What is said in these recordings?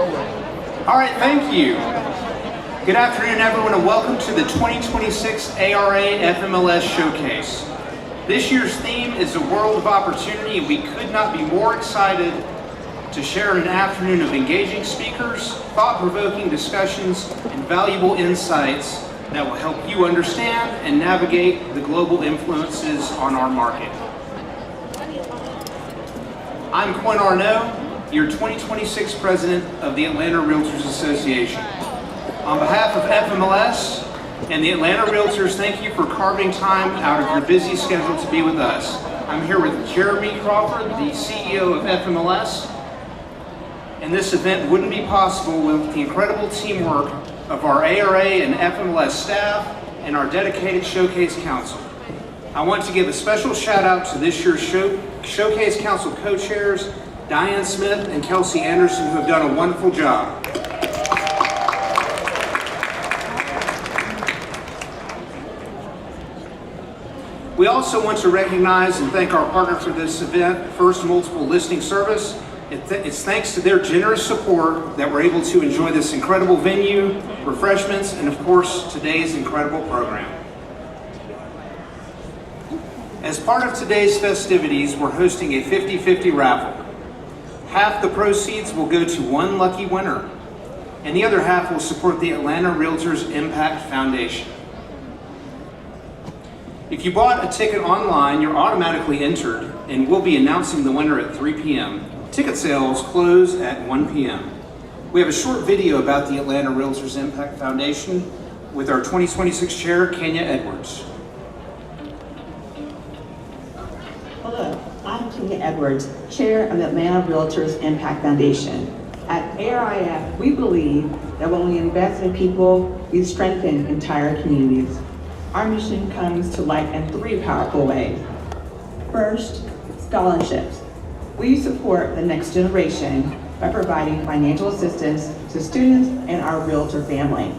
All right, thank you. Good afternoon, everyone, and welcome to the 2026 ARA FMLS Showcase. This year's theme is a world of opportunity, and we could not be more excited to share an afternoon of engaging speakers, thought-provoking discussions, and valuable insights that will help you understand and navigate the global influences on our market. I'm Quinn Arnaud, your 2026 President of the Atlanta Realtors Association. On behalf of FMLS and the Atlanta Realtors, thank you for carving time out of your busy schedule to be with us. I'm here with Jeremy Crawford, the CEO of FMLS, and this event wouldn't be possible without the incredible teamwork of our ARA and FMLS staff and our dedicated Showcase Council. I want to give a special shout out to this year's Showcase Council co-chairs, Diane Smith and Kelsey Anderson, who have done a wonderful job. We also want to recognize and thank our partner for this event, First Multiple Listing Service. It's thanks to their generous support that we're able to enjoy this incredible venue, refreshments, and of course, today's incredible program. As part of today's festivities, we're hosting a 50-50 raffle. Half the proceeds will go to one lucky winner, and the other half will support the Atlanta Realtors Impact Foundation. If you bought a ticket online, you're automatically entered, and we'll be announcing the winner at 3 p.m. Ticket sales close at 1 p.m. We have a short video about the Atlanta Realtors Impact Foundation with our 2026 chair, Kenya Edwards. Hello, I'm Kenya Edwards, chair of the Atlanta Realtors Impact Foundation. At ARIF, we believe that when we invest in people, we strengthen entire communities. Our mission comes to life in three powerful ways. First, scholarships. We support the next generation by providing financial assistance to students and our realtor family,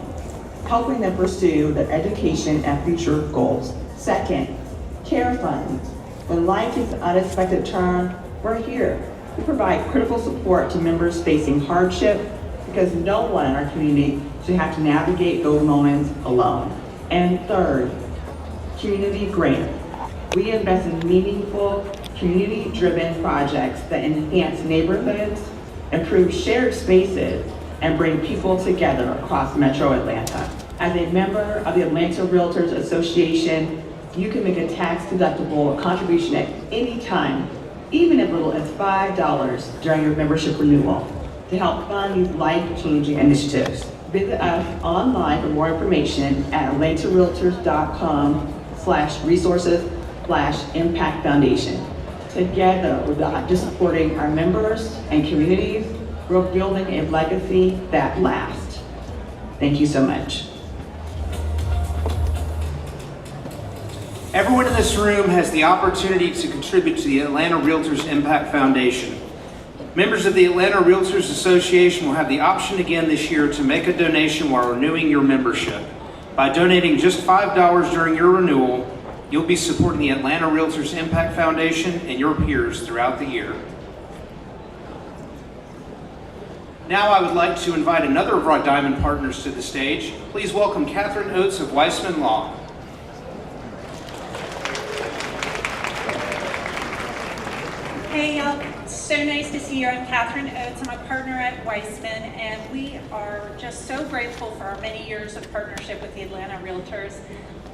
helping them pursue their education and future goals. Second, care funds. When life takes an unexpected turn, we're here. We provide critical support to members facing hardship because no one in our community should have to navigate those moments alone. And third, community grant. We invest in meaningful, community-driven projects that enhance neighborhoods, improve shared spaces, and bring people together across Metro Atlanta. As a member of the Atlanta Realtors Association, you can make a tax-deductible contribution at any time, even as little as $5 during your membership renewal, to help fund these life-changing initiatives. Visit us online for more information at atlantarealtors.com/resources/impact foundation. Together, we're not just supporting our members and communities, we're building a legacy that lasts. Thank you so much. Everyone in this room has the opportunity to contribute to the Atlanta Realtors Impact Foundation. Members of the Atlanta Realtors Association will have the option again this year to make a donation while renewing your membership. By donating just $5 during your renewal, you'll be supporting the Atlanta Realtors Impact Foundation and your peers throughout the year. Now I would like to invite another of our Diamond partners to the stage. Please welcome Catherine Oates of Weissman Law. Hey, so nice to see you. I'm Catherine Oates. I'm a partner at Weissman, and we are just so grateful for our many years of partnership with the Atlanta Realtors.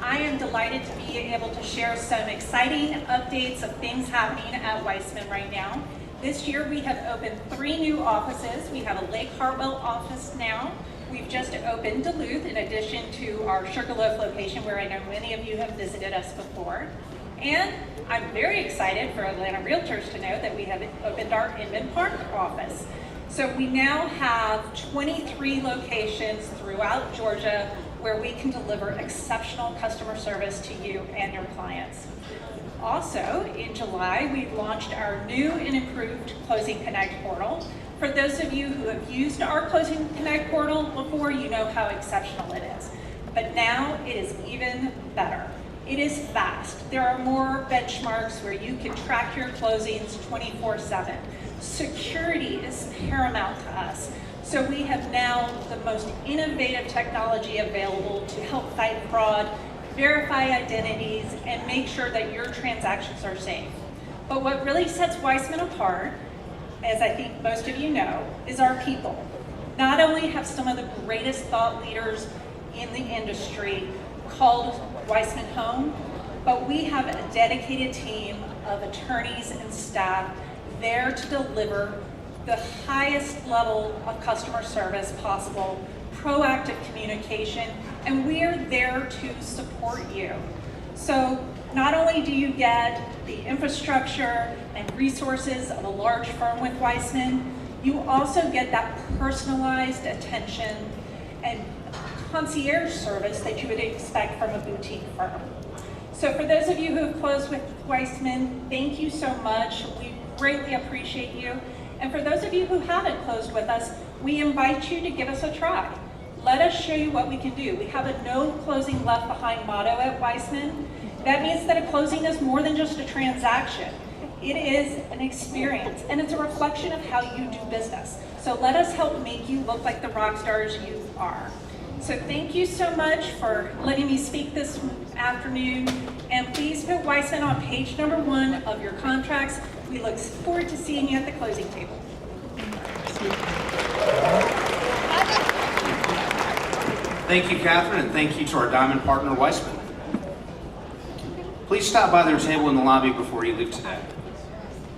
I am delighted to be able to share some exciting updates of things happening at Weissman right now. This year we have opened 3 new offices. We have a Lake Hartwell office now. We've just opened Duluth in addition to our Sugarloaf location, where I know many of you have visited us before. And I'm very excited for Atlanta Realtors to know that we have opened our Inman Park office. So we now have 23 locations throughout Georgia where we can deliver exceptional customer service to you and your clients. Also, in July, we launched our new and improved Closing Connect portal. For those of you who have used our Closing Connect portal before, you know how exceptional it is. But now it is even better. It is fast. There are more benchmarks where you can track your closings 24/7. Security is paramount to us. So we have now the most innovative technology available to help fight fraud, verify identities, and make sure that your transactions are safe. But what really sets Weissman apart, as I think most of you know, is our people. Not only have some of the greatest thought leaders in the industry called Weissman home, but we have a dedicated team of attorneys and staff there to deliver the highest level of customer service possible, proactive communication, and we are there to support you. So not only do you get the infrastructure and resources of a large firm with Weissman, you also get that personalized attention and concierge service that you would expect from a boutique firm. So for those of you who have closed with Weissman, thank you so much. We greatly appreciate you. And for those of you who haven't closed with us, we invite you to give us a try. Let us show you what we can do. We have a no closing left behind motto at Weissman. That means that a closing is more than just a transaction. It is an experience, and it's a reflection of how you do business. So let us help make you look like the rock stars you are. So thank you so much for letting me speak this afternoon, and please put Weissman on page number 1 of your contracts. We look forward to seeing you at the closing table. Thank you, Catherine, and thank you to our diamond partner, Weissman. Please stop by their table in the lobby before you leave today.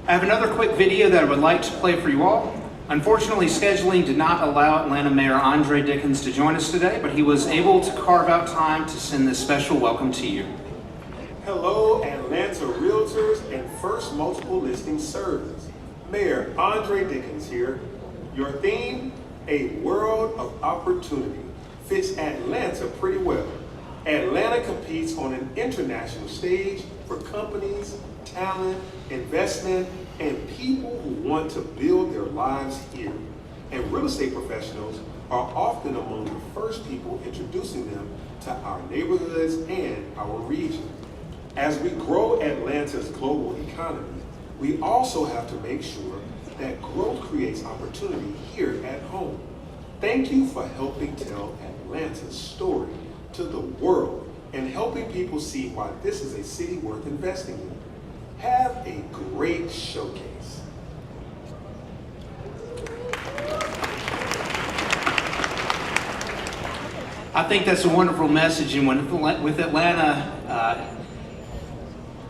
I have another quick video that I would like to play for you all. Unfortunately, scheduling did not allow Atlanta Mayor Andre Dickens to join us today, but he was able to carve out time to send this special welcome to you. Hello, Atlanta Realtors and First Multiple Listing Service. Mayor Andre Dickens here. Your theme, a world of opportunity, fits Atlanta pretty well. Atlanta competes on an international stage for companies, talent, investment, and people who want to build their lives here. And real estate professionals are often among the first people introducing them to our neighborhoods and our region. As we grow Atlanta's global economy, we also have to make sure that growth creates opportunity here at home. Thank you for helping tell Atlanta's story to the world and helping people see why this is a city worth investing in. Have a great showcase. I think that's a wonderful message, and with Atlanta,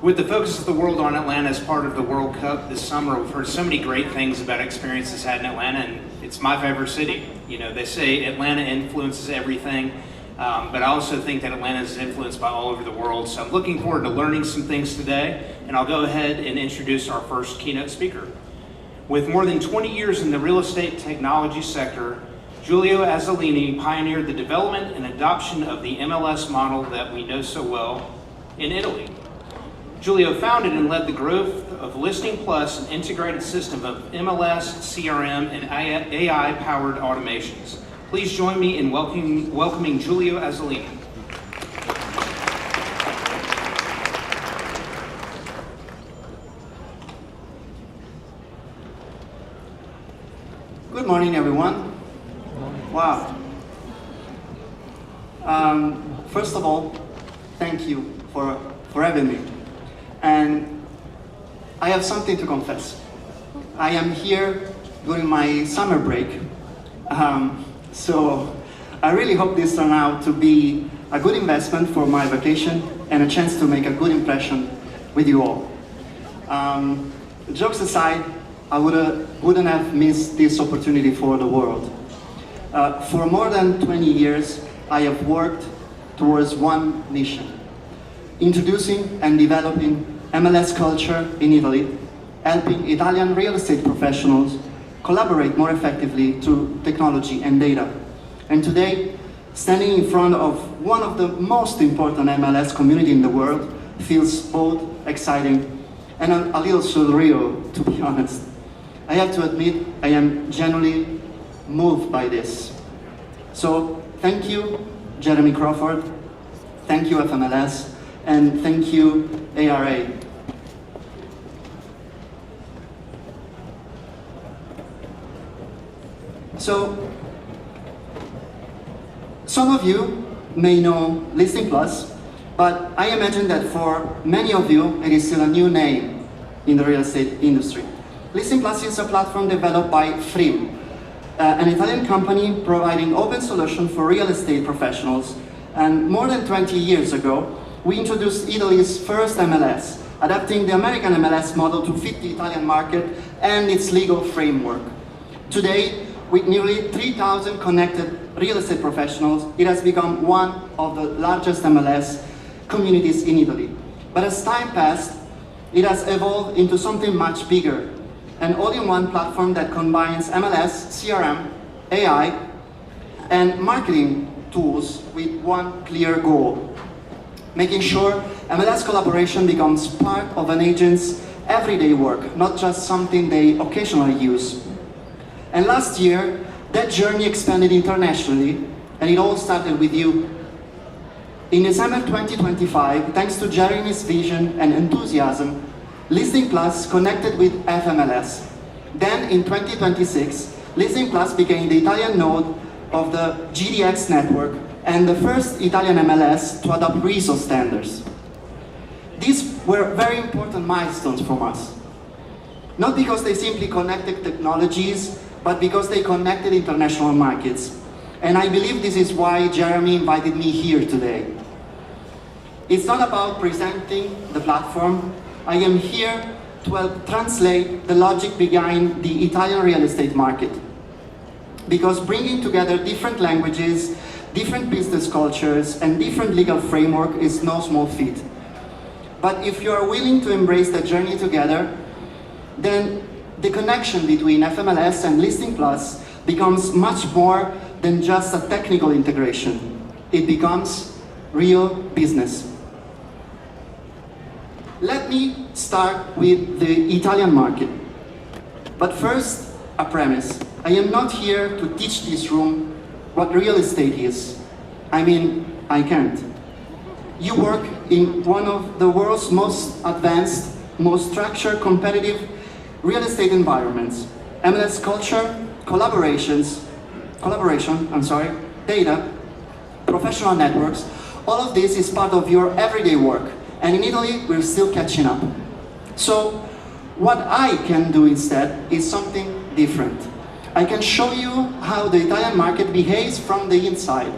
with the focus of the world on Atlanta as part of the World Cup this summer, we've heard so many great things about experiences had in Atlanta, and it's my favorite city. You know, they say Atlanta influences everything, but I also think that Atlanta is influenced by all over the world. So I'm looking forward to learning some things today, and I'll go ahead and introduce our first keynote speaker. With more than 20 years in the real estate technology sector, Giulio Azzolini pioneered the development and adoption of the MLS model that we know so well in Italy. Giulio founded and led the growth of Listing Plus, an integrated system of MLS, CRM, and AI-powered automations. Please join me in welcoming Giulio Azzolini. Good morning, everyone. Wow. First of all, thank you for having me. And I have something to confess. I am here during my summer break. So I really hope this turns out to be a good investment for my vacation and a chance to make a good impression with you all. Jokes aside, I wouldn't have missed this opportunity for the world. For more than 20 years, I have worked towards one mission: introducing and developing MLS culture in Italy, helping Italian real estate professionals collaborate more effectively through technology and data. And today, standing in front of one of the most important MLS community in the world feels both exciting and a little surreal, to be honest. I have to admit, I am genuinely moved by this. So thank you, Jeremy Crawford, thank you, FMLS, and thank you, ARA. So, some of you may know Listing Plus, but I imagine that for many of you, it is still a new name in the real estate industry. Listing Plus is a platform developed by Frim, an Italian company providing open solutions for real estate professionals. And more than 20 years ago, we introduced Italy's first MLS, adapting the American MLS model to fit the Italian market and its legal framework. Today, with nearly 3,000 connected real estate professionals, it has become one of the largest MLS communities in Italy. But as time passed, it has evolved into something much bigger, an all-in-one platform that combines MLS, CRM, AI, and marketing tools with one clear goal: making sure MLS collaboration becomes part of an agent's everyday work, not just something they occasionally use. And last year, that journey expanded internationally, and it all started with you. In December 2025, thanks to Jeremy's vision and enthusiasm, Listing Plus connected with FMLS. Then in 2026, Listing Plus became the Italian node of the GDX network and the first Italian MLS to adopt RISO standards. These were very important milestones for us. Not because they simply connected technologies, but because they connected international markets. And I believe this is why Jeremy invited me here today. It's not about presenting the platform. I am here to help translate the logic behind the Italian real estate market. Because bringing together different languages, different business cultures, and different legal framework is no small feat. But if you are willing to embrace the journey together, then the connection between FMLS and Listing Plus becomes much more than just a technical integration. It becomes real business. Let me start with the Italian market. But first, a premise. I am not here to teach this room what real estate is. I mean, I can't. You work in one of the world's most advanced, most structured, competitive real estate environments. MLS culture, collaboration, data, professional networks, all of this is part of your everyday work. And in Italy, we're still catching up. So, what I can do instead is something different. I can show you how the Italian market behaves from the inside.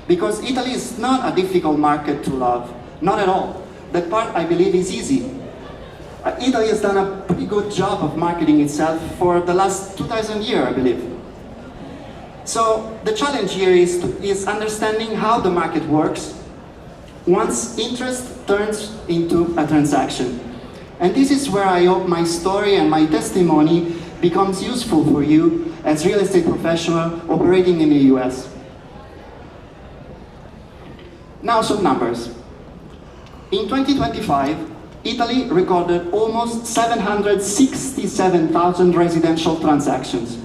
Because Italy is not a difficult market to love, not at all. That part, I believe, is easy. Italy has done a pretty good job of marketing itself for the last 2,000 years, I believe. So the challenge here is understanding how the market works once interest turns into a transaction. And this is where I hope my story and my testimony becomes useful for you as real estate professional operating in the US. Now some numbers. In 2025, Italy recorded almost 767,000 residential transactions,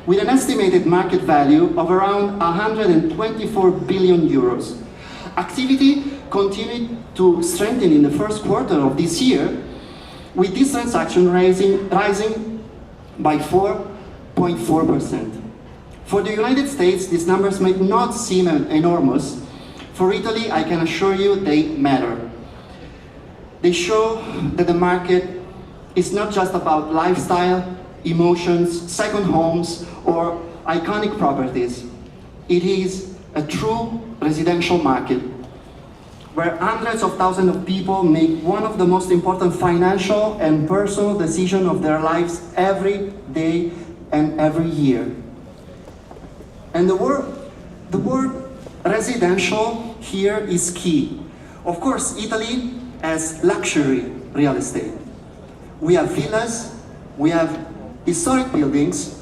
with an estimated market value of around 124 billion euros. Activity continued to strengthen in the first quarter of this year, with this transaction rising by 4.4%. For the United States, these numbers may not seem enormous. For Italy, I can assure you they matter. They show that the market is not just about lifestyle, emotions, second homes, or iconic properties. It is a true residential market where hundreds of thousands of people make one of the most important financial and personal decisions of their lives every day and every year. And the word residential here is key. Of course, Italy has luxury real estate. We have villas, we have historic buildings,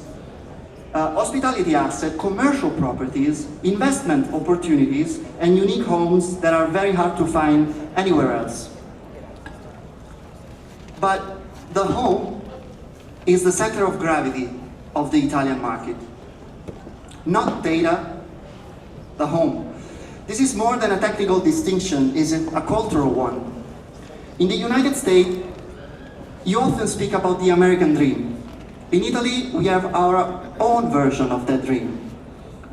hospitality assets, commercial properties, investment opportunities, and unique homes that are very hard to find anywhere else. But the home is the center of gravity of the Italian market. Not data, the home. This is more than a technical distinction, it's a cultural one. In the United States, you often speak about the American dream. In Italy, we have our own version of that dream.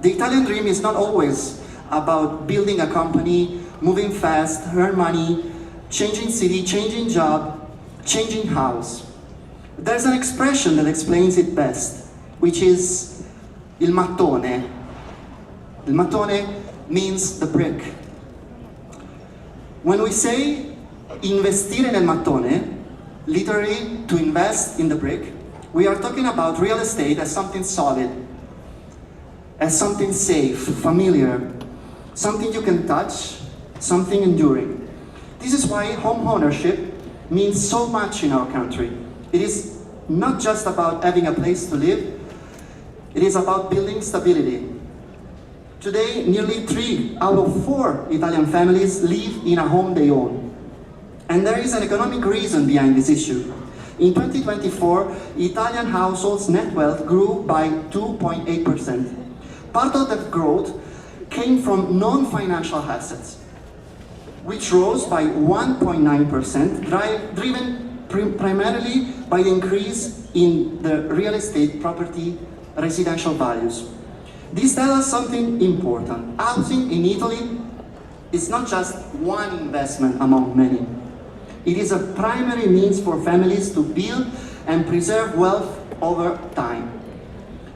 The Italian dream is not always about building a company, moving fast, earn money, changing city, changing job, changing house. There's an expression that explains it best, which is il mattone. Il mattone means the brick. When we say investire nel mattone, literally to invest in the brick, we are talking about real estate as something solid, as something safe, familiar, something you can touch, something enduring. This is why home ownership means so much in our country. It is not just about having a place to live, it is about building stability. Today, nearly 3 out of 4 Italian families live in a home they own. And there is an economic reason behind this issue. In 2024, Italian households' net wealth grew by 2.8%. Part of that growth came from non-financial assets, which rose by 1.9%, driven primarily by the increase in the real estate property residential values. This tells us something important. Housing in Italy is not just one investment among many. It is a primary means for families to build and preserve wealth over time.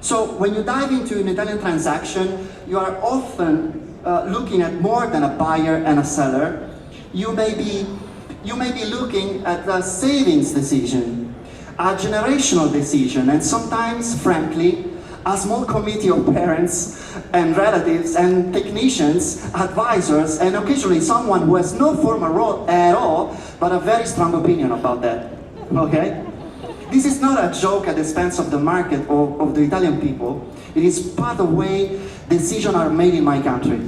So when you dive into an Italian transaction, you are often looking at more than a buyer and a seller. You may be looking at a savings decision, a generational decision, and sometimes, frankly, a small committee of parents and relatives and technicians, advisors, and occasionally someone who has no formal role at all, but a very strong opinion about that, okay? This is not a joke at the expense of the market or of the Italian people. It is part of the way decisions are made in my country.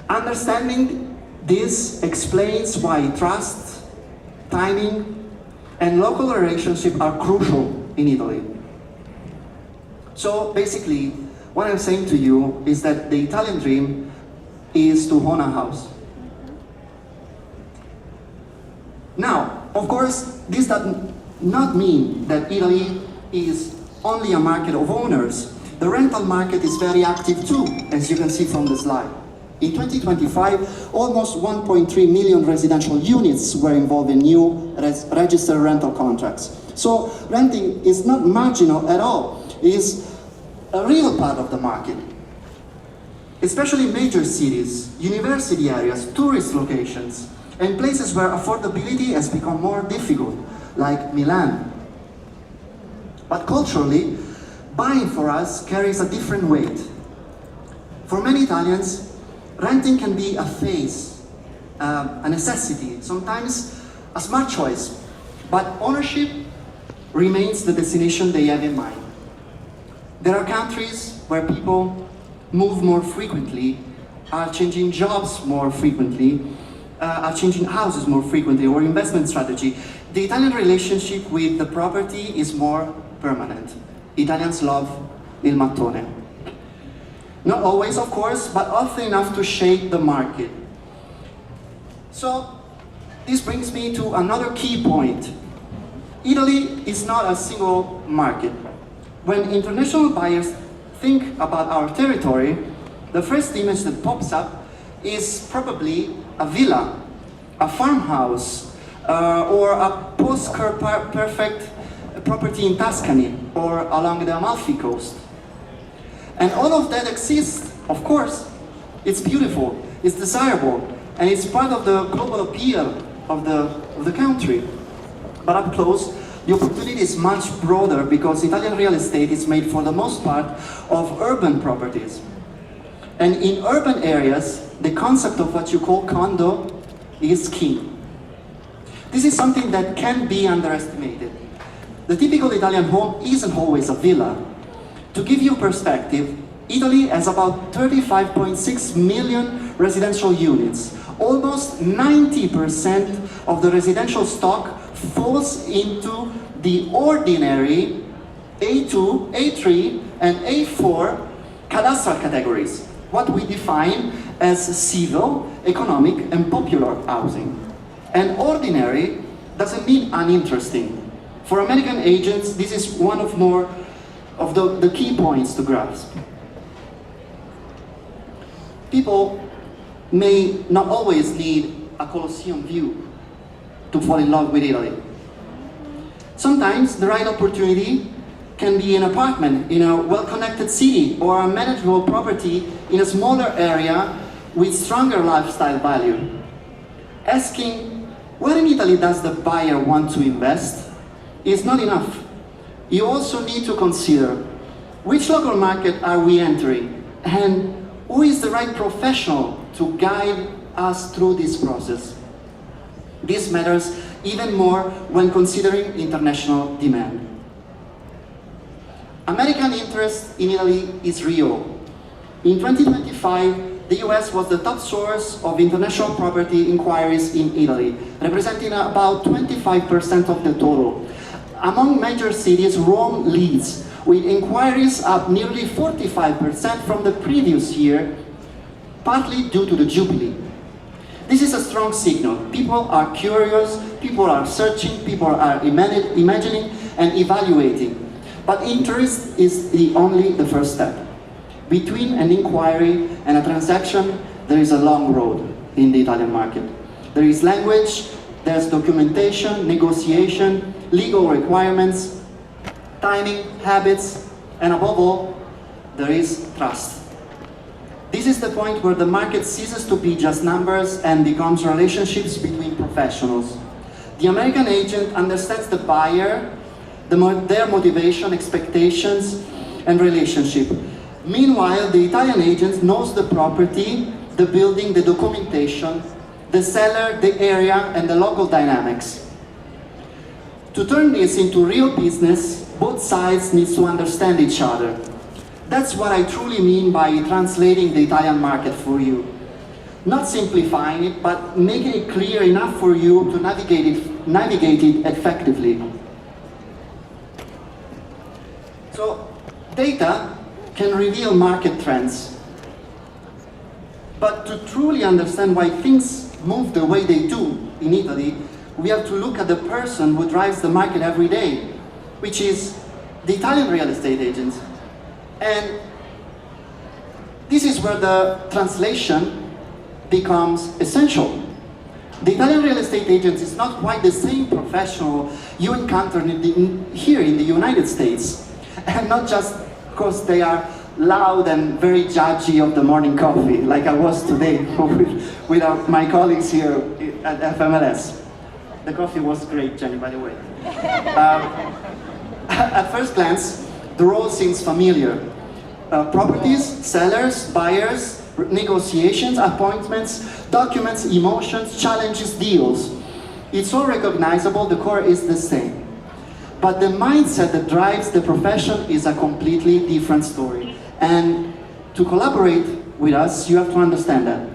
Understanding this explains why trust, timing, and local relationships are crucial in Italy. So basically, what I'm saying to you is that the Italian dream is to own a house. Now, of course, this does not mean that Italy is only a market of owners. The rental market is very active too, as you can see from the slide. In 2025, almost 1.3 million residential units were involved in new registered rental contracts. So renting is not marginal at all. It is a real part of the market. Especially major cities, university areas, tourist locations, and places where affordability has become more difficult, like Milan. But culturally, buying for us carries a different weight. For many Italians, renting can be a phase, a necessity, sometimes a smart choice, but ownership remains the destination they have in mind. There are countries where people move more frequently, are changing jobs more frequently, are changing houses more frequently, or investment strategy. The Italian relationship with the property is more permanent. Italians love il mattone. Not always, of course, but often enough to shape the market. So, this brings me to another key point. Italy is not a single market. When international buyers think about our territory, the first image that pops up is probably a villa, a farmhouse, or a postcard perfect property in Tuscany or along the Amalfi Coast. And all of that exists, of course. It's beautiful, it's desirable, and it's part of the global appeal of the country. But up close, the opportunity is much broader because Italian real estate is made for the most part of urban properties. And in urban areas, the concept of what you call condo is key. This is something that can be underestimated. The typical Italian home isn't always a villa. To give you perspective, Italy has about 35.6 million residential units. Almost 90% of the residential stock falls into the ordinary A2, A3, and A4 cadastral categories, what we define as civil, economic, and popular housing. And ordinary doesn't mean uninteresting. For American agents, this is one of the key points to grasp. People may not always need a Colosseum view to fall in love with Italy. Sometimes the right opportunity can be an apartment in a well-connected city or a manageable property in a smaller area with stronger lifestyle value. Asking, where in Italy does the buyer want to invest, is not enough. You also need to consider which local market are we entering and who is the right professional to guide us through this process. This matters even more when considering international demand. American interest in Italy is real. In 2025, the US was the top source of international property inquiries in Italy, representing about 25% of the total. Among major cities, Rome leads, with inquiries up nearly 45% from the previous year, partly due to the Jubilee. This is a strong signal. People are curious, people are searching, people are imagining and evaluating. But interest is only the first step. Between an inquiry and a transaction, there is a long road in the Italian market. There is language, there's documentation, negotiation, legal requirements, timing, habits, and above all, there is trust. This is the point where the market ceases to be just numbers and becomes relationships between professionals. The American agent understands the buyer, their motivation, expectations, and relationship. Meanwhile, the Italian agent knows the property, the building, the documentation, the seller, the area, and the local dynamics. To turn this into real business, both sides need to understand each other. That's what I truly mean by translating the Italian market for you. Not simplifying it, but making it clear enough for you to navigate it effectively. So, data can reveal market trends. But to truly understand why things move the way they do in Italy, we have to look at the person who drives the market every day, which is the Italian real estate agent. And this is where the translation becomes essential. The Italian real estate agent is not quite the same professional you encounter here in the United States. And not just because they are loud and very judgy of the morning coffee, like I was today with my colleagues here at FMLS. The coffee was great, Jenny, by the way. At first glance, the role seems familiar. Properties, sellers, buyers, negotiations, appointments, documents, emotions, challenges, deals. It's all recognizable, the core is the same. But the mindset that drives the profession is a completely different story. And to collaborate with us, you have to understand that.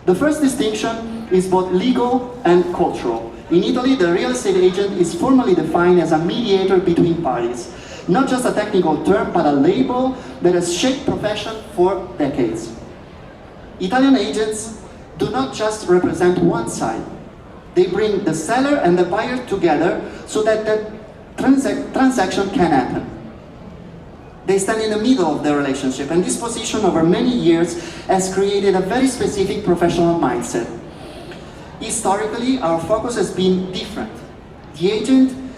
The first distinction is both legal and cultural. In Italy, the real estate agent is formally defined as a mediator between parties. Not just a technical term, but a label that has shaped profession for decades. Italian agents do not just represent one side. They bring the seller and the buyer together so that the transaction can happen. They stand in the middle of the relationship, and this position over many years has created a very specific professional mindset. Historically, our focus has been different. The agent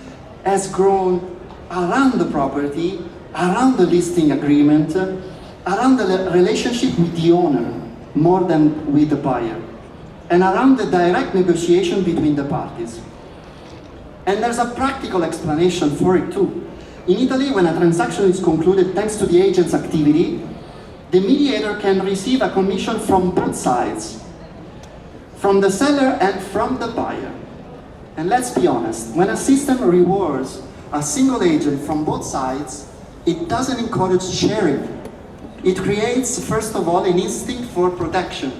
has grown around the property, around the listing agreement, around the relationship with the owner, more than with the buyer, and around the direct negotiation between the parties. And there's a practical explanation for it too. In Italy, when a transaction is concluded thanks to the agent's activity, the mediator can receive a commission from both sides, from the seller and from the buyer. And let's be honest, when a system rewards a single agent from both sides, it doesn't encourage sharing. It creates, first of all, an instinct for protection.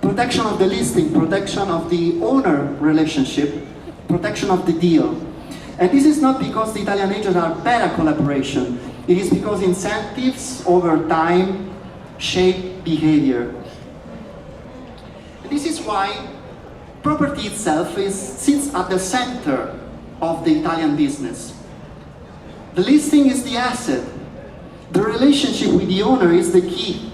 Protection of the listing, protection of the owner relationship, protection of the deal. And this is not because the Italian agents are bad at collaboration. It is because incentives over time shape behavior. And this is why property itself sits at the center of the Italian business. The listing is the asset. The relationship with the owner is the key.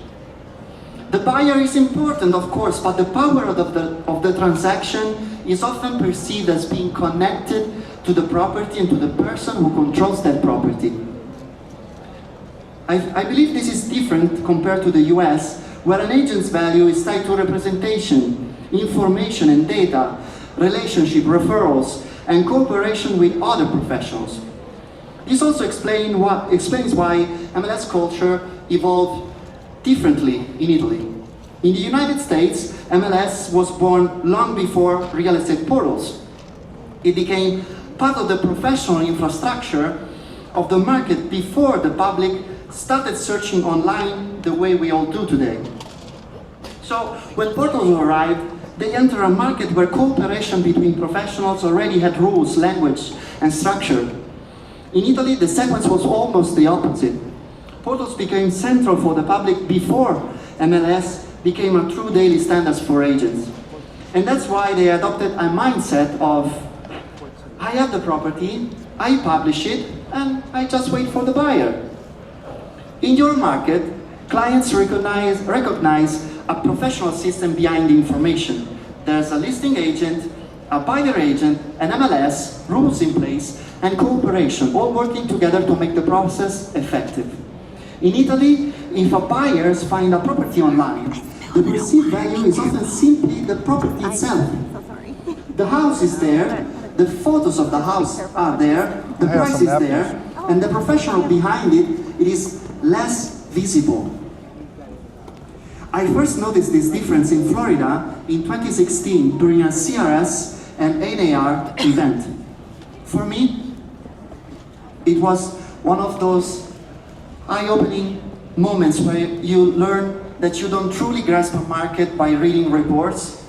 The buyer is important, of course, but the power of the transaction is often perceived as being connected to the property and to the person who controls that property. I believe this is different compared to the US, where an agent's value is tied to representation, information and data, relationship, referrals, and cooperation with other professionals. This also explains why MLS culture evolved differently in Italy. In the United States, MLS was born long before real estate portals. It became part of the professional infrastructure of the market before the public started searching online the way we all do today. So when portals arrived, they entered a market where cooperation between professionals already had rules, language, and structure. In Italy, the sequence was almost the opposite. Portals became central for the public before MLS became a true daily standard for agents. And that's why they adopted a mindset of, I have the property, I publish it, and I just wait for the buyer. In your market, clients recognize a professional system behind the information. There's a listing agent, a buyer agent, an MLS, rules in place, and cooperation, all working together to make the process effective. In Italy, if a buyers find a property online, the perceived value is often simply the property itself. The house is there, the photos of the house are there, the price is there, and the professional behind it is less visible. I first noticed this difference in Florida in 2016 during a CRS and NAR event. For me, it was one of those eye-opening moments where you learn that you don't truly grasp a market by reading reports,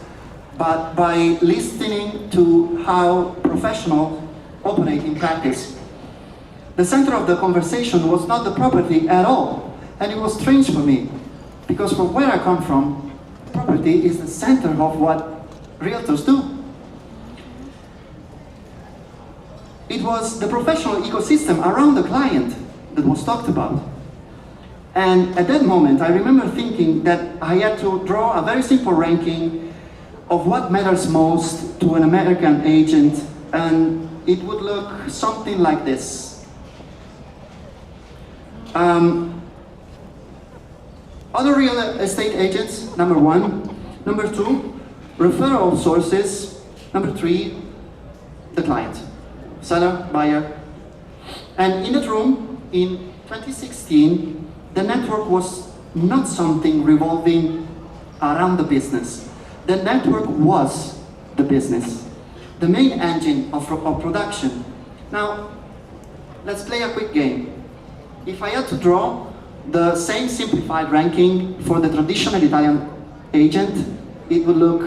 but by listening to how professionals operate in practice. The center of the conversation was not the property at all, and it was strange for me, because from where I come from, property is the center of what realtors do. It was the professional ecosystem around the client that was talked about. And at that moment, I remember thinking that I had to draw a very simple ranking of what matters most to an American agent, and it would look something like this. Other real estate agents, number 1. Number 2, referral sources. Number 3, the client. Seller, buyer. And in that room, in 2016, the network was not something revolving around the business. The network was the business, the main engine of production. Now, let's play a quick game. If I had to draw the same simplified ranking for the traditional Italian agent, it would look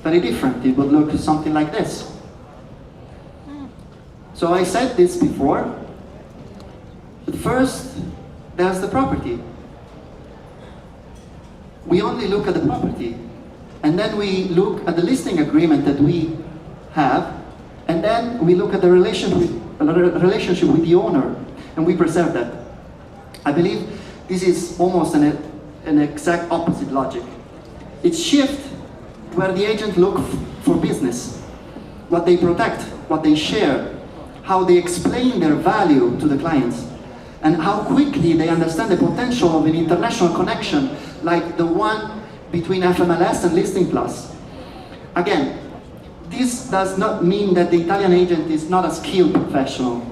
very different. It would look something like this. So I said this before, but first, there's the property. We only look at the property, and then we look at the listing agreement that we have, and then we look at the relationship with the owner, and we preserve that. I believe this is almost an exact opposite logic. It's shift where the agent look for business, what they protect, what they share, how they explain their value to the clients, and how quickly they understand the potential of an international connection like the one between FMLS and Listing Plus. Again, this does not mean that the Italian agent is not a skilled professional.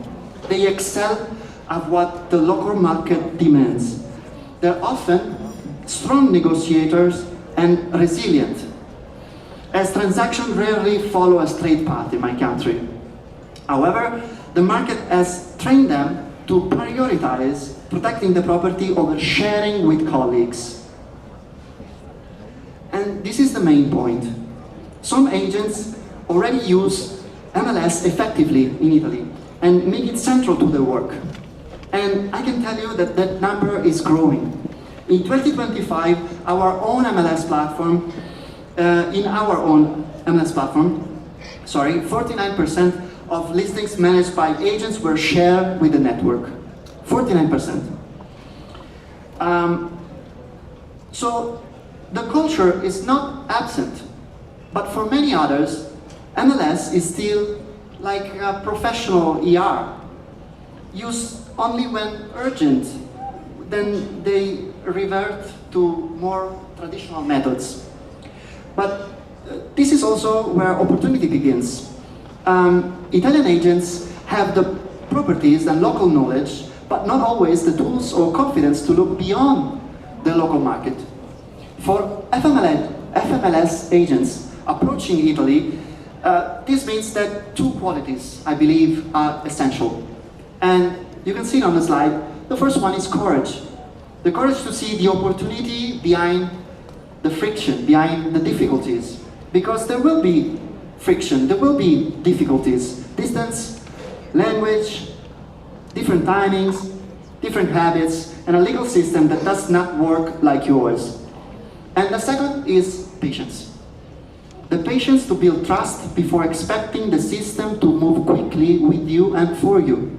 They excel at what the local market demands. They're often strong negotiators and resilient, as transactions rarely follow a straight path in my country. However, the market has trained them to prioritize protecting the property over sharing with colleagues. And this is the main point. Some agents already use MLS effectively in Italy and make it central to their work. And I can tell you that that number is growing. In 2025, our own MLS platform, 49% of listings managed by agents were shared with the network, 49%. So the culture is not absent, but for many others, MLS is still like a professional ER, used only when urgent, then they revert to more traditional methods. But this is also where opportunity begins. Italian agents have the properties and local knowledge, but not always the tools or confidence to look beyond the local market. For FMLS agents approaching Italy, this means that two qualities, I believe, are essential. And you can see it on the slide. The first one is courage. The courage to see the opportunity behind the friction, behind the difficulties. Because there will be friction, there will be difficulties. Distance, language, different timings, different habits, and a legal system that does not work like yours. And the second is patience. The patience to build trust before expecting the system to move quickly with you and for you.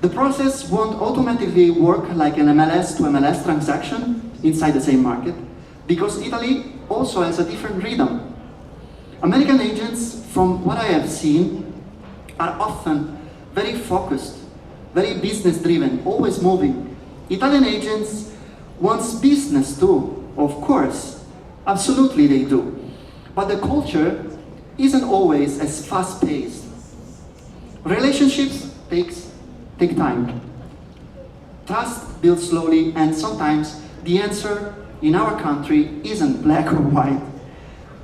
The process won't automatically work like an MLS to MLS transaction inside the same market, because Italy also has a different rhythm. American agents, from what I have seen, are often very focused, very business-driven, always moving. Italian agents want business too, of course. Absolutely they do. But the culture isn't always as fast-paced. Relationships take time. Trust builds slowly, and sometimes the answer in our country isn't black or white,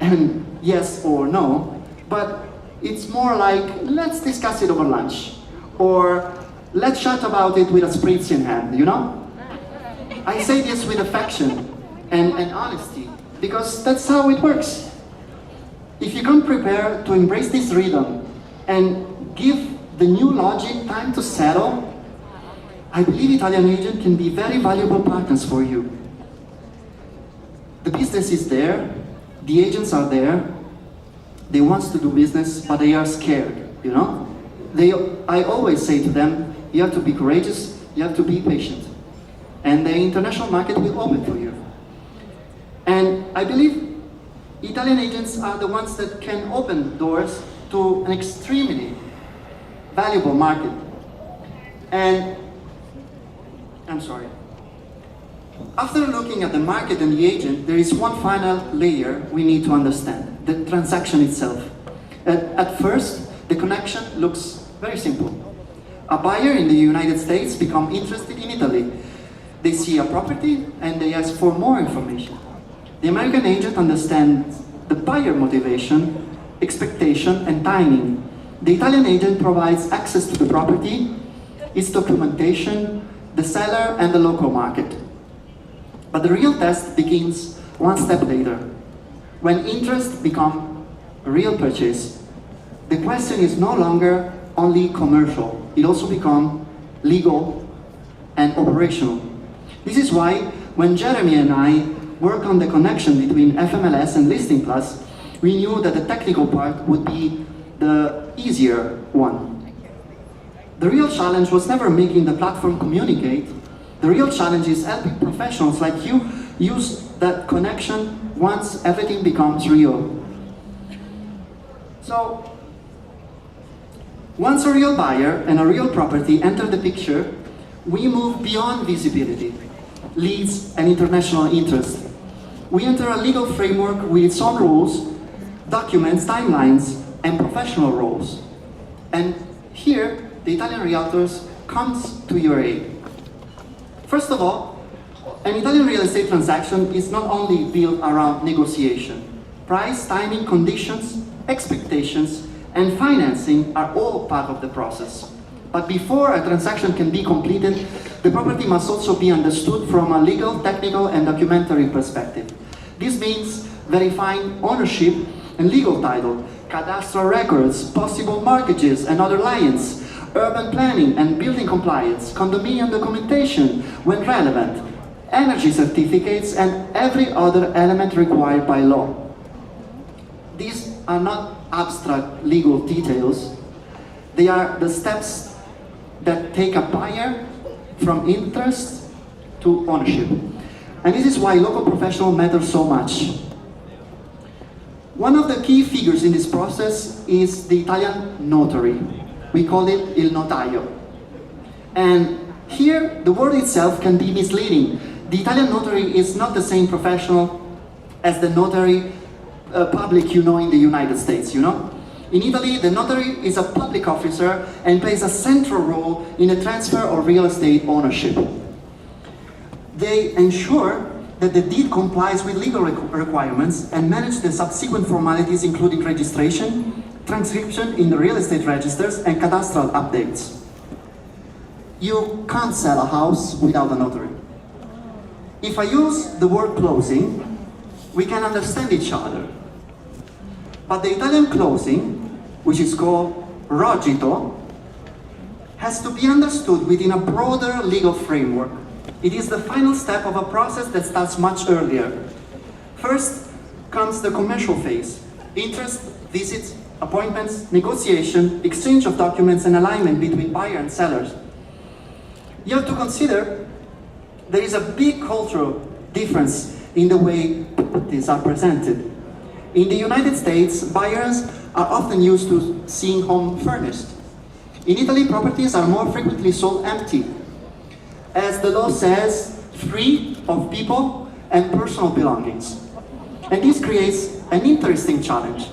and yes or no, but it's more like, let's discuss it over lunch, or let's chat about it with a spritz in hand, you know? I say this with affection and honesty, because that's how it works. If you come prepared to embrace this rhythm and give the new logic time to settle, I believe Italian agents can be very valuable partners for you. The business is there, the agents are there, they want to do business, but they are scared, you know? I always say to them, you have to be courageous, you have to be patient, and the international market will open for you. And I believe Italian agents are the ones that can open doors to an extremely valuable market. And I'm sorry. After looking at the market and the agent, there is one final layer we need to understand, the transaction itself. At first, the connection looks very simple. A buyer in the United States becomes interested in Italy. They see a property and they ask for more information. The American agent understands the buyer motivation, expectation, and timing. The Italian agent provides access to the property, its documentation, the seller, and the local market. But the real test begins one step later, when interest becomes a real purchase. The question is no longer only commercial, it also becomes legal and operational. This is why when Jeremy and I worked on the connection between FMLS and Listing Plus, we knew that the technical part would be the easier one. The real challenge was never making the platform communicate. The real challenge is helping professionals like you use that connection once everything becomes real. So, once a real buyer and a real property enter the picture, we move beyond visibility, leads, and international interest. We enter a legal framework with its own rules, documents, timelines, and professional roles. And here, the Italian Realtors comes to your aid. First of all, an Italian real estate transaction is not only built around negotiation. Price, timing, conditions, expectations, and financing are all part of the process. But before a transaction can be completed, the property must also be understood from a legal, technical, and documentary perspective. This means verifying ownership and legal title, cadastral records, possible mortgages and other liens, urban planning and building compliance, condominium documentation when relevant, energy certificates, and every other element required by law. These are not abstract legal details, They are the steps that take a buyer from interest to ownership. And this is why local professional matters so much. One of the key figures in this process is the Italian notary. We call it il notaio. And here, the word itself can be misleading. The Italian notary is not the same professional as the notary public you know in the United States, you know? In Italy, the notary is a public officer and plays a central role in the transfer of real estate ownership. They ensure that the deed complies with legal requirements and manage the subsequent formalities including registration, transcription in the real estate registers, and cadastral updates. You can't sell a house without a notary. If I use the word closing, we can understand each other. But the Italian closing, which is called rogito, has to be understood within a broader legal framework. It is the final step of a process that starts much earlier. First comes the commercial phase: interest, visits, appointments, negotiation, exchange of documents, and alignment between buyer and sellers. You have to consider there is a big cultural difference in the way properties are presented. In the United States, buyers are often used to seeing home furnished. In Italy, properties are more frequently sold empty, as the law says, free of people and personal belongings. And this creates an interesting challenge.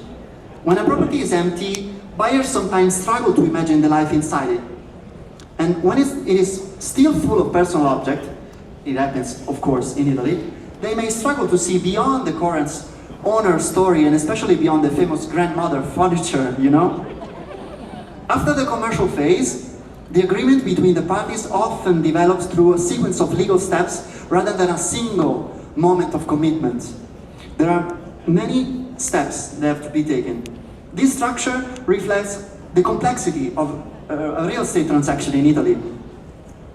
When a property is empty, buyers sometimes struggle to imagine the life inside it. And when it is still full of personal objects, it happens, of course, in Italy, they may struggle to see beyond the current owner's story, and especially beyond the famous grandmother furniture, you know? After the commercial phase, the agreement between the parties often develops through a sequence of legal steps rather than a single moment of commitment. There are many steps that have to be taken. This structure reflects the complexity of a real estate transaction in Italy.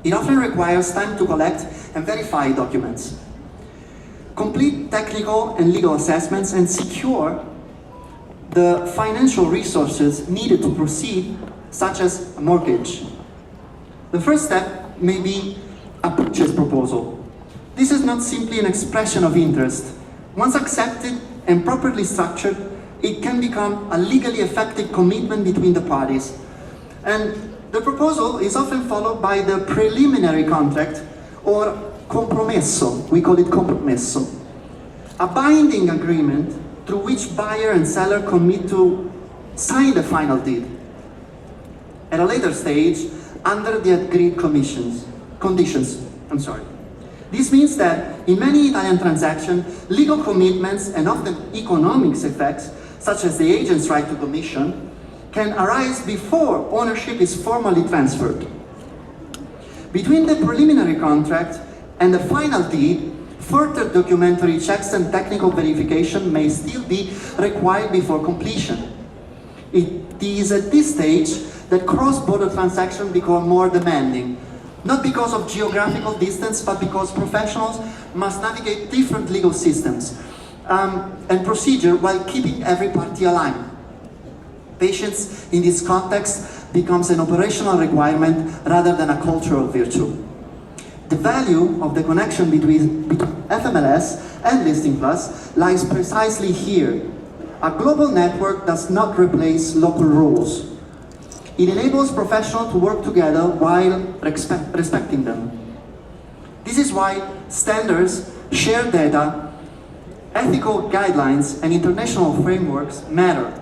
It often requires time to collect and verify documents, complete technical and legal assessments, and secure the financial resources needed to proceed, such as a mortgage. The first step may be a purchase proposal. This is not simply an expression of interest. Once accepted and properly structured, it can become a legally effective commitment between the parties. And the proposal is often followed by the preliminary contract, or compromesso, we call it compromesso, a binding agreement through which buyer and seller commit to sign the final deed at a later stage under the agreed conditions. This means that in many Italian transactions, legal commitments and often economic effects, such as the agent's right to commission, can arise before ownership is formally transferred. Between the preliminary contract and the final deed, further documentary checks and technical verification may still be required before completion. It is at this stage that cross-border transactions become more demanding, not because of geographical distance, but because professionals must navigate different legal systems and procedure while keeping every party aligned. Patience in this context becomes an operational requirement rather than a cultural virtue. The value of the connection between FMLS and Listing Plus lies precisely here. A global network does not replace local rules. It enables professionals to work together while respecting them. This is why standards, shared data, ethical guidelines, and international frameworks matter.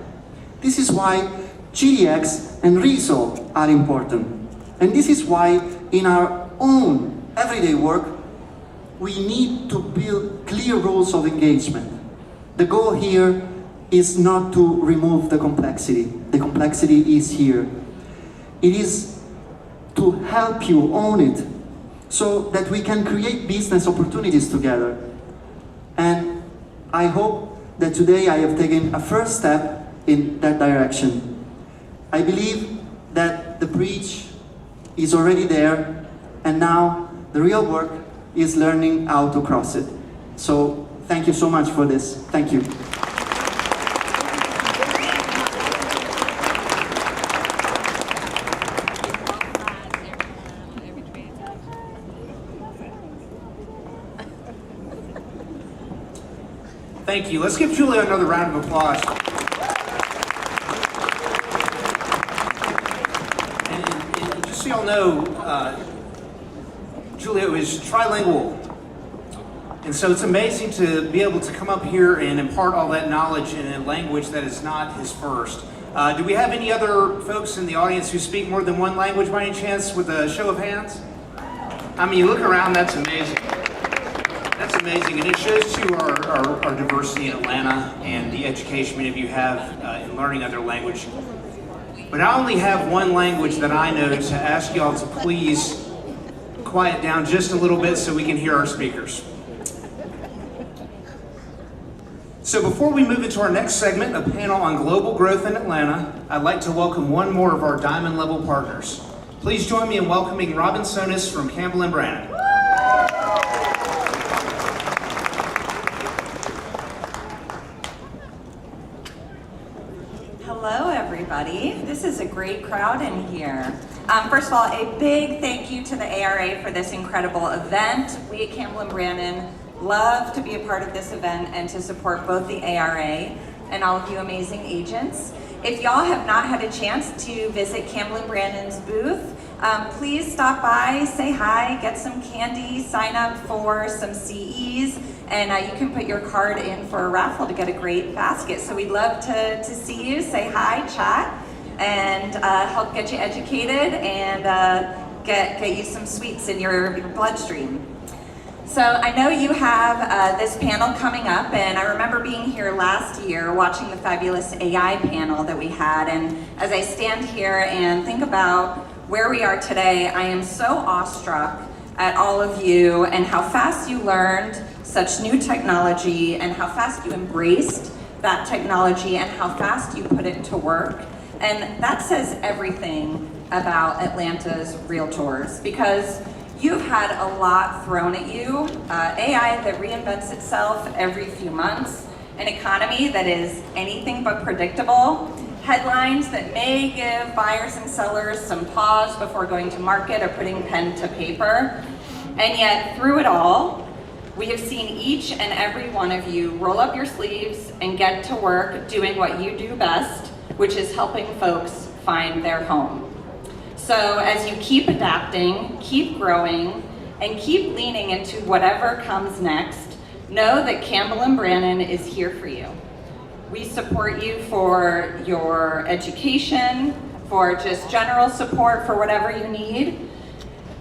This is why GDX and RISO are important. And this is why in our own everyday work, we need to build clear rules of engagement. The goal here is not to remove the complexity. The complexity is here. It is to help you own it so that we can create business opportunities together. And I hope that today I have taken a first step in that direction. I believe that the bridge is already there, and now the real work is learning how to cross it. So thank you so much for this. Thank you. Thank you. Let's give Julia another round of applause. And just so y'all know, Julia is trilingual. And so it's amazing to be able to come up here and impart all that knowledge in a language that is not his first. Do we have any other folks in the audience who speak more than one language by any chance, with a show of hands? I mean, you look around, that's amazing. That's amazing, and it shows too our diversity in Atlanta and the education many of you have in learning other language. But I only have one language that I know to ask y'all to please quiet down just a little bit so we can hear our speakers. So before we move into our next segment, a panel on global growth in Atlanta, I'd like to welcome one more of our Diamond Level partners. Please join me in welcoming Robin Sonis from Campbell & Brannan. Hello, everybody. This is a great crowd in here. First of all, a big thank you to the ARA for this incredible event. We at Campbell & Brannan love to be a part of this event and to support both the ARA and all of you amazing agents. If y'all have not had a chance to visit Campbell & Brannan's booth, please stop by, say hi, get some candy, sign up for some CEs, and you can put your card in for a raffle to get a great basket. So we'd love to see you, say hi, chat, and help get you educated and get you some sweets in your bloodstream. So I know you have this panel coming up, and I remember being here last year watching the fabulous AI panel that we had, and as I stand here and think about where we are today, I am so awestruck at all of you and how fast you learned such new technology and how fast you embraced that technology and how fast you put it to work. And that says everything about Atlanta's realtors, because you've had a lot thrown at you. AI that reinvents itself every few months, an economy that is anything but predictable, headlines that may give buyers and sellers some pause before going to market or putting pen to paper. And yet, through it all, we have seen each and every one of you roll up your sleeves and get to work doing what you do best, which is helping folks find their home. So as you keep adapting, keep growing, and keep leaning into whatever comes next, know that Campbell & Brannan is here for you. We support you for your education, for just general support for whatever you need,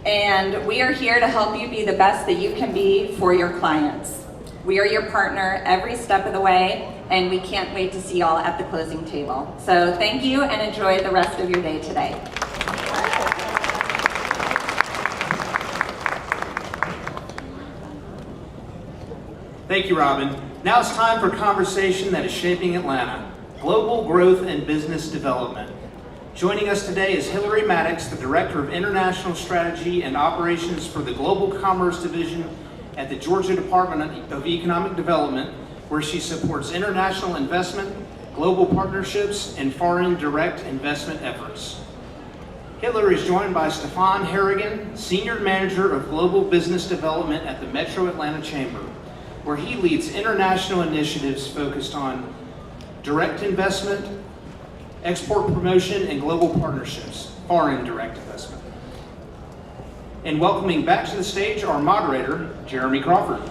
and we are here to help you be the best that you can be for your clients. We are your partner every step of the way, and we can't wait to see y'all at the closing table. So thank you and enjoy the rest of your day today. Thank you, Robin. Now it's time for a conversation that is shaping Atlanta, global growth and business development. Joining us today is Hillary Maddox, the Director of International Strategy and Operations for the Global Commerce Division at the Georgia Department of Economic Development, where she supports international investment, global partnerships, and foreign direct investment efforts. Hillary is joined by Stefan Harrigan, Senior Manager of Global Business Development at the Metro Atlanta Chamber, where he leads international initiatives focused on direct investment, export promotion, and global partnerships, foreign direct investment. And welcoming back to the stage our moderator, Jeremy Crawford.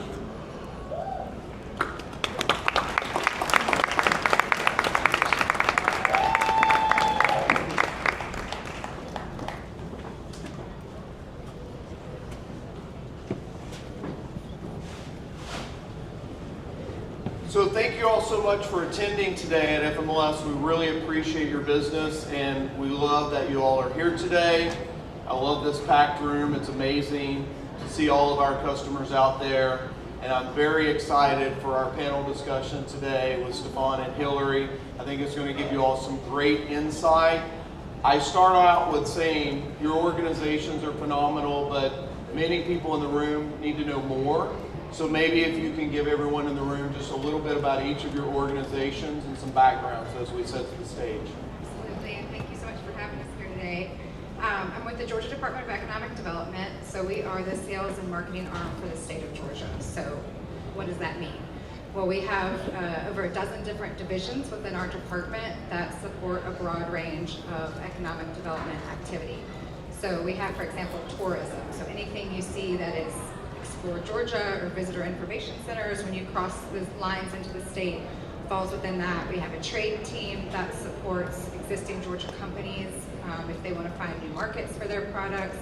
So thank you all so much for attending today at FMLS. We really appreciate your business, and we love that you all are here today. I love this packed room. It's amazing to see all of our customers out there. And I'm very excited for our panel discussion today with Stefan and Hillary. I think it's going to give you all some great insight. I start out with saying your organizations are phenomenal, but many people in the room need to know more. So maybe if you can give everyone in the room just a little bit about each of your organizations and some backgrounds as we set the stage. Absolutely, and thank you so much for having us here today. I'm with the Georgia Department of Economic Development, so we are the sales and marketing arm for the state of Georgia. So what does that mean? Well, we have over a dozen different divisions within our department that support a broad range of economic development activity. So we have, for example, tourism. So anything you see that is Explore Georgia or visitor information centers when you cross the lines into the state falls within that. We have a trade team that supports existing Georgia companies if they want to find new markets for their products,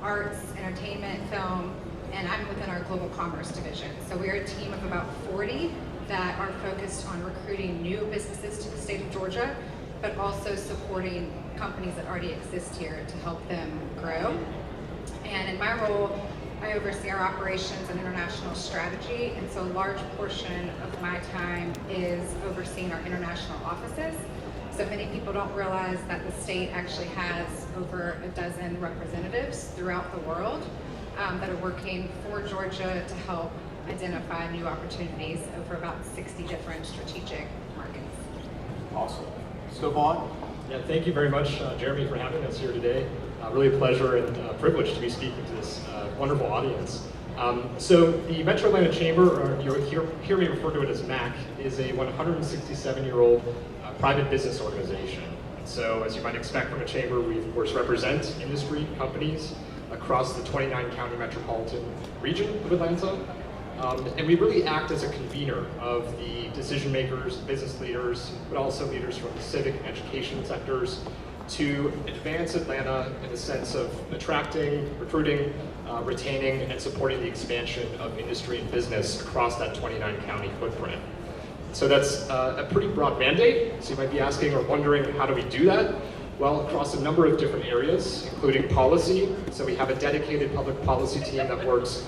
arts, entertainment, film, and I'm within our global commerce division. So we're a team of about 40 that are focused on recruiting new businesses to the state of Georgia, but also supporting companies that already exist here to help them grow. And in my role, I oversee our operations and international strategy, and so a large portion of my time is overseeing our international offices. So many people don't realize that the state actually has over a dozen representatives throughout the world that are working for Georgia to help identify new opportunities over about 60 different strategic markets. Awesome. Stefan? Yeah, thank you very much, Jeremy, for having us here today. Really a pleasure and privilege to be speaking to this wonderful audience. So the Metro Atlanta Chamber, or you hear me refer to it as MAC, is a 167-year-old private business organization. And so, as you might expect from a chamber, we of course represent industry companies across the 29-county metropolitan region of Atlanta. And we really act as a convener of the decision makers, business leaders, but also leaders from the civic and education sectors to advance Atlanta in the sense of attracting, recruiting, retaining, and supporting the expansion of industry and business across that 29-county footprint. So that's a pretty broad mandate. So you might be asking or wondering, how do we do that? Well, across a number of different areas, including policy. So we have a dedicated public policy team that works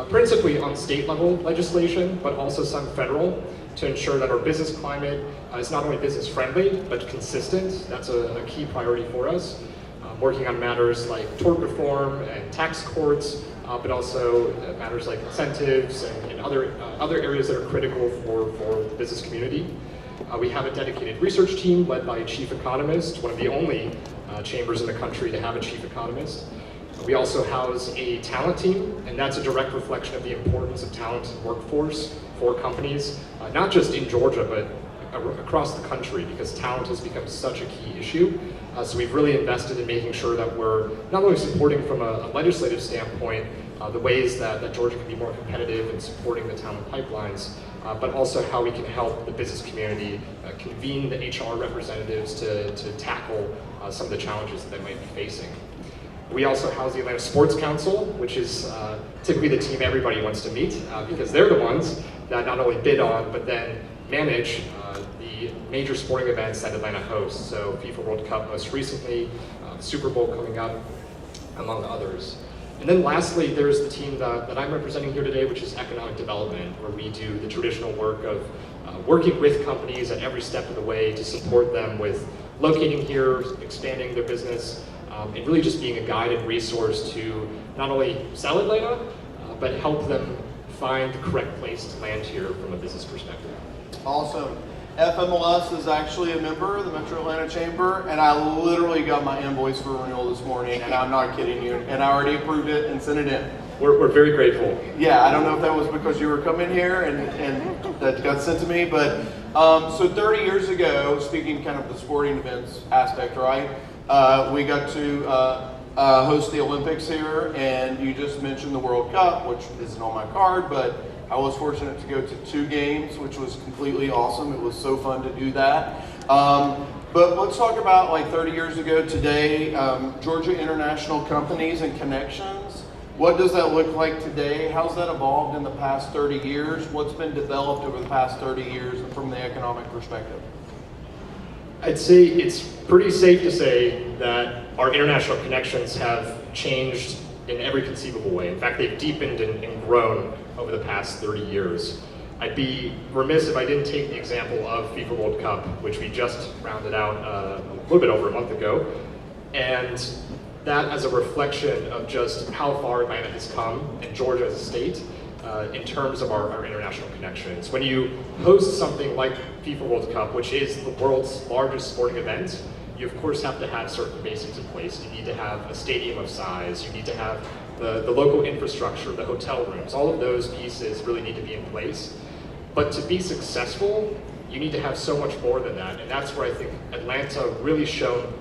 principally on state level legislation, but also some federal, to ensure that our business climate is not only business friendly, but consistent. That's a key priority for us. Working on matters like tort reform and tax courts, but also matters like incentives and other areas that are critical for the business community. We have a dedicated research team led by a chief economist, one of the only chambers in the country to have a chief economist. We also house a talent team, and that's a direct reflection of the importance of talent and workforce for companies, not just in Georgia, but across the country, because talent has become such a key issue. So we've really invested in making sure that we're not only supporting from a legislative standpoint the ways that Georgia can be more competitive in supporting the talent pipelines, but also how we can help the business community convene the HR representatives to tackle some of the challenges that they might be facing. We also house the Atlanta Sports Council, which is typically the team everybody wants to meet because they're the ones that not only bid on, but then manage the major sporting events that Atlanta hosts. So FIFA World Cup most recently, Super Bowl coming up, among others. And then lastly, there's the team that I'm representing here today, which is economic development, where we do the traditional work of working with companies at every step of the way to support them with locating here, expanding their business, and really just being a guide and resource to not only sell Atlanta, but help them find the correct place to land here from a business perspective. Awesome. FMLS is actually a member of the Metro Atlanta Chamber, and I literally got my invoice for renewal this morning, and I'm not kidding you, and I already approved it and sent it in. We're very grateful. Yeah, I don't know if that was because you were coming here and that got sent to me, but so 30 years ago, speaking kind of the sporting events aspect, right? We got to host the Olympics here, and you just mentioned the World Cup, which isn't on my card, but I was fortunate to go to 2 games, which was completely awesome. It was so fun to do that. But let's talk about like 30 years ago today, Georgia International Companies and Connections. What does that look like today? How's that evolved in the past 30 years? What's been developed over the past 30 years from the economic perspective? I'd say it's pretty safe to say that our international connections have changed in every conceivable way. In fact, they've deepened and grown over the past 30 years. I'd be remiss if I didn't take the example of FIFA World Cup, which we just rounded out a little bit over a month ago. And that as a reflection of just how far Atlanta has come, and Georgia as a state, in terms of our international connections. When you host something like FIFA World Cup, which is the world's largest sporting event, you of course have to have certain basics in place. You need to have a stadium of size, you need to have the local infrastructure, the hotel rooms, all of those pieces really need to be in place. But to be successful, you need to have so much more than that. And that's where I think Atlanta really shown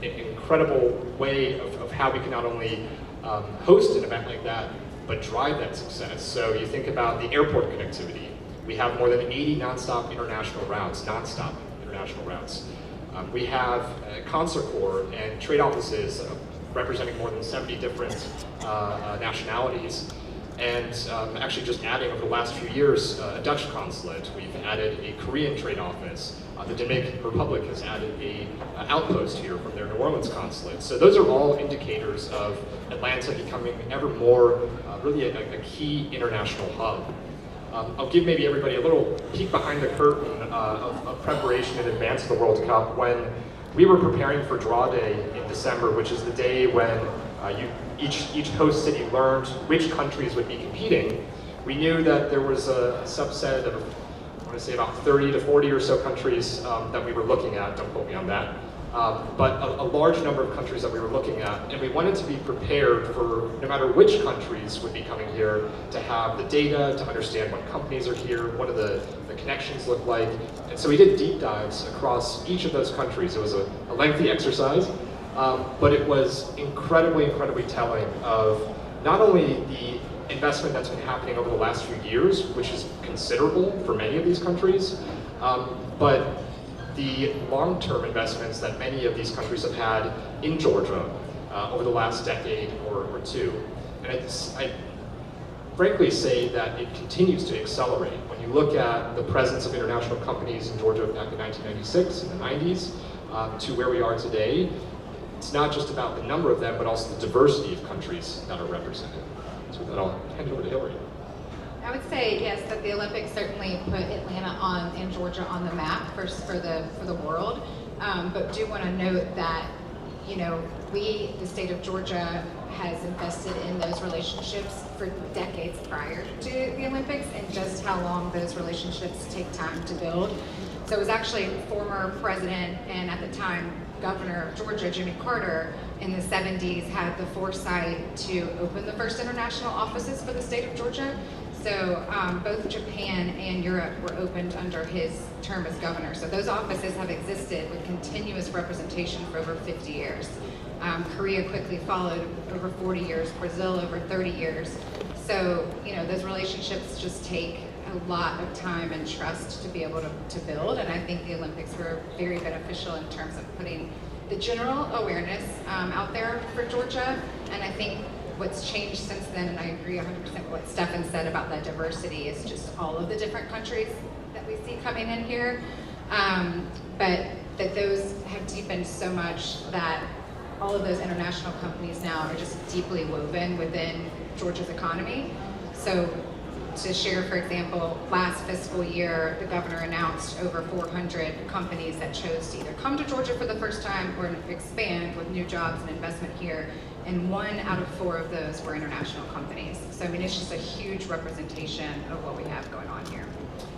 an incredible way of how we can not only host an event like that, but drive that success. So you think about the airport connectivity. We have more than 80 nonstop international routes, we have concert corps and trade offices representing more than 70 different nationalities. And actually just adding over the last few years, a Dutch consulate. We've added a Korean trade office. The Dominican Republic has added a outpost here from their New Orleans consulate. So those are all indicators of Atlanta becoming ever more really a key international hub. I'll give maybe everybody a little peek behind the curtain of preparation in advance of the World Cup. When we were preparing for Draw Day in December, which is the day when each host city learned which countries would be competing, we knew that there was a subset of, I want to say about 30 to 40 or so countries that we were looking at, don't quote me on that, but a large number of countries that we were looking at, and we wanted to be prepared for no matter which countries would be coming here to have the data, to understand what companies are here, what do the connections look like, and so we did deep dives across each of those countries. It was a lengthy exercise, but it was incredibly telling of not only the investment that's been happening over the last few years, which is considerable for many of these countries, but the long-term investments that many of these countries have had in Georgia over the last decade or two. And I frankly say that it continues to accelerate. When you look at the presence of international companies in Georgia back in 1996, in the 90s, to where we are today, it's not just about the number of them, but also the diversity of countries that are represented. So with that, I'll hand it over to Hillary. I would say yes, that the Olympics certainly put Atlanta and Georgia on the map for the world. But do want to note that the state of Georgia has invested in those relationships for decades prior to the Olympics, and just how long those relationships take time to build. So it was actually former president and at the time governor of Georgia, Jimmy Carter, in the 70s had the foresight to open the first international offices for the state of Georgia. So both Japan and Europe were opened under his term as governor. So those offices have existed with continuous representation for over 50 years. Korea quickly followed, over 40 years, Brazil over 30 years. So, those relationships just take a lot of time and trust to be able to build, and I think the Olympics were very beneficial in terms of putting the general awareness out there for Georgia. And I think what's changed since then, and I agree 100% with what Stefan said about that diversity, is just all of the different countries that we see coming in here, but that those have deepened so much that all of those international companies now are just deeply woven within Georgia's economy. So to share, for example, last fiscal year, the governor announced over 400 companies that chose to either come to Georgia for the first time or expand with new jobs and investment here. And 1 out of 4 of those were international companies. So, it's just a huge representation of what we have going on here.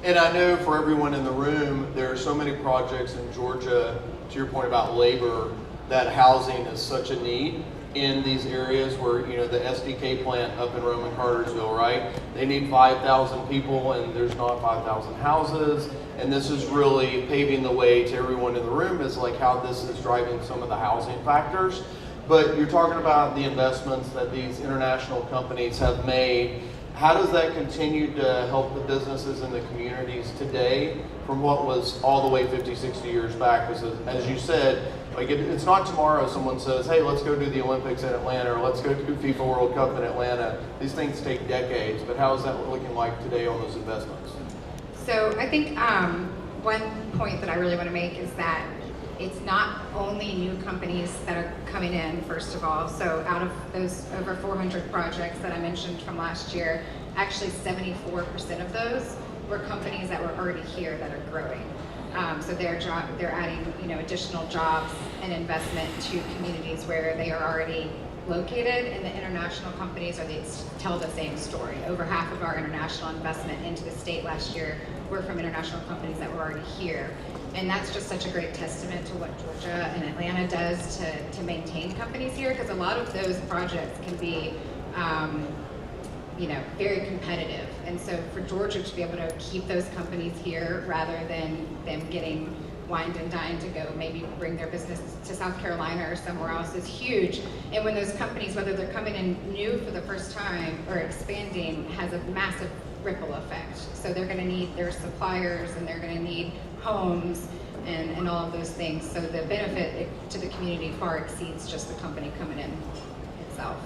And I know for everyone in the room, there are so many projects in Georgia, to your point about labor, that housing is such a need in these areas where, the SDK plant up in Roman Cartersville, right? They need 5,000 people and there's not 5,000 houses. And this is really paving the way to everyone in the room is like how this is driving some of the housing factors. But you're talking about the investments that these international companies have made. How does that continue to help the businesses in the communities today from what was all the way 50, 60 years back? Because as you said, it's not tomorrow someone says, hey, let's go do the Olympics in Atlanta, or let's go do FIFA World Cup in Atlanta. These things take decades, but how is that looking like today on those investments? So I think one point that I really want to make is that it's not only new companies that are coming in, first of all. So out of those over 400 projects that I mentioned from last year, actually 74% of those were companies that were already here that are growing. So they're adding additional jobs and investment to communities where they are already located, and the international companies tell the same story. Over half of our international investment into the state last year were from international companies that were already here. And that's just such a great testament to what Georgia and Atlanta does to maintain companies here, because a lot of those projects can be very competitive And so for Georgia to be able to keep those companies here rather than them getting wined and dined to go maybe bring their business to South Carolina or somewhere else is huge. And when those companies, whether they're coming in new for the first time or expanding, has a massive ripple effect. So they're gonna need their suppliers and they're gonna need homes and all of those things. So the benefit to the community far exceeds just the company coming in itself.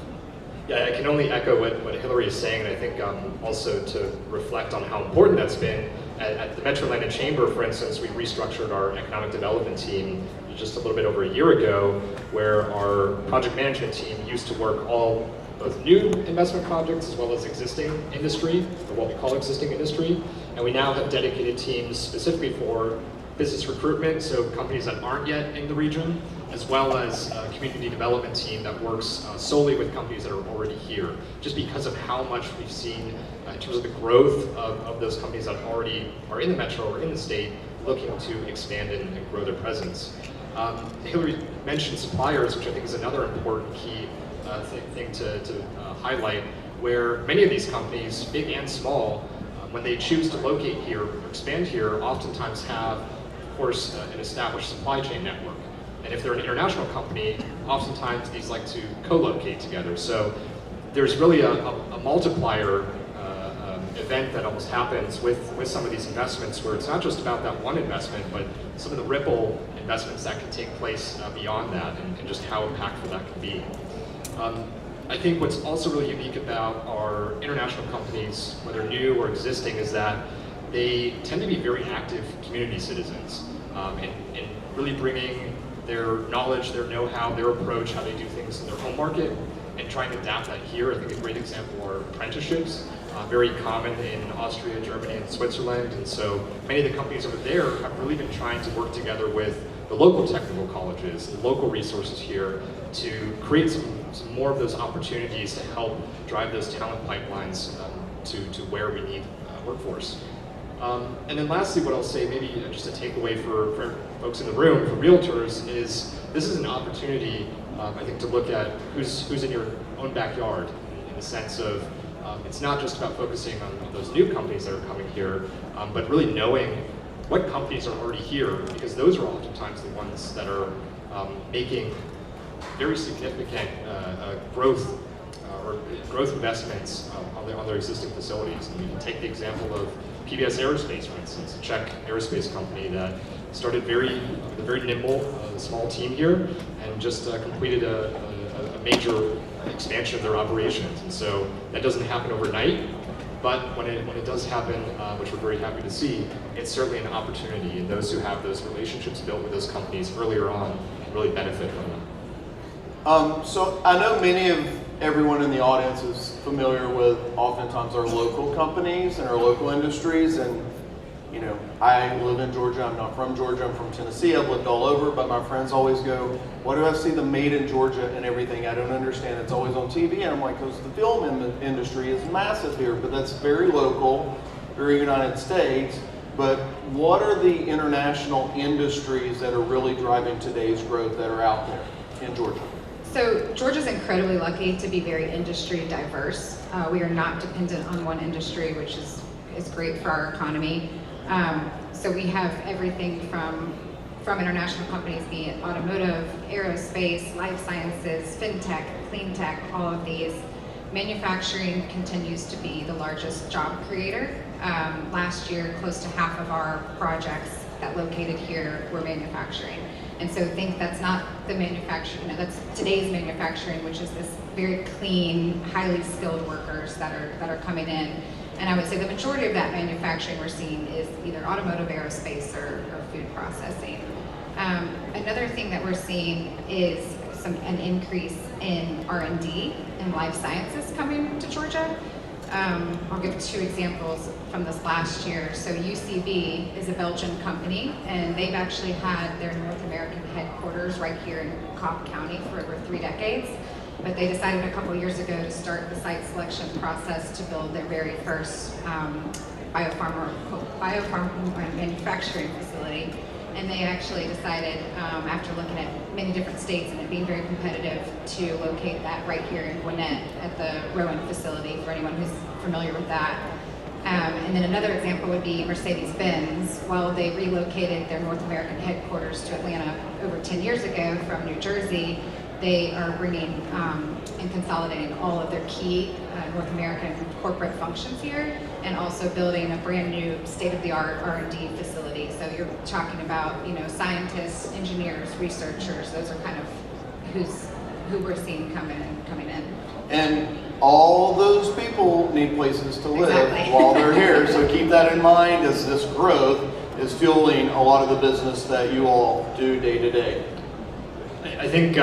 Yeah, I can only echo what Hillary is saying, and I think also to reflect on how important that's been. At the Metro Atlanta Chamber, for instance, we restructured our economic development team just a little bit over a year ago, where our project management team used to work both new investment projects as well as existing industry, or what we call existing industry, and we now have dedicated teams specifically for business recruitment, so companies that aren't yet in the region, as well as a community development team that works solely with companies that are already here, just because of how much we've seen in terms of the growth of those companies that already are in the metro or in the state, looking to expand and grow their presence. Hillary mentioned suppliers, which I think is another important key thing to highlight, where many of these companies, big and small, when they choose to locate here or expand here, oftentimes have, of course, an established supply chain network. And if they're an international company, oftentimes these like to co-locate together. So there's really a multiplier event that almost happens with some of these investments, where it's not just about that one investment, but some of the ripple investments that can take place beyond that, and just how impactful that can be. I think what's also really unique about our international companies, whether new or existing, is that they tend to be very active community citizens, and really bringing their knowledge, their know-how, their approach, how they do things in their home market, and trying to adapt that here. I think a great example are apprenticeships, very common in Austria, Germany, and Switzerland. And so many of the companies over there have really been trying to work together with the local technical colleges, the local resources here, to create some more of those opportunities to help drive those talent pipelines to where we need workforce. And then lastly, what I'll say, maybe just a takeaway for folks in the room, for realtors, is this is an opportunity, I think, to look at who's in your own backyard, in the sense of it's not just about focusing on those new companies that are coming here, but really knowing what companies are already here, because those are oftentimes the ones that are making very significant growth investments on their existing facilities. And we can take the example of PBS Aerospace, for instance, a Czech aerospace company that started very nimble, small team here, and just completed a major expansion of their operations. And so that doesn't happen overnight, but when it does happen, which we're very happy to see, it's certainly an opportunity, and those who have those relationships built with those companies earlier on really benefit from them. So I know many of everyone in the audience is familiar with oftentimes our local companies and our local industries, and you know, I live in Georgia. I'm not from Georgia, I'm from Tennessee. I've lived all over, but my friends always go, why do I see the made in Georgia and everything? I don't understand. It's always on TV. And I'm like, because the film industry is massive here, but that's very local, very United States. But what are the international industries that are really driving today's growth that are out there in Georgia? So Georgia's incredibly lucky to be very industry diverse. We are not dependent on one industry, which is great for our economy. So we have everything from international companies, be it automotive, aerospace, life sciences, fintech, clean tech, all of these. Manufacturing continues to be the largest job creator. Last year, close to half of our projects that located here were manufacturing. And so think that's not the manufacturing, that's today's manufacturing, which is this very clean, highly skilled workers that are coming in. And I would say the majority of that manufacturing we're seeing is either automotive, aerospace, or food processing. Another thing that we're seeing is an increase in R&D and life sciences coming to Georgia. I'll give two examples from this last year. So UCB is a Belgian company, and they've actually had their North American headquarters right here in Cobb County for over 3 decades. But they decided a couple years ago to start the site selection process to build their very first biopharma manufacturing facility. And they actually decided, after looking at many different states and it being very competitive, to locate that right here in Gwinnett at the Rowan facility, for anyone who's familiar with that. And then another example would be Mercedes-Benz. While they relocated their North American headquarters to Atlanta over 10 years ago from New Jersey, they are bringing and consolidating all of their key North American corporate functions here, and also building a brand new state-of-the-art R&D facility. So you're talking about, scientists, engineers, researchers. Those are kind of who we're seeing coming in. And all those people need places to live Exactly. while they're here. So keep that in mind as this growth is fueling a lot of the business that you all do day to day. I think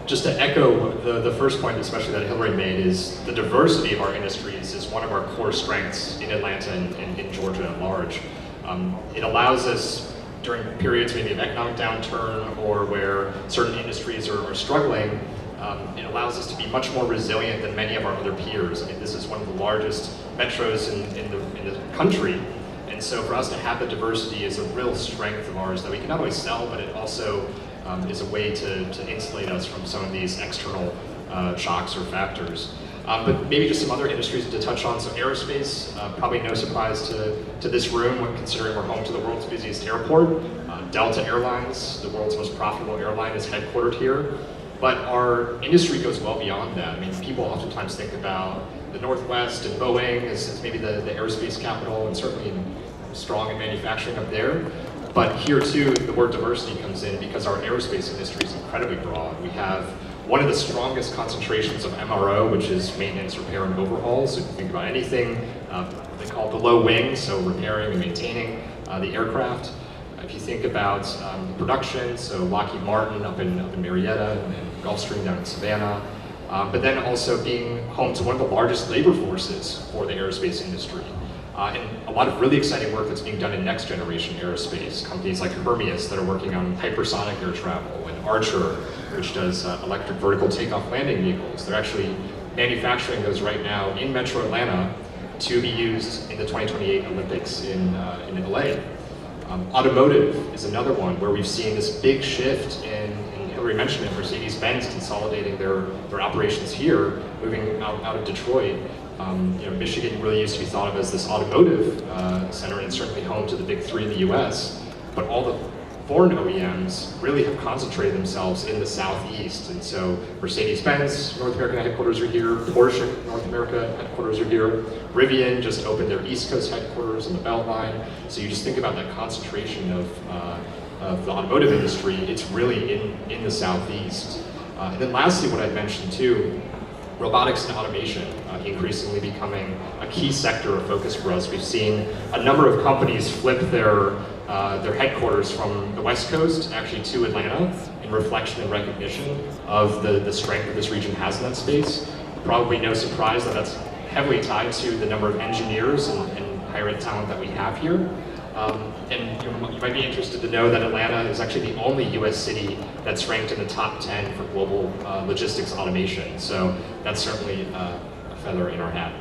just to echo the first point, especially that Hillary made, is the diversity of our industries is one of our core strengths in Atlanta and in Georgia at large. It allows us, during periods maybe of economic downturn or where certain industries are struggling, it allows us to be much more resilient than many of our other peers. I mean, this is one of the largest metros in the country. And so for us to have the diversity is a real strength of ours that we can not only sell, but it also is a way to insulate us from some of these external shocks or factors. But maybe just some other industries to touch on. So aerospace, probably no surprise to this room when considering we're home to the world's busiest airport. Delta Airlines, the world's most profitable airline, is headquartered here. But our industry goes well beyond that. I mean, people oftentimes think about the Northwest and Boeing as maybe the aerospace capital, and certainly strong in manufacturing up there. But here too, the word diversity comes in because our aerospace industry is incredibly broad. We have one of the strongest concentrations of MRO, which is maintenance, repair, and overhaul. So if you think about anything, they call it below wing, so repairing and maintaining the aircraft. If you think about production, so Lockheed Martin up in Marietta and Gulfstream down in Savannah, but then also being home to one of the largest labor forces for the aerospace industry. And a lot of really exciting work that's being done in next generation aerospace. Companies like Hermeus that are working on hypersonic air travel, and Archer, which does electric vertical takeoff landing vehicles. They're actually manufacturing those right now in Metro Atlanta to be used in the 2028 Olympics in LA. Automotive is another one where we've seen this big shift in Hillary mentioned it, Mercedes-Benz consolidating their operations here, moving out of Detroit. Michigan really used to be thought of as this automotive center, and certainly home to the big three in the US, but all the foreign OEMs really have concentrated themselves in the Southeast. And so Mercedes-Benz North American headquarters are here, Porsche North America headquarters are here, Rivian just opened their East Coast headquarters in the Beltline. So you just think about that concentration of the automotive industry, it's really in the Southeast. And then lastly, what I'd mentioned too, robotics and automation increasingly becoming a key sector of focus for us. We've seen a number of companies flip their headquarters from the West Coast actually to Atlanta in reflection and recognition of the strength that this region has in that space. Probably no surprise that that's heavily tied to the number of engineers and higher ed talent that we have here. And you might be interested to know that Atlanta is actually the only US city that's ranked in the top 10 for global logistics automation. So that's certainly a feather in our hat.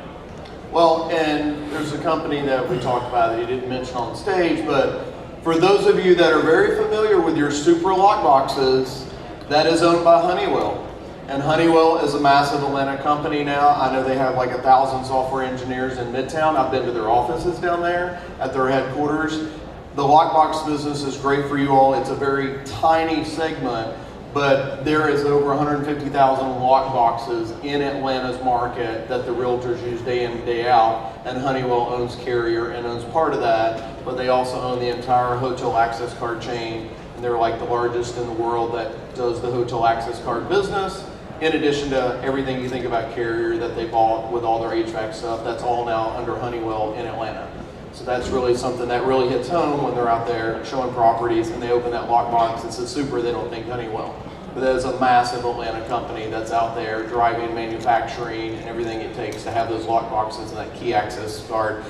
Well, and there's a company that we talked about that you didn't mention on stage, but for those of you that are very familiar with your Supra lock boxes, that is owned by Honeywell. And Honeywell is a massive Atlanta company now. I know they have like 1,000 software engineers in Midtown. I've been to their offices down there at their headquarters. The lockbox business is great for you all. It's a very tiny segment, but there is over 150,000 lockboxes in Atlanta's market that the realtors use day in and day out. And Honeywell owns Carrier and owns part of that, but they also own the entire hotel access card chain. And they're like the largest in the world that does the hotel access card business. In addition to everything you think about Carrier that they bought with all their HVAC stuff, that's all now under Honeywell in Atlanta. So that's really something that really hits home when they're out there showing properties and they open that lockbox and says Supra, they don't think Honeywell. But that is a massive Atlanta company that's out there driving manufacturing and everything it takes to have those lockboxes and that key access card.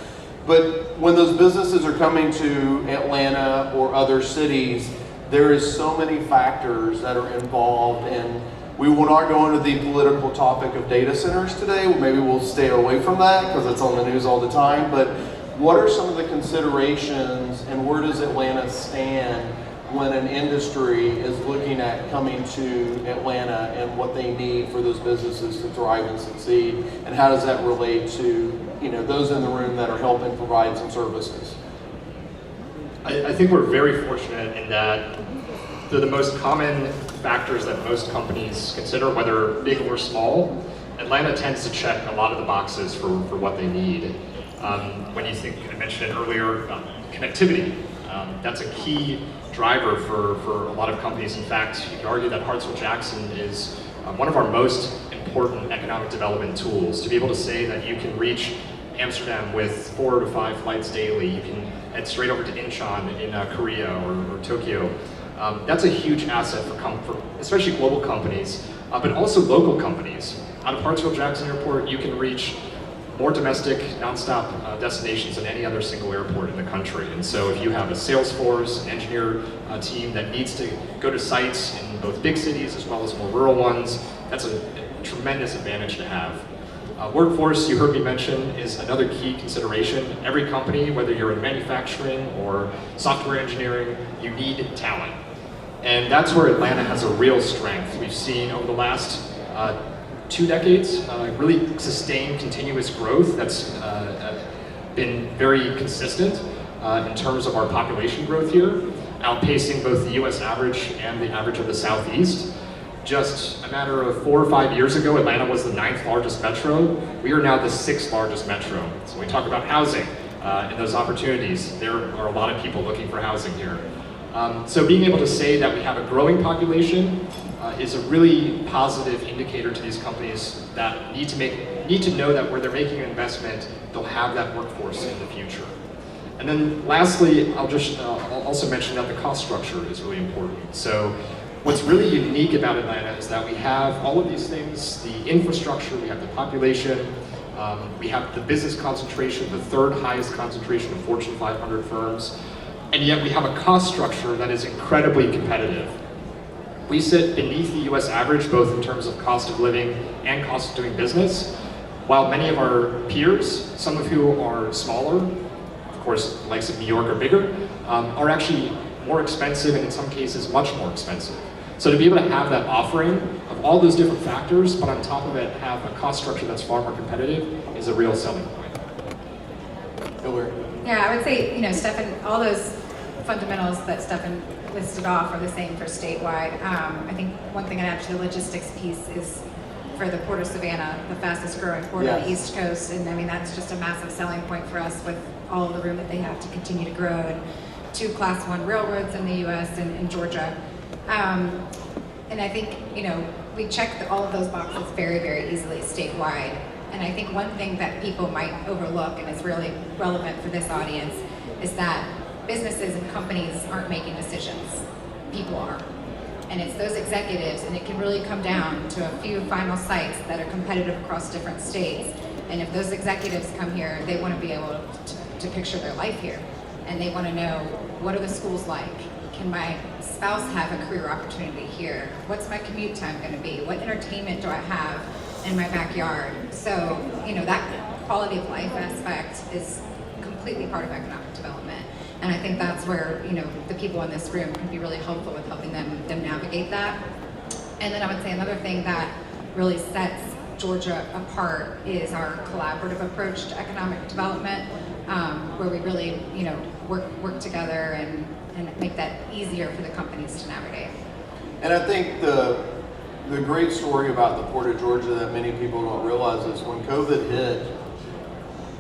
But when those businesses are coming to Atlanta or other cities, there is so many factors that are involved, and we will not go into the political topic of data centers today. Maybe we'll stay away from that because it's on the news all the time. But what are some of the considerations, and where does Atlanta stand when an industry is looking at coming to Atlanta and what they need for those businesses to thrive and succeed? And how does that relate to those in the room that are helping provide some services. I think we're very fortunate in that the most common factors that most companies consider, whether big or small, Atlanta tends to check a lot of the boxes for what they need. When you think, I mentioned it earlier, connectivity. That's a key driver for a lot of companies. In fact, you could argue that Hartselle-Jackson is one of our most important economic development tools. To be able to say that you can reach Amsterdam with 4 to 5 flights daily, you can head straight over to Incheon in Korea or Tokyo. That's a huge asset for especially global companies, but also local companies. Out of Hartselle-Jackson Airport, you can reach more domestic nonstop destinations than any other single airport in the country. And so if you have a sales force, an engineer team that needs to go to sites in both big cities as well as more rural ones, that's a tremendous advantage to have. Workforce, you heard me mention, is another key consideration. Every company, whether you're in manufacturing or software engineering, you need talent. And that's where Atlanta has a real strength. We've seen over the last 2 decades, really sustained continuous growth that's been very consistent in terms of our population growth here, outpacing both the US average and the average of the Southeast. Just a matter of 4 or 5 years ago, Atlanta was the 9th largest metro. We are now the 6th largest metro. So when we talk about housing and those opportunities, there are a lot of people looking for housing here. So being able to say that we have a growing population is a really positive indicator to these companies that need to know that where they're making an investment, they'll have that workforce in the future. And then lastly, I'll also mention that the cost structure is really important. So what's really unique about Atlanta is that we have all of these things, the infrastructure, we have the population, we have the business concentration, the 3rd highest concentration of Fortune 500 firms, and yet we have a cost structure that is incredibly competitive. We sit beneath the US average, both in terms of cost of living and cost of doing business, while many of our peers, some of who are smaller, of course, the likes of New York or bigger, are actually more expensive and in some cases much more expensive. So to be able to have that offering of all those different factors, but on top of it have a cost structure that's far more competitive is a real selling point. Hillary. Yeah, I would say, Stefan, all those fundamentals that Stefan listed off are the same for statewide. I think one thing I'd add to the logistics piece is for the Port of Savannah, the fastest growing port on the East Coast. And I mean, that's just a massive selling point for us with all of the room that they have to continue to grow. And 2 Class 1 railroads in the US and in Georgia. And I think, we check all of those boxes very, very easily statewide. And I think one thing that people might overlook, and it's really relevant for this audience, is that businesses and companies aren't making decisions. People are. And it's those executives, and it can really come down to a few final sites that are competitive across different states. And if those executives come here, they want to be able to picture their life here. And they want to know, what are the schools like? Can my spouse have a career opportunity here? What's my commute time going to be? What entertainment do I have in my backyard? So, that quality of life aspect is completely part of economic development. And I think that's where, the people in this room can be really helpful with helping them navigate that. And then I would say another thing that really sets Georgia apart is our collaborative approach to economic development, where we really, work together and make that easier for the companies to navigate. And I think the great story about the Port of Georgia that many people don't realize is when COVID hit,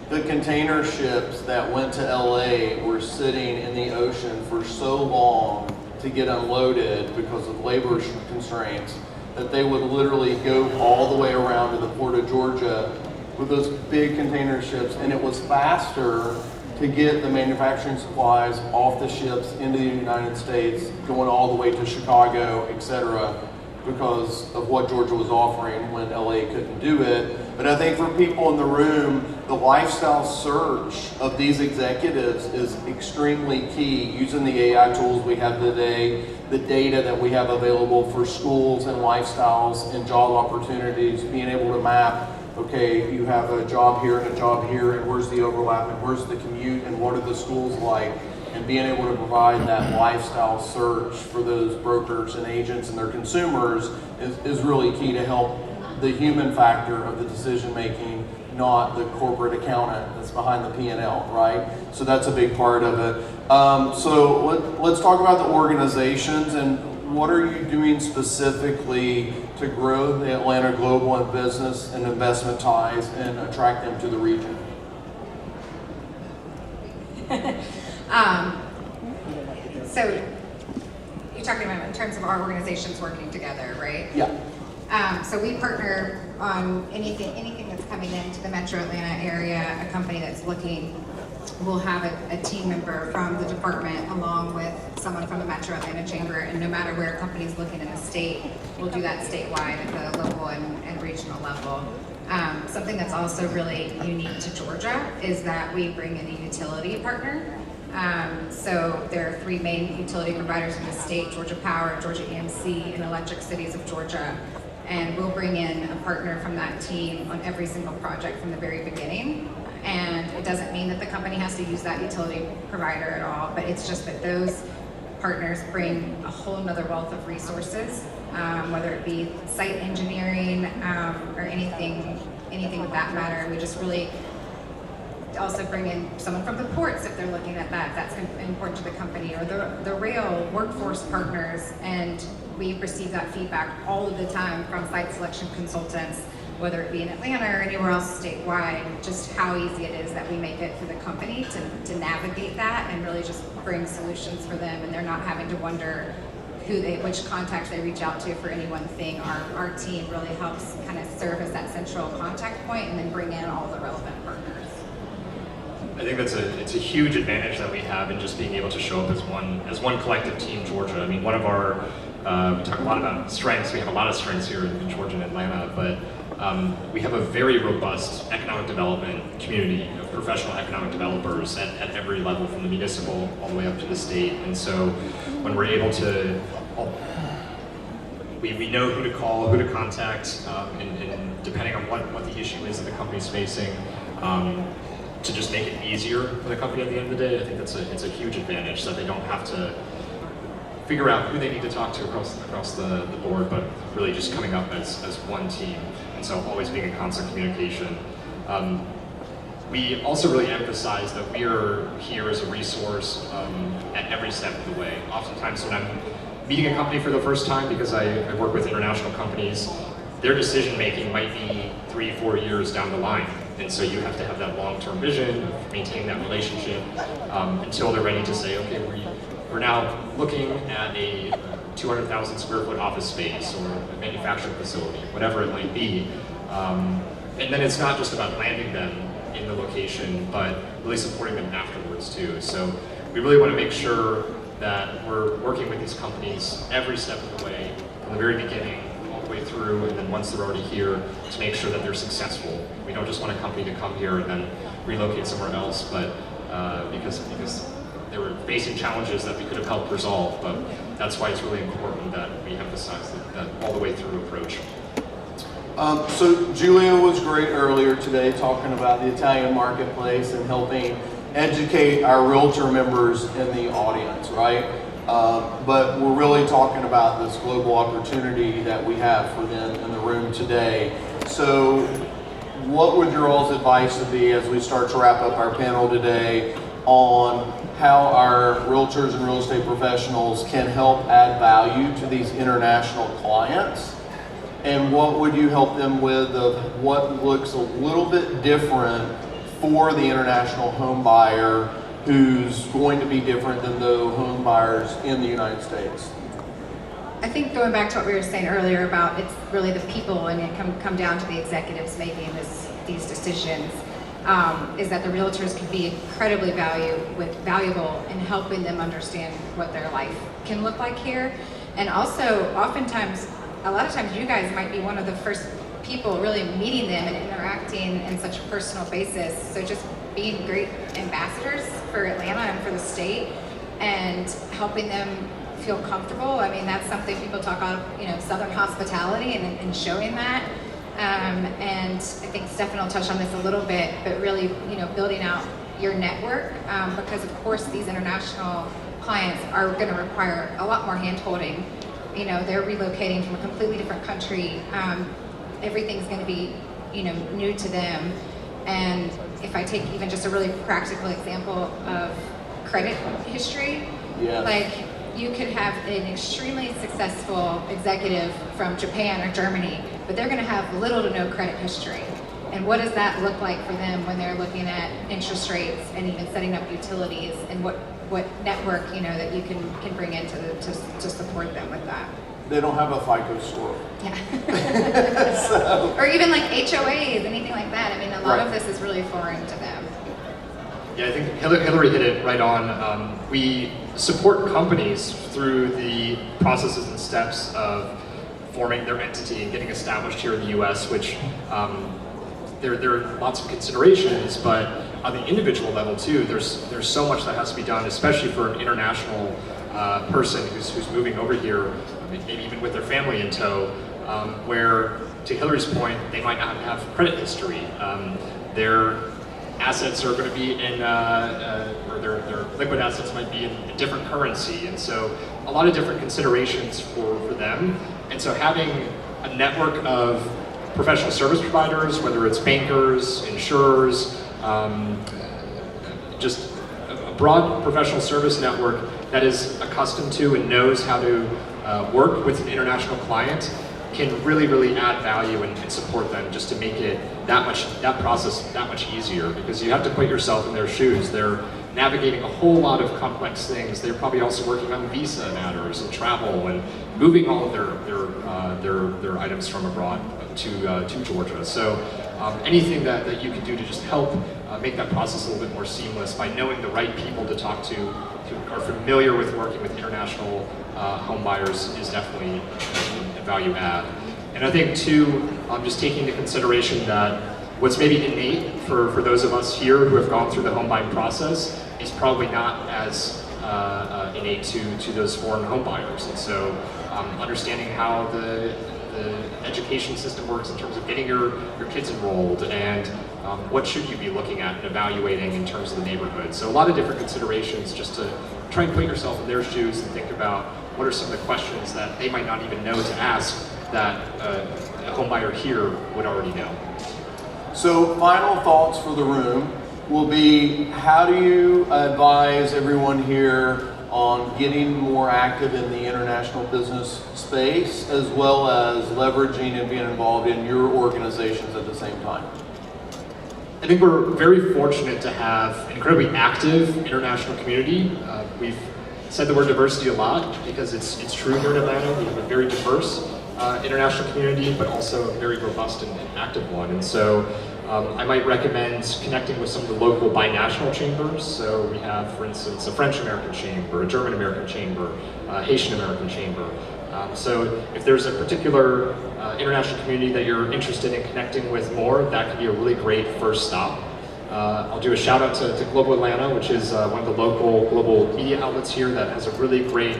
the container ships that went to LA were sitting in the ocean for so long to get unloaded because of labor constraints that they would literally go all the way around to the Port of Georgia with those big container ships, and it was faster to get the manufacturing supplies off the ships into the United States, going all the way to Chicago, etc., because of what Georgia was offering when LA couldn't do it. But I think for people in the room, the lifestyle search of these executives is extremely key, using the AI tools we have today, the data that we have available for schools and lifestyles and job opportunities, being able to map, okay, you have a job here and a job here, and where's the overlap, and where's the commute, and what are the schools like, and being able to provide that lifestyle search for those brokers and agents and their consumers is really key to help the human factor of the decision making not the corporate accountant that's behind the P&L, right? So that's a big part of it. So let's talk about the organizations, and what are you doing specifically to grow the Atlanta global and business and investment ties and attract them to the region? So you're talking about in terms of our organizations working together, right? Yeah. So we partner on anything that's coming into the Metro Atlanta area. A company that's looking will have a team member from the department along with someone from the Metro Atlanta Chamber, and no matter where a company's looking in the state, we'll do that statewide at the local and regional level. Something that's also really unique to Georgia is that we bring in a utility partner. So there are 3 main utility providers in the state: Georgia Power, Georgia EMC, and Electric Cities of Georgia. And we'll bring in a partner from that team on every single project from the very beginning. And it doesn't mean that the company has to use that utility provider at all, but it's just that those partners bring a whole nother wealth of resources, whether it be site engineering or anything with that matter. We just really also bring in someone from the ports if they're looking at that. That's important to the company, or the rail workforce partners. And we receive that feedback all of the time from site selection consultants, whether it be in Atlanta or anywhere else statewide, just how easy it is that we make it for the company to navigate that and really just bring solutions for them, and they're not having to wonder which contacts they reach out to for any one thing. Our team really helps kind of serve as that central contact point and then bring in all the relevant partners. I think it's a huge advantage that we have in just being able to show up as one collective team, Georgia. I mean, one of our we talk a lot about strengths. We have a lot of strengths here in Georgia and Atlanta, but we have a very robust economic development community of professional economic developers at every level, from the municipal all the way up to the state. And so when we're able to, we know who to call, who to contact, and depending on what the issue is that the company's facing, to just make it easier for the company at the end of the day. I think it's a huge advantage, that they don't have to figure out who they need to talk to across the board, but really just coming up as one team. And so always being in constant communication. We also really emphasize that we are here as a resource at every step of the way. Oftentimes when I'm meeting a company for the first time, because I work with international companies, their decision making might be 3-4 years down the line. And so you have to have that long-term vision, maintain that relationship until they're ready to say, okay, we're now looking at a 200,000 square foot office space or a manufacturing facility, whatever it might be. And then it's not just about landing them in the location, but really supporting them afterwards too. So we really want to make sure that we're working with these companies every step of the way, from the very beginning all the way through, and then once they're already here, to make sure that they're successful. We don't just want a company to come here and then relocate somewhere else, but because they were facing challenges that we could have helped resolve. But that's why it's really important that we emphasize that all the way through approach. So Julia was great earlier today talking about the Italian marketplace and helping educate our realtor members in the audience, right? But we're really talking about this global opportunity that we have for them in the room today. So what would your all's advice be as we start to wrap up our panel today on how our realtors and real estate professionals can help add value to these international clients? And what would you help them with of what looks a little bit different for the international home buyer, who's going to be different than the home buyers in the United States? I think going back to what we were saying earlier about it's really the people, and it come down to the executives making these decisions, is that the realtors can be incredibly valuable in helping them understand what their life can look like here. And also, a lot of times you guys might be one of the first people really meeting them and interacting in such a personal basis. So just being great ambassadors for Atlanta and for the state and helping them feel comfortable. I mean, that's something people talk about, Southern hospitality and showing that. And I think Stefan will touch on this a little bit, but really, building out your network, because of course these international clients are going to require a lot more hand-holding. They're relocating from a completely different country. Everything's going to be, new to them. And if I take even just a really practical example of credit history, Yes. like you could have an extremely successful executive from Japan or Germany, but they're going to have little to no credit history. And what does that look like for them when they're looking at interest rates and even setting up utilities, and what network, you know, that you can bring in to support them with that? They don't have a FICO score. Yeah. So- Or even like HOAs, anything like that. I mean, a lot Right. of this is really foreign to them. Yeah, I think Hillary hit it right on. We support companies through the processes and steps of forming their entity and getting established here in the U.S., which there are lots of considerations, but on the individual level too, there's so much that has to be done, especially for an international person who's moving over here, maybe even with their family in tow, where, to Hillary's point, they might not have credit history. Their assets are going to be in, or their liquid assets might be in a different currency, and so a lot of different considerations for them. And so having a network of professional service providers, whether it's bankers, insurers, just a broad professional service network that is accustomed to and knows how to work with an international client, can really, really add value and support them, just to make it that process that much easier, because you have to put yourself in their shoes. They're navigating a whole lot of complex things. They're probably also working on visa matters and travel and moving all of their items from abroad to Georgia. So anything that you can do to just help make that process a little bit more seamless by knowing the right people to talk to who are familiar with working with international home buyers is definitely a value add. And I think too, just taking into consideration that what's maybe innate for those of us here who have gone through the home buying process is probably not as innate to those foreign home buyers. And so understanding how the education system works in terms of getting your kids enrolled, and what should you be looking at and evaluating in terms of the neighborhood. So a lot of different considerations, just to try and put yourself in their shoes and think about what are some of the questions that they might not even know to ask that a home buyer here would already know. So final thoughts for the room will be, how do you advise everyone here on getting more active in the international business space, as well as leveraging and being involved in your organizations at the same time? I think we're very fortunate to have an incredibly active international community. We've said the word diversity a lot because it's true here in Atlanta. We have a very diverse international community, but also a very robust and active one. And so I might recommend connecting with some of the local binational chambers. So we have, for instance, a French American chamber, a German American chamber, a Haitian American chamber. So if there's a particular international community that you're interested in connecting with more, that could be a really great first stop. I'll do a shout out to Global Atlanta, which is one of the local global media outlets here that has a really great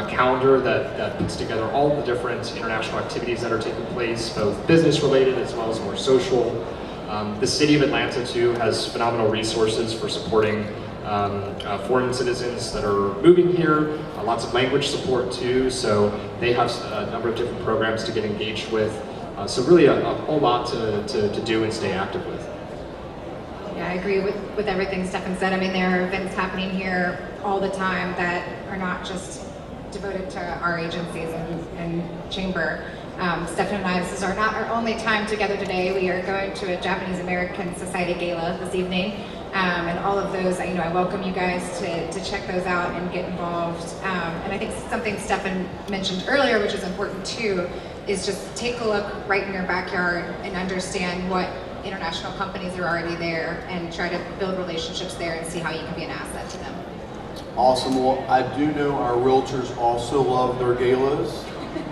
calendar that puts together all the different international activities that are taking place, both business related as well as more social. The city of Atlanta too has phenomenal resources for supporting foreign citizens that are moving here, lots of language support too, so they have a number of different programs to get engaged with. So really a whole lot to do and stay active with. Yeah, I agree with everything Stefan said. I mean, there are events happening here all the time that are not just devoted to our agencies and chamber. Stefan and I, this is not our only time together today. We are going to a Japanese American Society Gala this evening. And all of those, I welcome you guys to check those out and get involved. And I think something Stefan mentioned earlier, which is important too, is just take a look right in your backyard and understand what international companies are already there, and try to build relationships there and see how you can be an asset to them. Awesome. Well, I do know our realtors also love their galas,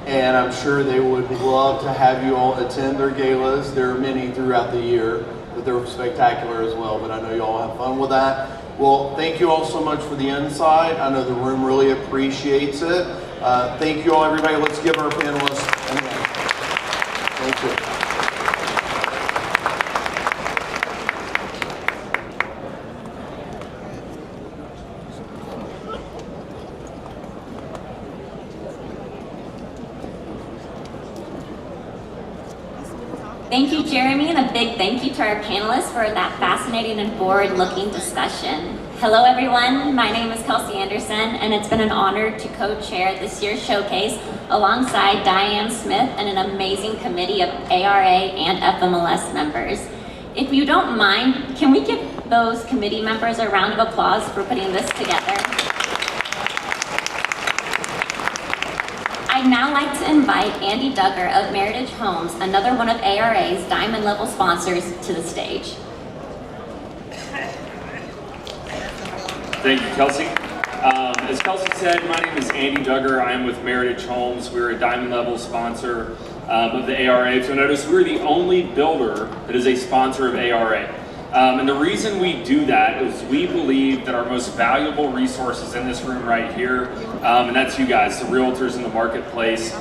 and I'm sure they would love to have you all attend their galas. There are many throughout the year, but they're spectacular as well, but I know you all have fun with that. Well, thank you all so much for the insight. I know the room really appreciates it. Thank you all, everybody. Let's give our panelists a hand. Thank you. Talking. Thank you, Jeremy, and a big thank you to our panelists for that fascinating and forward-looking discussion. Hello, everyone. My name is Kelsey Anderson, and it's been an honor to co-chair this year's showcase alongside Diane Smith and an amazing committee of ARA and FMLS members. If you don't mind, can we give those committee members a round of applause for putting this together? I'd now like to invite Andy Duggar of Meritage Homes, another one of ARA's Diamond Level sponsors, to the stage. Thank you, Kelsey. As Kelsey said, my name is Andy Duggar. I am with Meritage Homes. We're a Diamond Level sponsor of the ARA. So notice we're the only builder that is a sponsor of ARA. And the reason we do that is we believe that our most valuable resources in this room right here, and that's you guys, the realtors in the marketplace.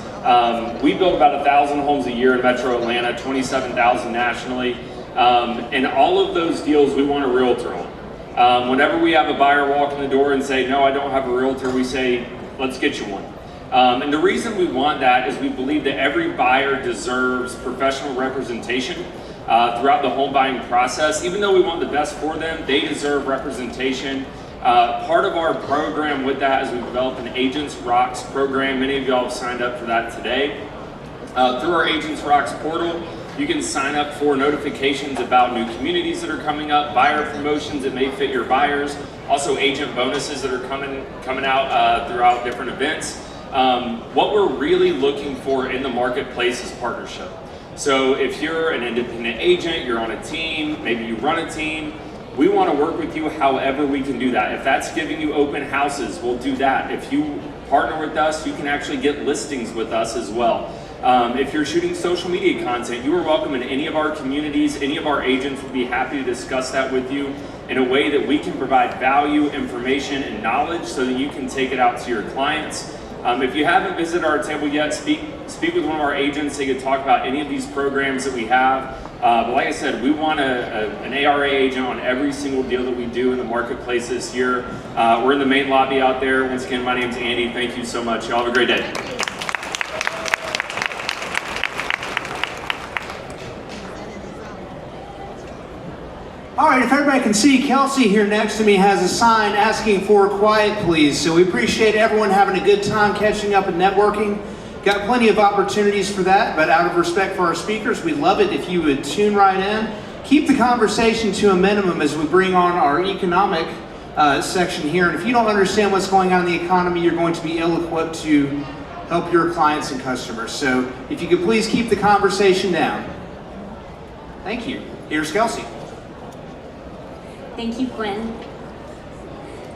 We build about 1,000 homes a year in Metro Atlanta, 27,000 nationally. And all of those deals we want a realtor on. Whenever we have a buyer walk in the door and say, no, I don't have a realtor, we say, let's get you one. And the reason we want that is we believe that every buyer deserves professional representation throughout the home buying process. Even though we want the best for them, they deserve representation. Part of our program with that is we've developed an Agents Rocks program. Many of y'all have signed up for that today. Through our Agents Rocks portal, you can sign up for notifications about new communities that are coming up, buyer promotions that may fit your buyers, also agent bonuses that are coming out throughout different events. What we're really looking for in the marketplace is partnership. So if you're an independent agent, you're on a team, maybe you run a team, we want to work with you however we can do that. If that's giving you open houses, we'll do that. If you partner with us, you can actually get listings with us as well. If you're shooting social media content, you are welcome in any of our communities. Any of our agents would be happy to discuss that with you in a way that we can provide value, information, and knowledge so that you can take it out to your clients. If you haven't visited our table yet, speak with one of our agents. They can talk about any of these programs that we have. But like I said, we want an ARA agent on every single deal that we do in the marketplace this year. We're in the main lobby out there. Once again, my name's Andy. Thank you so much. Y'all have a great day. All right, if everybody can see, Kelsey here next to me has a sign asking for quiet, please. So we appreciate everyone having a good time catching up and networking. Got plenty of opportunities for that, but out of respect for our speakers, we'd love it if you would tune right in. Keep the conversation to a minimum as we bring on our economic section here. And if you don't understand what's going on in the economy, you're going to be ill-equipped to help your clients and customers. So if you could please keep the conversation down. Thank you. Here's Kelsey. Thank you, Gwen.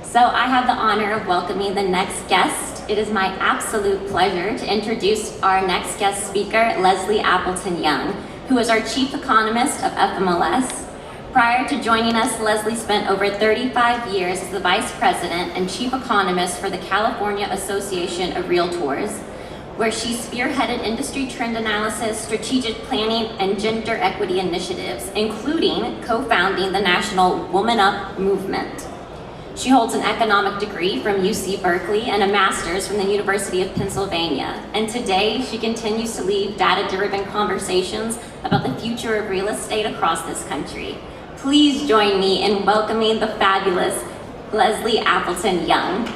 So I have the honor of welcoming the next guest. It is my absolute pleasure to introduce our next guest speaker, Leslie Appleton Young, who is our Chief Economist of FMLS. Prior to joining us, Leslie spent over 35 years as the Vice President and Chief Economist for the California Association of Realtors, where she spearheaded industry trend analysis, strategic planning, and gender equity initiatives, including co-founding the national Woman Up movement. She holds an economic degree from UC Berkeley and a master's from the University of Pennsylvania. And today, she continues to lead data-driven conversations about the future of real estate across this country. Please join me in welcoming the fabulous Leslie Appleton Young.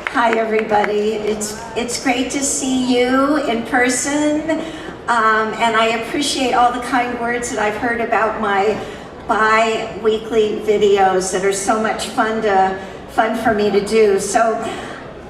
Hi, everybody. It's great to see you in person, and I appreciate all the kind words that I've heard about my bi-weekly videos that are so much fun for me to do. So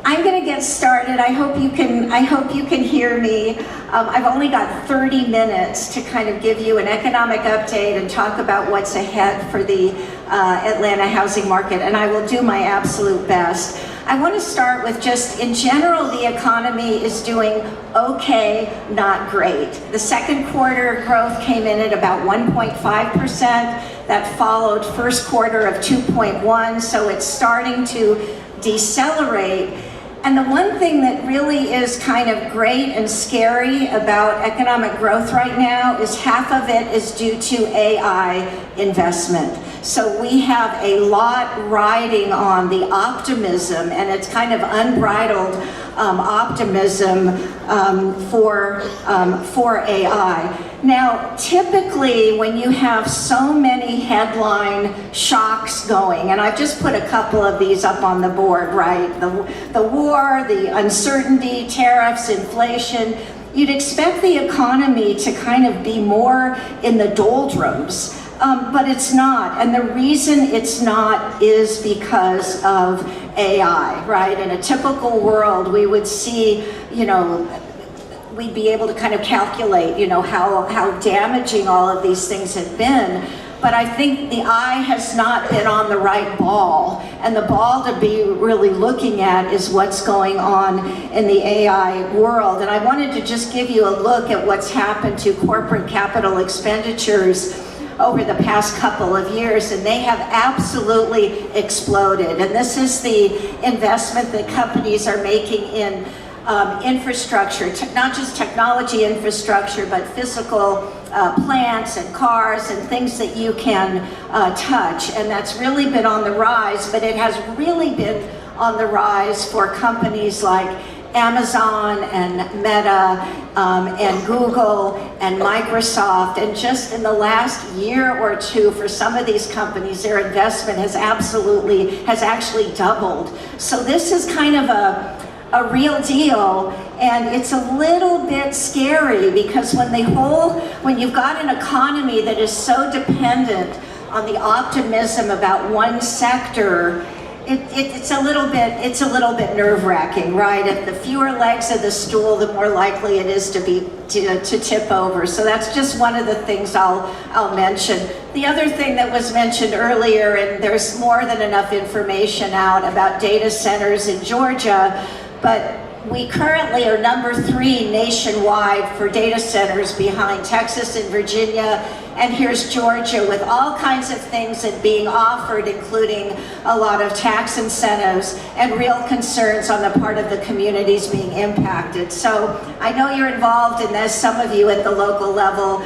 I'm going to get started. I hope you can hear me. I've only got 30 minutes to kind of give you an economic update and talk about what's ahead for the Atlanta housing market, and I will do my absolute best. I want to start with just, in general, the economy is doing okay, not great. The second quarter growth came in at about 1.5%. That followed first quarter of 2.1%, so it's starting to decelerate. And the one thing that really is kind of great and scary about economic growth right now is half of it is due to AI investment. So we have a lot riding on the optimism, and it's kind of unbridled optimism for AI. Now, typically when you have so many headline shocks going, and I've just put a couple of these up on the board, right? The war, the uncertainty, tariffs, inflation, you'd expect the economy to kind of be more in the doldrums. But it's not, and the reason it's not is because of AI, right? In a typical world, we would see, we'd be able to kind of calculate, how damaging all of these things have been. But I think the eye has not been on the right ball, and the ball to be really looking at is what's going on in the AI world. And I wanted to just give you a look at what's happened to corporate capital expenditures over the past couple of years, and they have absolutely exploded. And this is the investment that companies are making in infrastructure, not just technology infrastructure, but physical plants and cars and things that you can touch. And that's really been on the rise, but it has really been on the rise for companies like Amazon and Meta and Google and Microsoft, and just in the last year or two for some of these companies, their investment has actually doubled. So this is kind of a real deal, and it's a little bit scary because when you've got an economy that is so dependent on the optimism about one sector, it's a little bit nerve-wracking, right? If the fewer legs of the stool, the more likely it is to tip over. So that's just one of the things I'll mention. The other thing that was mentioned earlier, and there's more than enough information out about data centers in Georgia, but we currently are number 3 nationwide for data centers behind Texas and Virginia, and here's Georgia with all kinds of things that being offered, including a lot of tax incentives and real concerns on the part of the communities being impacted. So I know you're involved in this, some of you at the local level,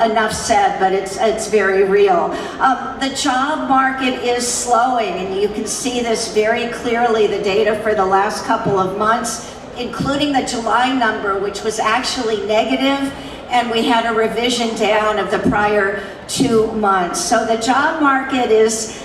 enough said, but it's very real. The job market is slowing, and you can see this very clearly, the data for the last couple of months, including the July number, which was actually negative, and we had a revision down of the prior 2 months. So the job market is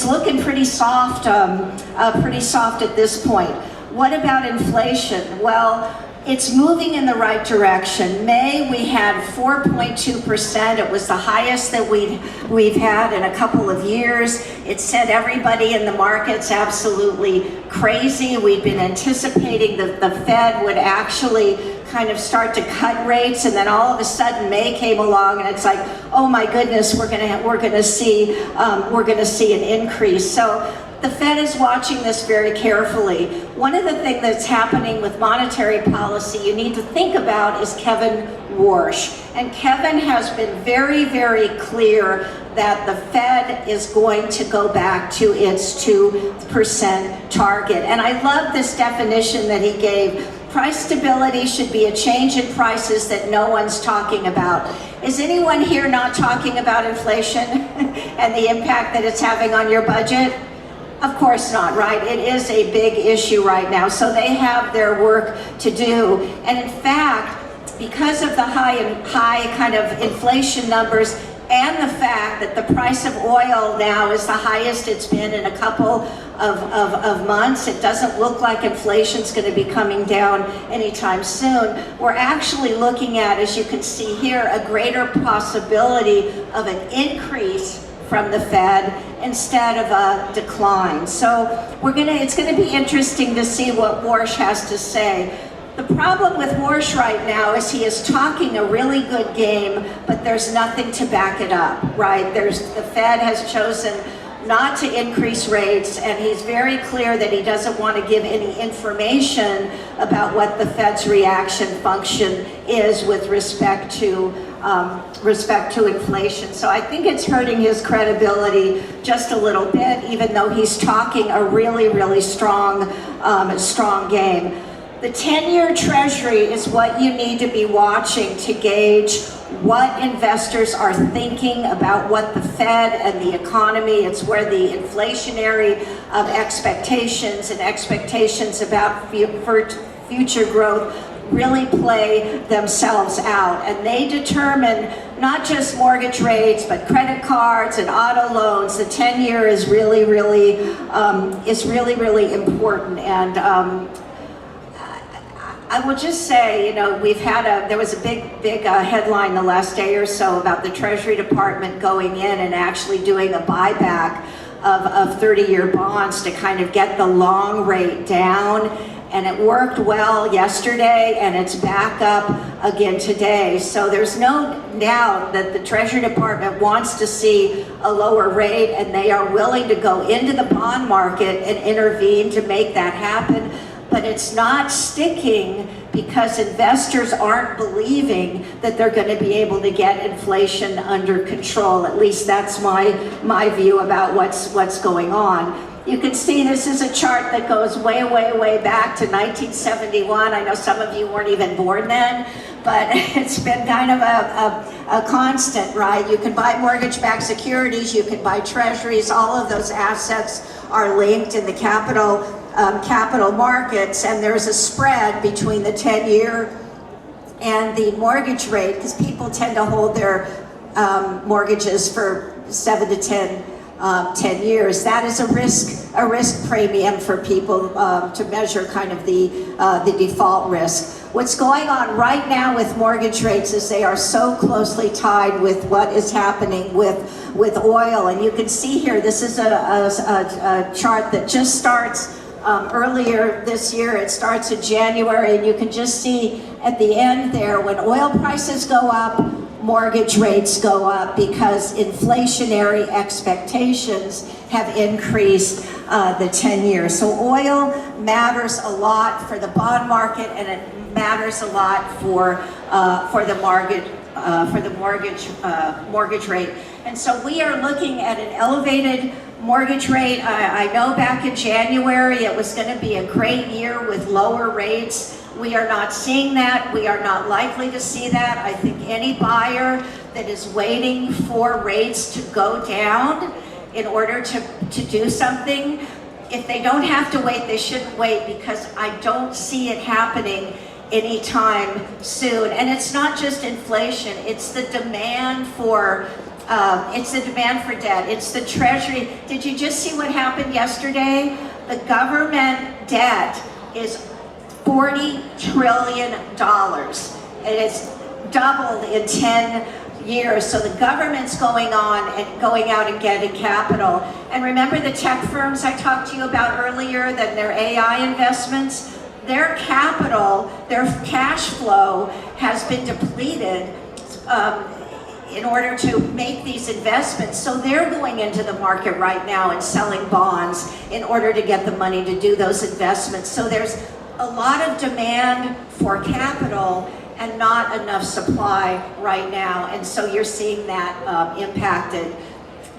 looking pretty soft at this point. What about inflation? Well, it's moving in the right direction. May, we had 4.2%. It was the highest that we've had in a couple of years. It sent everybody in the markets absolutely crazy. We'd been anticipating that the Fed would actually kind of start to cut rates, and then all of a sudden May came along, and it's like, oh my goodness, we're gonna see an increase. So the Fed is watching this very carefully. One of the things that's happening with monetary policy you need to think about is Kevin Warsh. And Kevin has been very, very clear that the Fed is going to go back to its 2% target. And I love this definition that he gave. Price stability should be a change in prices that no one's talking about. Is anyone here not talking about inflation and the impact that it's having on your budget? Of course not, right? It is a big issue right now, so they have their work to do. And in fact, because of the high kind of inflation numbers and the fact that the price of oil now is the highest it's been in a couple of months, it doesn't look like inflation's going to be coming down anytime soon. We're actually looking at, as you can see here, a greater possibility of an increase from the Fed instead of a decline. So it's going to be interesting to see what Warsh has to say. The problem with Warsh right now is he is talking a really good game, but there's nothing to back it up, right? The Fed has chosen not to increase rates, and he's very clear that he doesn't want to give any information about what the Fed's reaction function is with respect to inflation. So I think it's hurting his credibility just a little bit, even though he's talking a really, really strong game. The 10-year Treasury is what you need to be watching to gauge what investors are thinking about what the Fed and the economy, it's where the inflationary expectations and expectations about future growth really play themselves out. And they determine not just mortgage rates, but credit cards and auto loans. The 10-year is really, really important. And I will just say, you know, there was a big headline the last day or so about the Treasury Department going in and actually doing a buyback of 30-year bonds to kind of get the long rate down. And it worked well yesterday, and it's back up again today. So there's no doubt that the Treasury Department wants to see a lower rate, and they are willing to go into the bond market and intervene to make that happen. But it's not sticking because investors aren't believing that they're going to be able to get inflation under control. At least that's my view about what's going on. You can see this is a chart that goes way, way, way back to 1971. I know some of you weren't even born then, but it's been kind of a constant, right? You can buy mortgage-backed securities, you can buy treasuries, all of those assets are linked in the capital markets, and there's a spread between the 10-year and the mortgage rate, because people tend to hold their mortgages for 7 to 10 years. That is a risk premium for people to measure kind of the default risk. What's going on right now with mortgage rates is they are so closely tied with what is happening with oil. And you can see here, this is a chart that just starts earlier this year. It starts in January, and you can just see at the end there, when oil prices go up, mortgage rates go up because inflationary expectations have increased the 10-year. So oil matters a lot for the bond market, and it matters a lot for the mortgage rate. And so we are looking at an elevated mortgage rate. I know back in January it was going to be a great year with lower rates. We are not seeing that. We are not likely to see that. I think any buyer that is waiting for rates to go down in order to do something, if they don't have to wait, they shouldn't wait, because I don't see it happening anytime soon. And it's not just inflation, it's the demand for debt. It's the Treasury. Did you just see what happened yesterday? The government debt is $40 trillion. And it's doubled in 10 years. So the government's going out and getting capital. And remember the tech firms I talked to you about earlier, that their AI investments, their capital, their cash flow has been depleted in order to make these investments. So they're going into the market right now and selling bonds in order to get the money to do those investments. So there's a lot of demand for capital and not enough supply right now. And so you're seeing that impacted.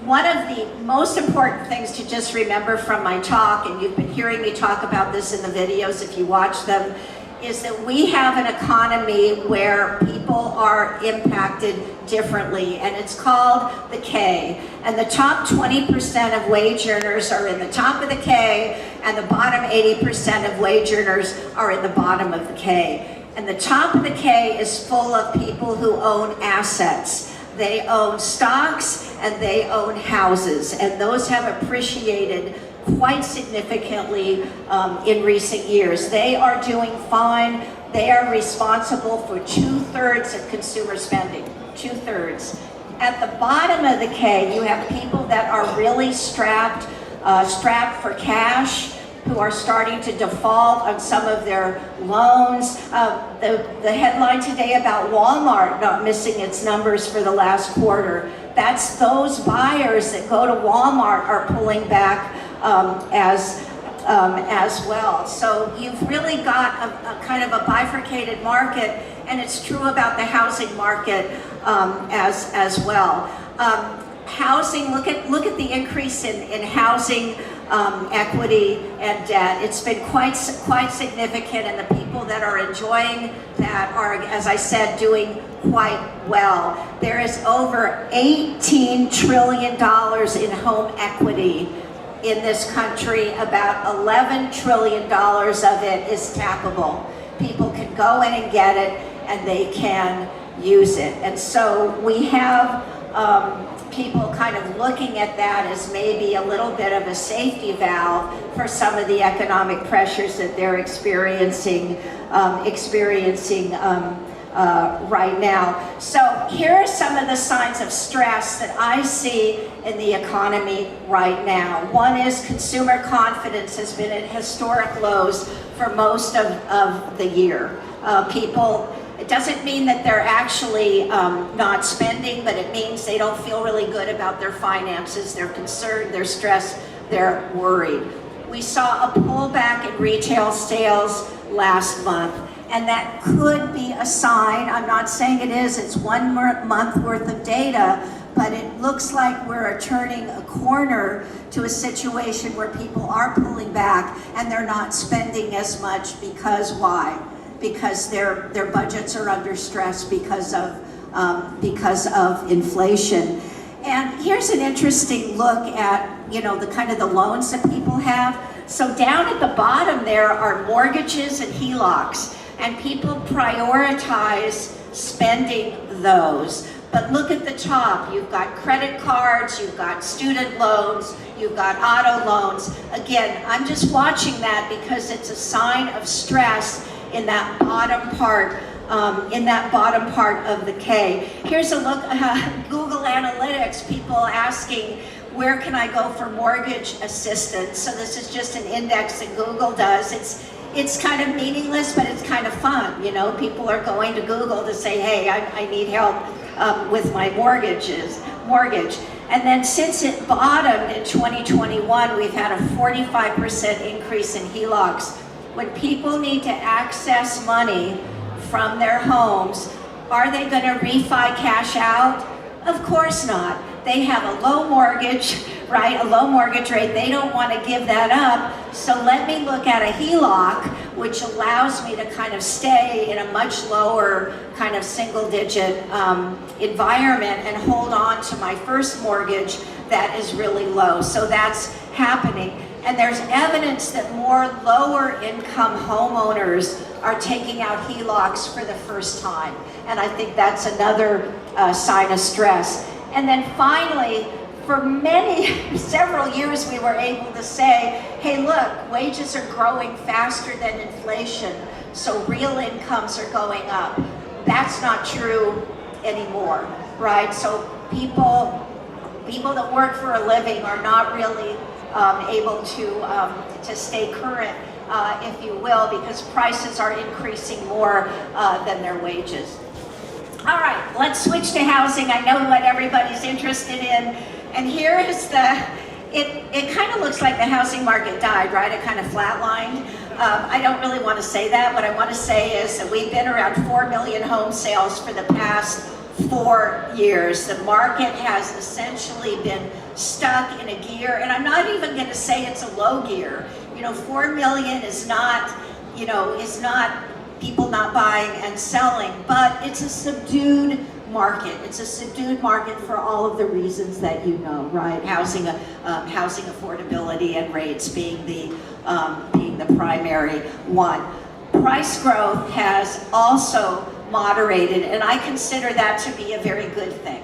One of the most important things to just remember from my talk, and you've been hearing me talk about this in the videos if you watch them, is that we have an economy where people are impacted differently, and it's called the K. And the top 20% of wage earners are in the top of the K, and the bottom 80% of wage earners are in the bottom of the K. And the top of the K is full of people who own assets. They own stocks and they own houses, and those have appreciated quite significantly in recent years. They are doing fine. They are responsible for 2/3 of consumer spending, 2/3. At the bottom of the K, you have people that are really strapped for cash, who are starting to default on some of their loans. The headline today about Walmart not missing its numbers for the last quarter, that's those buyers that go to Walmart are pulling back as well. So you've really got a kind of a bifurcated market, and it's true about the housing market as well. housing, look at the increase in housing equity and debt. It's been quite significant, and the people that are enjoying that are, as I said, doing quite well. There is over $18 trillion in home equity in this country. About $11 trillion of it is tappable. People can go in and get it, and they can use it. And so we have people kind of looking at that as maybe a little bit of a safety valve for some of the economic pressures that they're experiencing right now. So here are some of the signs of stress that I see in the economy right now. One is consumer confidence has been at historic lows for most of the year. It doesn't mean that they're actually not spending, but it means they don't feel really good about their finances. They're concerned, they're stressed, they're worried. We saw a pullback in retail sales last month, and that could be a sign. I'm not saying it is, it's 1 month worth of data, but it looks like we're turning a corner to a situation where people are pulling back and they're not spending as much. Because why? Because their budgets are under stress because of inflation. And here's an interesting look at, the kind of the loans that people have. So down at the bottom there are mortgages and HELOCs, and people prioritize spending those. But look at the top, you've got credit cards, you've got student loans, you've got auto loans. Again, I'm just watching that because it's a sign of stress in that bottom part, of the K. Here's a look at Google Analytics, people asking, where can I go for mortgage assistance? So this is just an index that Google does. It's kind of meaningless, but it's kind of fun. People are going to Google to say, hey, I need help with my mortgage. And then since it bottomed in 2021, we've had a 45% increase in HELOCs. When people need to access money from their homes, are they going to refi cash out? Of course not. They have a low mortgage, right? A low mortgage rate. They don't want to give that up. So let me look at a HELOC, which allows me to kind of stay in a much lower kind of single-digit environment and hold on to my first mortgage that is really low. So that's happening. And there's evidence that more lower income homeowners are taking out HELOCs for the first time. And I think that's another sign of stress. And then finally, for several years, we were able to say, hey, look, wages are growing faster than inflation, so real incomes are going up. That's not true anymore, right? So people that work for a living are not really able to stay current, if you will, because prices are increasing more than their wages. All right, let's switch to housing. I know what everybody's interested in. And here is it kind of looks like the housing market died, right? It kind of flatlined. I don't really want to say that. What I want to say is that we've been around 4 million home sales for the past 4 years. The market has essentially been stuck in a gear, and I'm not even going to say it's a low gear. 4 million is not people not buying and selling, but it's a subdued market. It's a subdued market for all of the reasons that you know, right? Housing affordability and rates being the primary one. Price growth has also moderated, and I consider that to be a very good thing,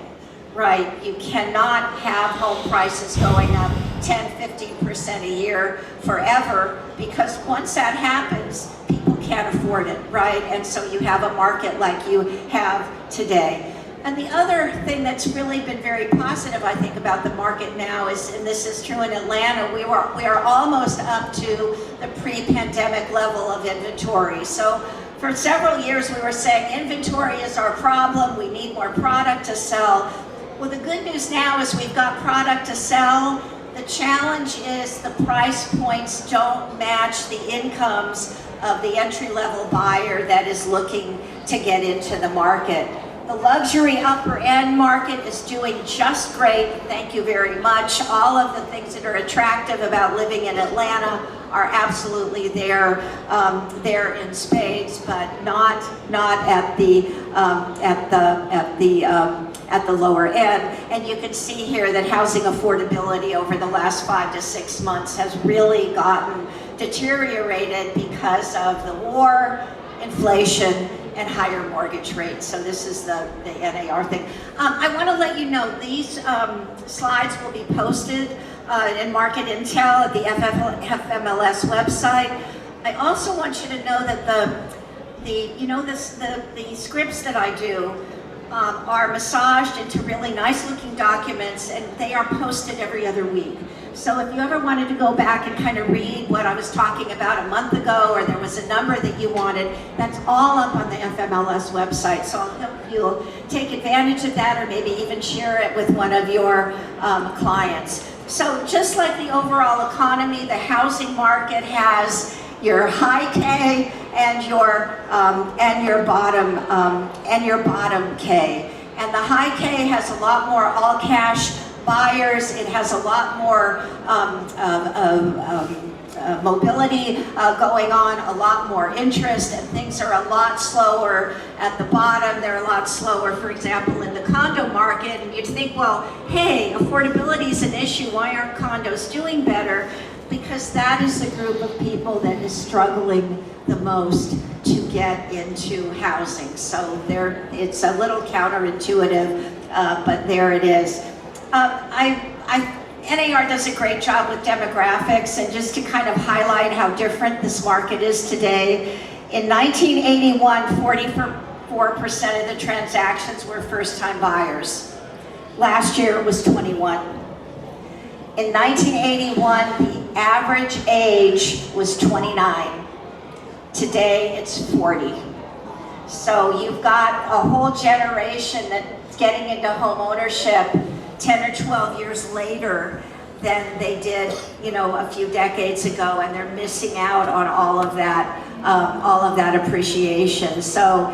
right? You cannot have home prices going up 10-15% a year forever, because once that happens, people can't afford it, right? And so you have a market like you have today. And the other thing that's really been very positive, I think, about the market now is, and this is true in Atlanta, we are almost up to the pre-pandemic level of inventory. So for several years we were saying inventory is our problem, we need more product to sell. Well, the good news now is we've got product to sell. The challenge is the price points don't match the incomes of the entry-level buyer that is looking to get into the market. The luxury upper end market is doing just great. Thank you very much. All of the things that are attractive about living in Atlanta are absolutely there, there in spades, but not at the lower end. And you can see here that housing affordability over the last 5 to 6 months has really gotten deteriorated because of the war, inflation, and higher mortgage rates. So this is the NAR thing. I want to let you know these slides will be posted in Market Intel at the FMLS website. I also want you to know that the scripts that I do are massaged into really nice looking documents, and they are posted every other week. So if you ever wanted to go back and kind of read what I was talking about a month ago, or there was a number that you wanted, that's all up on the FMLS website. So I hope you'll take advantage of that, or maybe even share it with one of your clients. So just like the overall economy, the housing market has your high K and your bottom K. And the high K has a lot more all cash buyers. It has a lot more mobility going on, a lot more interest, and things are a lot slower at the bottom. They're a lot slower, for example, in the condo market. And you'd think, well, hey, affordability is an issue. Why aren't condos doing better? Because that is the group of people that is struggling the most to get into housing. So it's a little counterintuitive, but there it is. NAR does a great job with demographics, and just to kind of highlight how different this market is today. In 1981, 44% of the transactions were first-time buyers. Last year it was 21. In 1981, the average age was 29. Today it's 40. So you've got a whole generation that's getting into home ownership 10 or 12 years later than they did, a few decades ago, and they're missing out on all of that appreciation. So,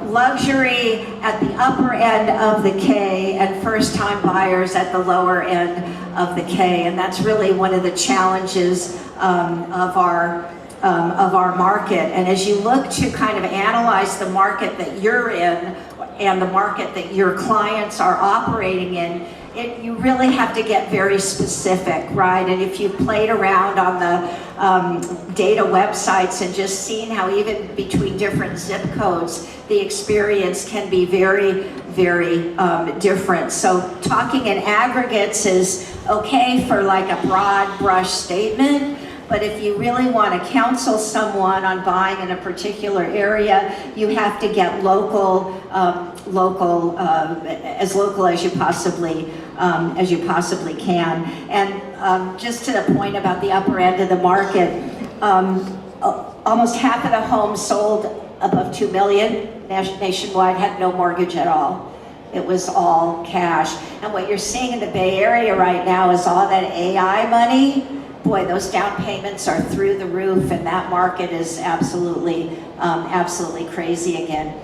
luxury at the upper end of the K and first-time buyers at the lower end of the K, and that's really one of the challenges of our market. And as you look to kind of analyze the market that you're in and the market that your clients are operating in, you really have to get very specific, right? And if you played around on the data websites and just seen how even between different zip codes, the experience can be very, very different. So talking in aggregates is okay for like a broad brush statement, but if you really want to counsel someone on buying in a particular area, you have to get as local as you possibly can. And just to the point about the upper end of the market, almost half of the homes sold above $2 million nationwide had no mortgage at all. It was all cash. And what you're seeing in the Bay Area right now is all that AI money. Boy, those down payments are through the roof, and that market is absolutely crazy again.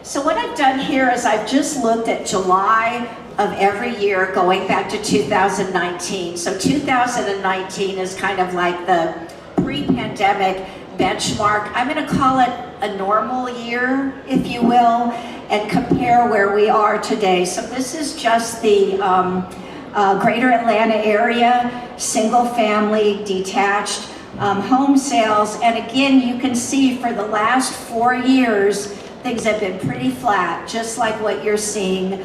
So what I've done here is I've just looked at July of every year going back to 2019. So 2019 is kind of like the pre-pandemic benchmark. I'm going to call it a normal year, if you will, and compare where we are today. So this is just the Greater Atlanta area, single family, detached home sales. And again, you can see for the last 4 years, things have been pretty flat, just like what you're seeing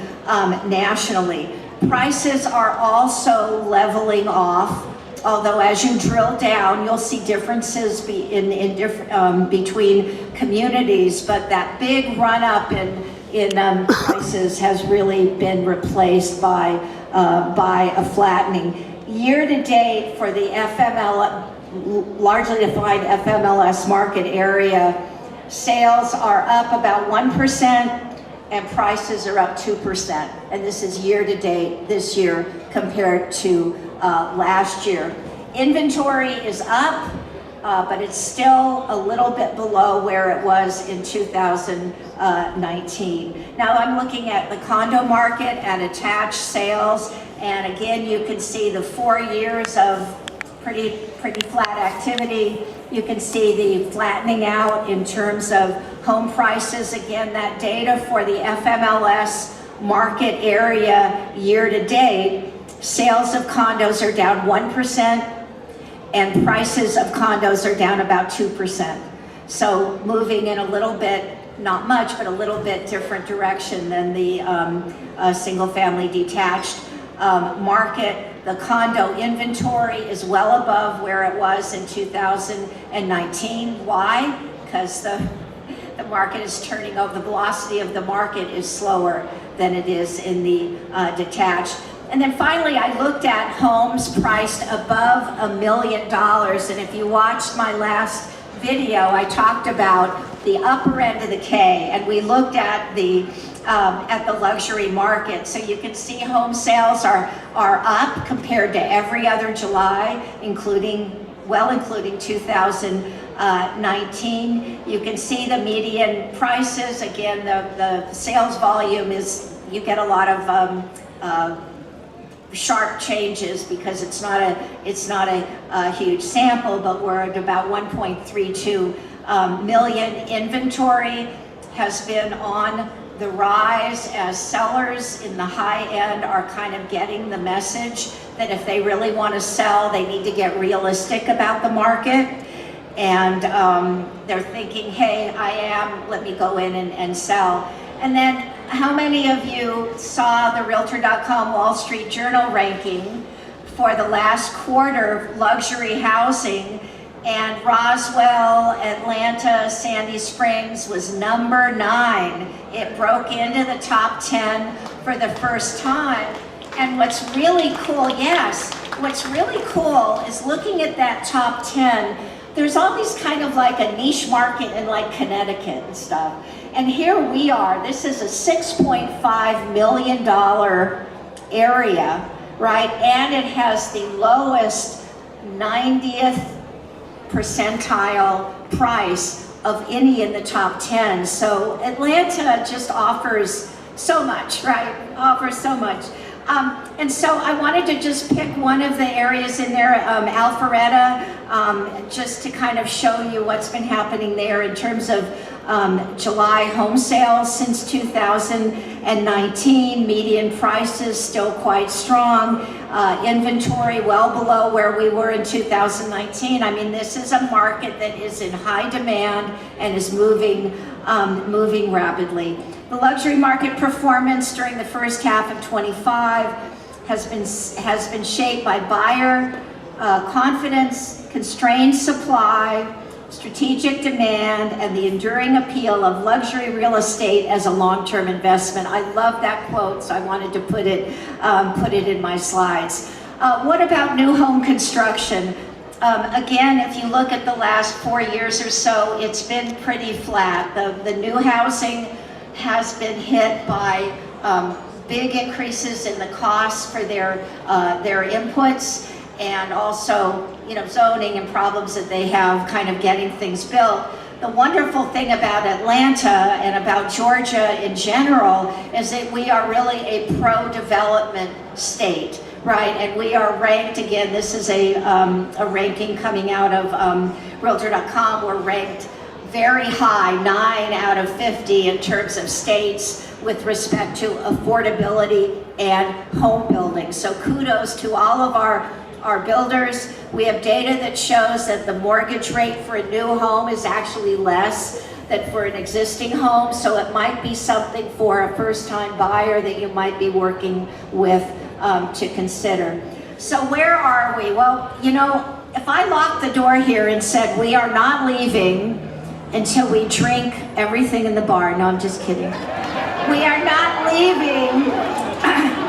nationally. Prices are also leveling off, although as you drill down, you'll see differences between communities, but that big run up in prices has really been replaced by a flattening. Year to date for the largely defined FMLS market area, sales are up about 1% and prices are up 2%. And this is year to date this year compared to last year. Inventory is up, but it's still a little bit below where it was in 2019. Now I'm looking at the condo market and attached sales, and again, you can see the 4 years of pretty flat activity. You can see the flattening out in terms of home prices. Again, that data for the FMLS market area year to date, sales of condos are down 1% and prices of condos are down about 2%. So moving in a little bit, not much, but a little bit different direction than the single family detached market. The condo inventory is well above where it was in 2019. Why? Because the market is turning over, the velocity of the market is slower than it is in the detached. And then finally, I looked at homes priced above $1 million. And if you watched my last video, I talked about the upper end of the K, and we looked at the luxury market. So you can see home sales are up compared to every other July, including 2019. You can see the median prices. Again, the sales volume is, you get a lot of sharp changes because it's not a huge sample, but we're at about 1.32 million. Inventory has been on the rise as sellers in the high end are kind of getting the message that if they really want to sell, they need to get realistic about the market. And they're thinking, hey, let me go in and sell. And then how many of you saw the Realtor.com Wall Street Journal ranking for the last quarter of luxury housing? And Roswell, Atlanta, Sandy Springs was number 9. It broke into the top 10 for the first time. And what's really cool, what's really cool is looking at that top 10, there's always kind of like a niche market in like Connecticut and stuff. And here we are, this is a $6.5 million area, right? And it has the lowest 90th percentile price of any in the top 10. So Atlanta just offers so much, right? Offers so much. And so I wanted to just pick one of the areas in there, Alpharetta, just to kind of show you what's been happening there in terms of July home sales since 2019. Median prices still quite strong. Inventory well below where we were in 2019. I mean, this is a market that is in high demand and is moving rapidly. The luxury market performance during the first half of 25 has been shaped by buyer confidence, constrained supply, strategic demand, and the enduring appeal of luxury real estate as a long-term investment. I love that quote, so I wanted to put it in my slides. What about new home construction? Again, if you look at the last 4 years or so, it's been pretty flat. The new housing has been hit by big increases in the costs for their inputs, and also, zoning and problems that they have kind of getting things built. The wonderful thing about Atlanta and about Georgia in general is that we are really a pro-development state, right? And we are ranked, again, this is a ranking coming out of Realtor.com, we're ranked very high, 9 out of 50 in terms of states with respect to affordability and home building. So kudos to all of our builders. We have data that shows that the mortgage rate for a new home is actually less than for an existing home. So it might be something for a first-time buyer that you might be working with to consider. So where are we? Well, if I locked the door here and said we are not leaving until we drink everything in the bar. No, I'm just kidding. We are not leaving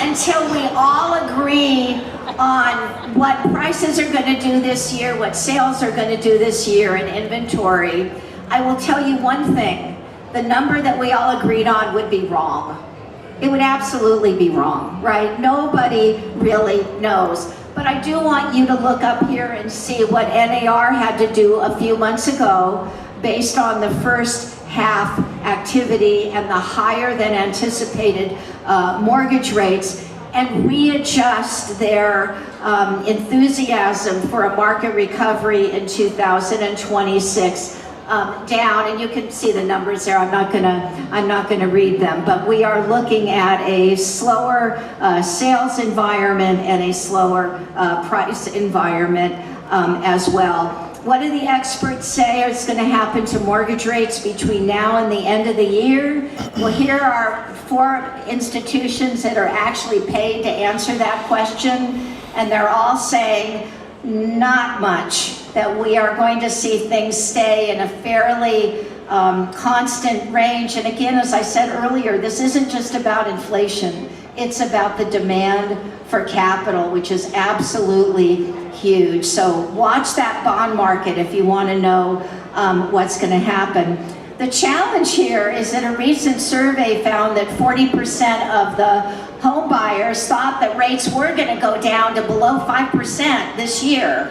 until we all agree on what prices are going to do this year, what sales are going to do this year, and inventory. I will tell you one thing. The number that we all agreed on would be wrong. It would absolutely be wrong, right? Nobody really knows. But I do want you to look up here and see what NAR had to do a few months ago based on the first half activity and the higher than anticipated mortgage rates, and readjust their enthusiasm for a market recovery in 2026 down. And you can see the numbers there. I'm not gonna read them, but we are looking at a slower sales environment and a slower price environment as well. What do the experts say is going to happen to mortgage rates between now and the end of the year? Well, here are 4 institutions that are actually paid to answer that question, and they're all saying not much, that we are going to see things stay in a fairly constant range. And again, as I said earlier, this isn't just about inflation. It's about the demand for capital, which is absolutely huge. So watch that bond market if you want to know what's going to happen. The challenge here is that a recent survey found that 40% of the home buyers thought that rates were going to go down to below 5% this year.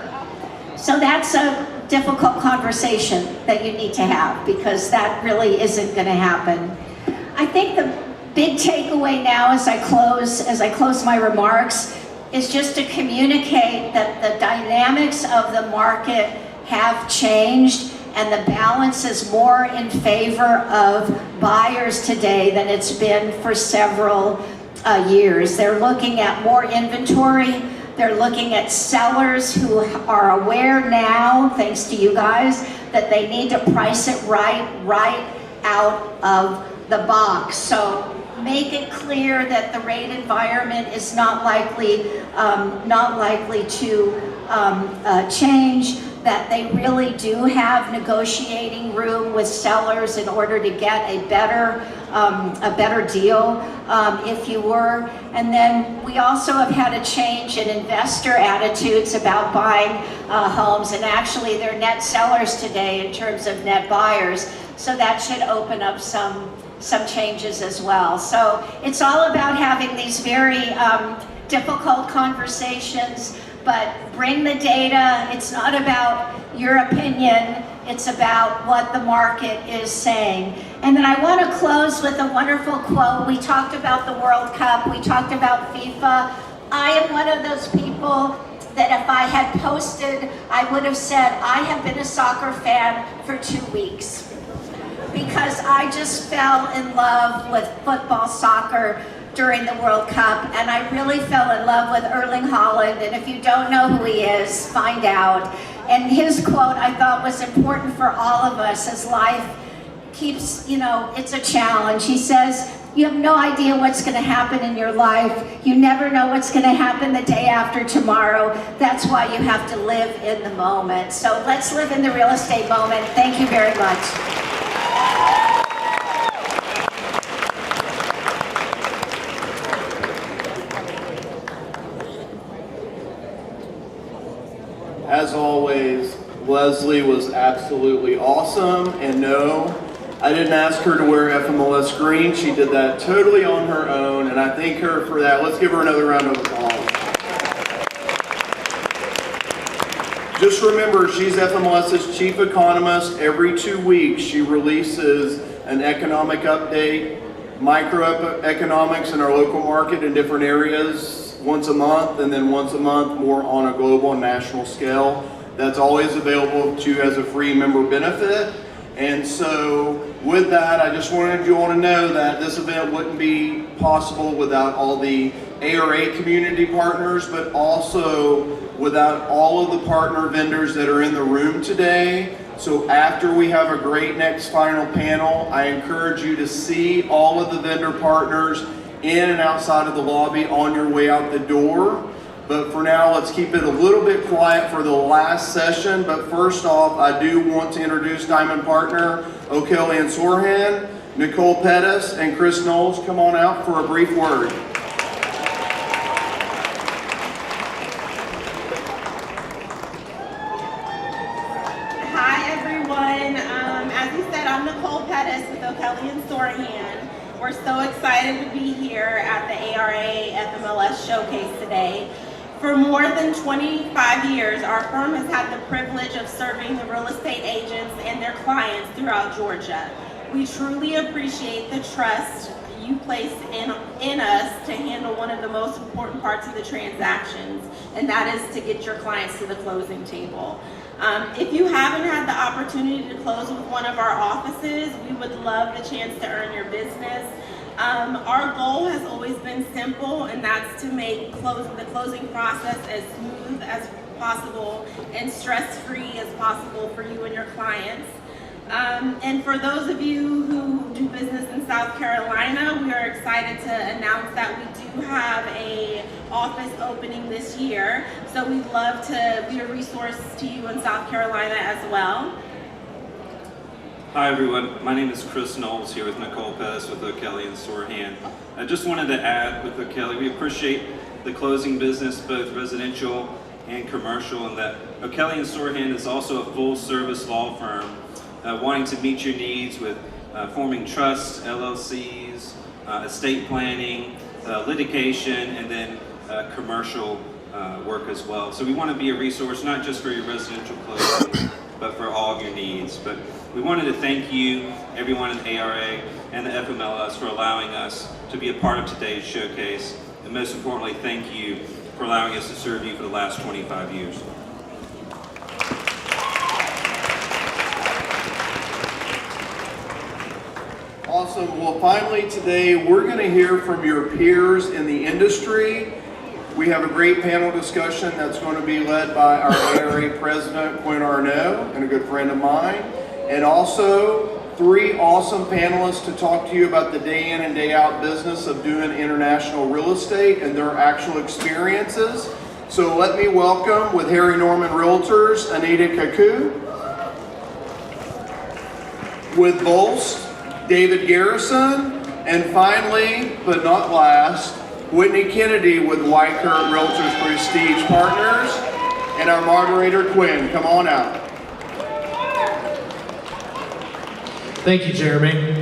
So that's a difficult conversation that you need to have, because that really isn't going to happen. I think the big takeaway now as I close my remarks is just to communicate that the dynamics of the market have changed, and the balance is more in favor of buyers today than it's been for several years. They're looking at more inventory. They're looking at sellers who are aware now, thanks to you guys, that they need to price it right out of the box. So make it clear that the rate environment is not likely to change, that they really do have negotiating room with sellers in order to get a better deal, if you were. And then we also have had a change in investor attitudes about buying homes, and actually they're net sellers today in terms of net buyers. So that should open up some changes as well. So it's all about having these very difficult conversations, but bring the data. It's not about your opinion, it's about what the market is saying. And then I want to close with a wonderful quote. We talked about the World Cup, we talked about FIFA. I am one of those people that if I had posted, I would have said, I have been a soccer fan for 2 weeks. Because I just fell in love with football, soccer during the World Cup, and I really fell in love with Erling Haaland, and if you don't know who he is, find out. And his quote I thought was important for all of us as life keeps, it's a challenge. He says, you have no idea what's going to happen in your life. You never know what's going to happen the day after tomorrow. That's why you have to live in the moment. So let's live in the real estate moment. Thank you very much. As always, Leslie was absolutely awesome, and no, I didn't ask her to wear FMLS green. She did that totally on her own, and I thank her for that. Let's give her another round of applause. Just remember, she's FMLS's chief economist. Every 2 weeks, she releases an economic update, microeconomics in our local market in different areas, once a month, and then once a month more on a global and national scale. That's always available to you as a free member benefit. And so with that, I just wanted you all to know that this event wouldn't be possible without all the ARA community partners, but also without all of the partner vendors that are in the room today. So after we have a great next final panel, I encourage you to see all of the vendor partners in and outside of the lobby on your way out the door. But for now, let's keep it a little bit quiet for the last session. But first off, I do want to introduce Diamond Partner O'Kelly and Sorhan, Nicole Pettis, and Chris Knowles. Come on out for a brief word. Hi everyone. As you said, I'm Nicole Pettis with O'Kelly and Sorhan. We're so excited to be here at the ARA FMLS Showcase today. For more than 25 years, our firm has had the privilege of serving the real estate agents and their clients throughout Georgia. We truly appreciate the trust you place in us to handle one of the most important parts of the transactions, and that is to get your clients to the closing table. If you haven't had the opportunity to close with one of our offices, we would love the chance to earn your business. Our goal has always been simple, and that's to make the closing process as smooth as possible and stress-free as possible for you and your clients. And for those of you who do business in South Carolina, we are excited to announce that we do have an office opening this year. So we'd love to be a resource to you in South Carolina as well. Hi everyone, my name is Chris Knowles here with Nicole Pettis with O'Kelly and Sorahan. I just wanted to add with O'Kelly, we appreciate the closing business, both residential and commercial, and that O'Kelly and Sorahan is also a full service law firm wanting to meet your needs with forming trusts, LLCs, estate planning, litigation, and then commercial work as well. So we want to be a resource not just for your residential closing, but for all of your needs. But we wanted to thank you, everyone in ARA and the FMLS, for allowing us to be a part of today's showcase. And most importantly, thank you for allowing us to serve you for the last 25 years. Awesome. Well, finally today, we're going to hear from your peers in the industry. We have a great panel discussion that's going to be led by our ARA president, Quinn Arnaud, and a good friend of mine. And also 3 awesome panelists to talk to you about the day in and day out business of doing international real estate and their actual experiences. So let me welcome, with Harry Norman Realtors, Anita Kaku. With Volst, David Garrison. And finally, but not last, Whitney Kennedy with Weichert Realtors Prestige Partners. And our moderator, Quinn, come on out. Thank you, Jeremy.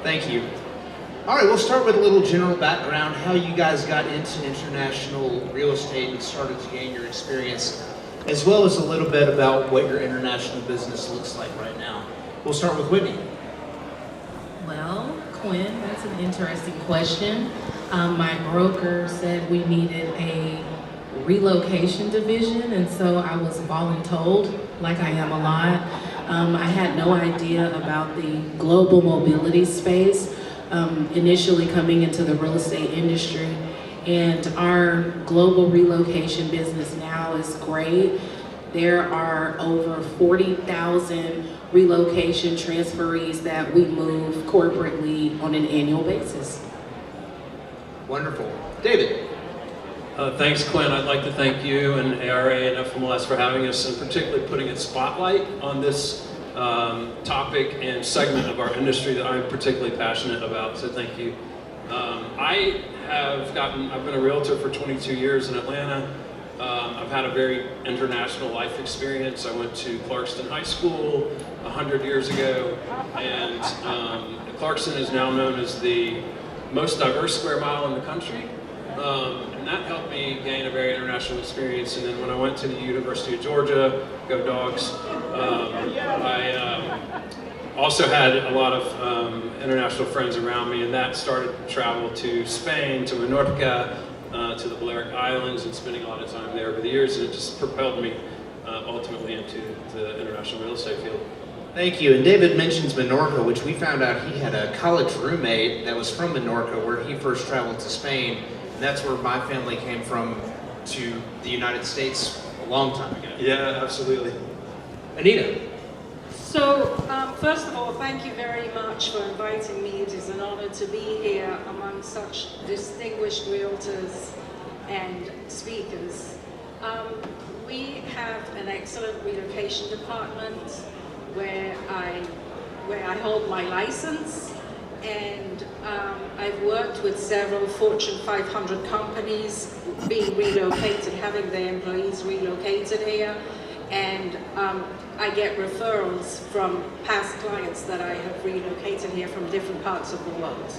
Thank you. All right, we'll start with a little general background, how you guys got into international real estate and started to gain your experience, as well as a little bit about what your international business looks like right now. We'll start with Whitney. Well, Quinn, that's an interesting question. My broker said we needed a relocation division, and so I was voluntold, like I am a lot. I had no idea about the global mobility space initially coming into the real estate industry, and our global relocation business now is great. There are over 40,000 relocation transferees that we move corporately on an annual basis. Wonderful. David. Thanks, Quinn. I'd like to thank you and ARA and FMLS for having us, and particularly putting a spotlight on this topic and segment of our industry that I'm particularly passionate about, so thank you. I've been a realtor for 22 years in Atlanta. I've had a very international life experience. I went to Clarkston High School 100 years ago, and Clarkston is now known as the most diverse square mile in the country. And that helped me gain a very international experience. And then when I went to the University of Georgia, go Dogs, I also had a lot of international friends around me, and that started to travel to Spain, to Menorca, to the Balearic Islands, and spending a lot of time there over the years, and it just propelled me ultimately into the international real estate field. Thank you. And David mentions Menorca, which we found out he had a college roommate that was from Menorca, where he first traveled to Spain. And that's where my family came from to the United States a long time ago. Yeah, absolutely. Anita. First of all, thank you very much for inviting me. It is an honor to be here among such distinguished realtors and speakers. We have an excellent relocation department where I hold my license, and I've worked with several Fortune 500 companies being relocated, having their employees relocated here, and I get referrals from past clients that I have relocated here from different parts of the world.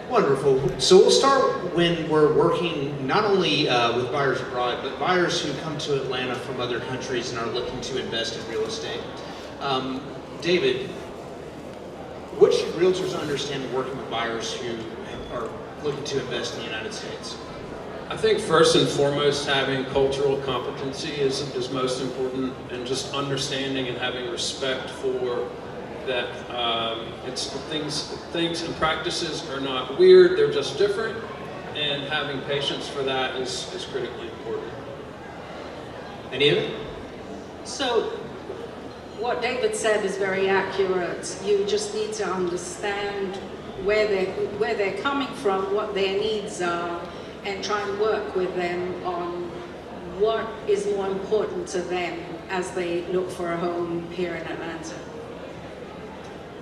Wonderful. So we'll start when we're working not only with buyers abroad, but buyers who come to Atlanta from other countries and are looking to invest in real estate. David, what should realtors understand working with buyers who are looking to invest in the United States? I think first and foremost, having cultural competency is most important, and just understanding and having respect for that it's things and practices are not weird, they're just different, and having patience for that is critically important. Anita? So, what David said is very accurate. You just need to understand where they're coming from, what their needs are, and try and work with them on what is more important to them as they look for a home here in Atlanta.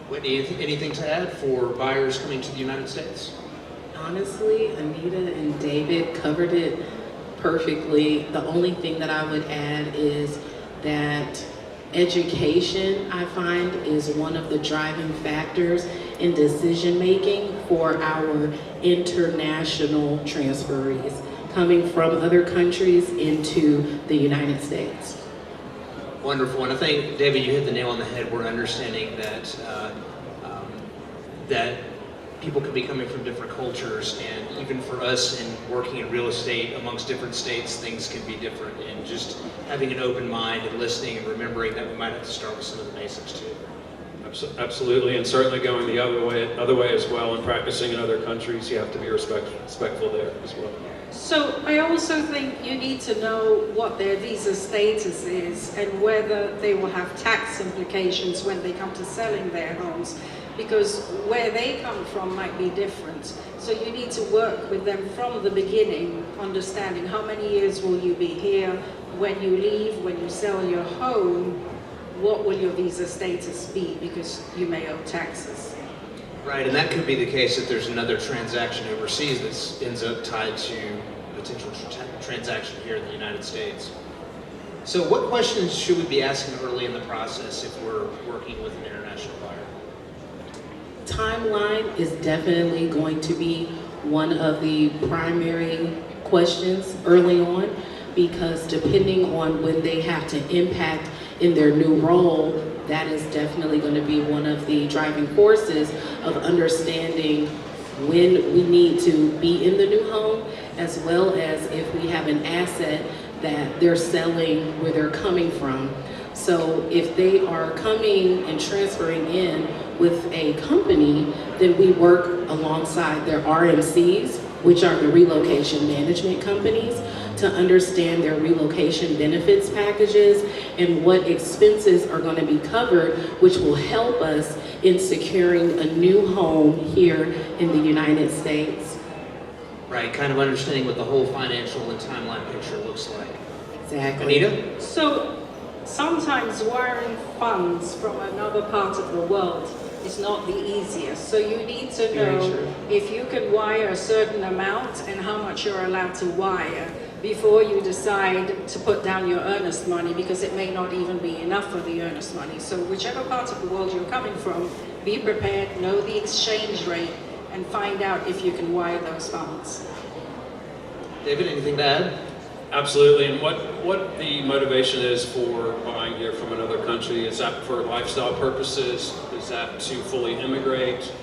Whitney, anything to add for buyers coming to the United States? Honestly, Anita and David covered it perfectly. The only thing that I would add is that education, I find, is one of the driving factors in decision making for our international transferees coming from other countries into the United States. Wonderful, and I think, David, you hit the nail on the head. We're understanding that that people can be coming from different cultures, and even for us in working in real estate amongst different states, things can be different, and just having an open mind and listening and remembering that we might have to start with some of the basics too. Absolutely, and certainly going the other way as well, and practicing in other countries, you have to be respectful there as well. So I also think you need to know what their visa status is and whether they will have tax implications when they come to selling their homes, because where they come from might be different. So you need to work with them from the beginning, understanding how many years will you be here, when you leave, when you sell your home, what will your visa status be, because you may owe taxes. Right, and that could be the case if there's another transaction overseas that ends up tied to a potential transaction here in the United States. So what questions should we be asking early in the process if we're working with an international buyer? Timeline is definitely going to be one of the primary questions early on, because depending on when they have to impact in their new role, that is definitely going to be one of the driving forces of understanding when we need to be in the new home, as well as if we have an asset that they're selling where they're coming from. So if they are coming and transferring in with a company, then we work alongside their RMCs, which are the relocation management companies, to understand their relocation benefits packages and what expenses are going to be covered, which will help us in securing a new home here in the United States. Right, kind of understanding what the whole financial and timeline picture looks like. Exactly. Anita? So sometimes wiring funds from another part of the world is not the easiest. So you need to know if you can wire a certain amount and how much you're allowed to wire before you decide to put down your earnest money, because it may not even be enough for the earnest money. So whichever part of the world you're coming from, be prepared, know the exchange rate, and find out if you can wire those funds. David, anything to add? Absolutely, and what the motivation is for buying here from another country? Is that for lifestyle purposes? Is that to fully immigrate?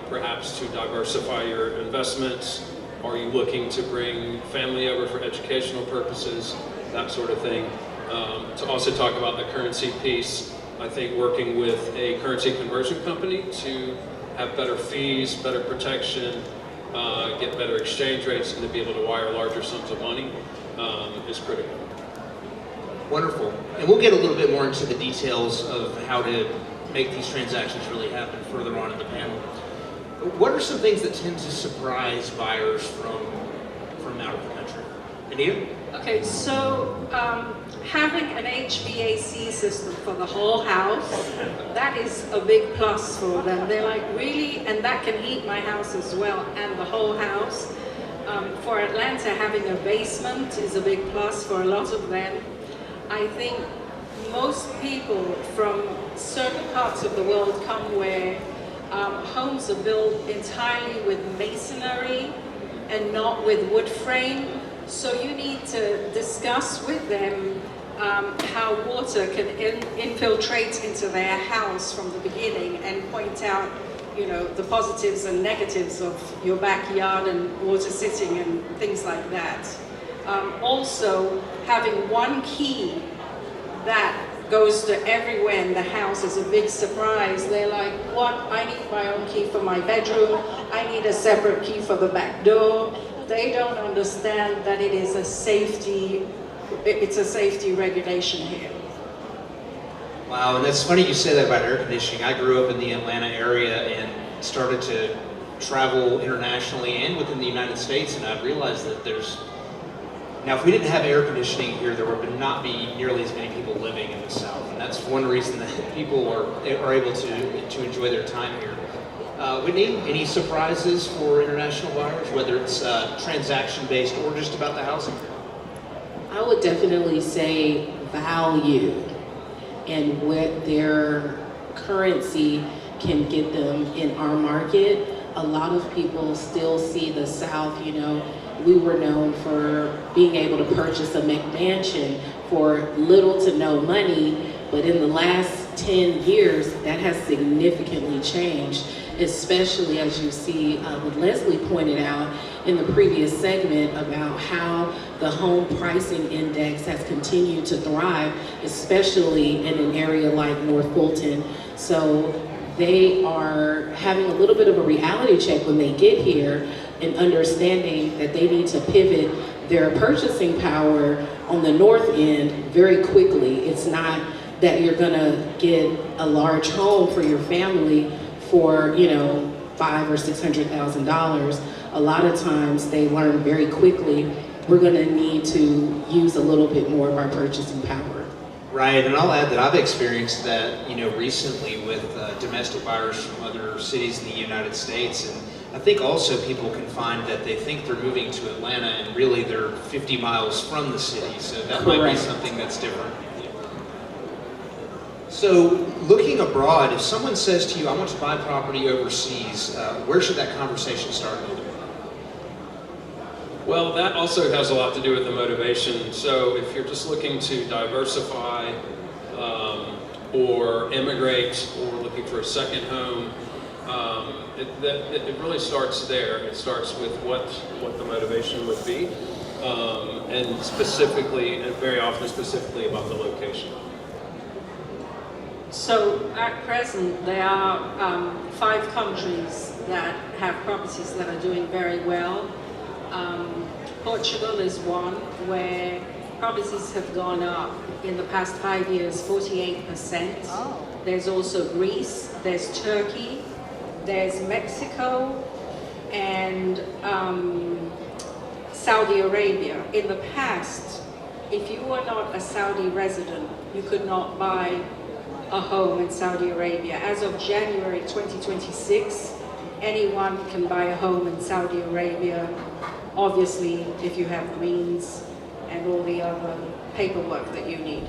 Perhaps to diversify your investments? Are you looking to bring family over for educational purposes? That sort of thing. To also talk about the currency piece, I think working with a currency conversion company to have better fees, better protection, get better exchange rates, and to be able to wire larger sums of money is critical. Wonderful. And we'll get a little bit more into the details of how to make these transactions really happen further on in the panel. What are some things that tend to surprise buyers from out of the country? Anita? Okay, so having an HVAC system for the whole house, that is a big plus for them. They're like, really? And that can heat my house as well, and the whole house. For Atlanta, having a basement is a big plus for a lot of them. I think most people from certain parts of the world come where homes are built entirely with masonry and not with wood frame. So you need to discuss with them how water can infiltrate into their house from the beginning, and point out, you know, the positives and negatives of your backyard and water sitting and things like that. Also, having one key that goes to everywhere in the house is a big surprise. They're like, what? I need my own key for my bedroom. I need a separate key for the back door. They don't understand that it is a safety, it's a safety regulation here. Wow, and that's funny you say that about air conditioning. I grew up in the Atlanta area and started to travel internationally and within the United States, and I realized that now if we didn't have air conditioning here, there would not be nearly as many people living in the South, and that's one reason that people are able to enjoy their time here. Whitney, any surprises for international buyers, whether it's transaction-based or just about the housing? I would definitely say value and what their currency can get them in our market. A lot of people still see the South, you know, we were known for being able to purchase a McMansion for little to no money, but in the last 10 years, that has significantly changed, especially as you see what Leslie pointed out in the previous segment about how the home pricing index has continued to thrive, especially in an area like North Fulton. So they are having a little bit of a reality check when they get here and understanding that they need to pivot their purchasing power on the north end very quickly. It's not that you're gonna get a large home for your family for, you know, $500,000 or $600,000. A lot of times they learn very quickly, we're gonna need to use a little bit more of our purchasing power. Right, and I'll add that I've experienced that, you know, recently with domestic buyers from other cities in the United States, and I think also people can find that they think they're moving to Atlanta and really they're 50 miles from the city, so that might be something that's different. So, looking abroad, if someone says to you, I want to buy property overseas, where should that conversation start? Well, that also has a lot to do with the motivation. So if you're just looking to diversify or immigrate or looking for a second home, it really starts there. It starts with what the motivation would be, and specifically, and very often specifically about the location. So at present, there are 5 countries that have properties that are doing very well. Portugal is one where properties have gone up in the past 5 years 48%. There's also Greece, there's Turkey, there's Mexico, and Saudi Arabia. In the past, if you were not a Saudi resident, you could not buy a home in Saudi Arabia. As of January 2026, anyone can buy a home in Saudi Arabia, obviously if you have means and all the other paperwork that you need.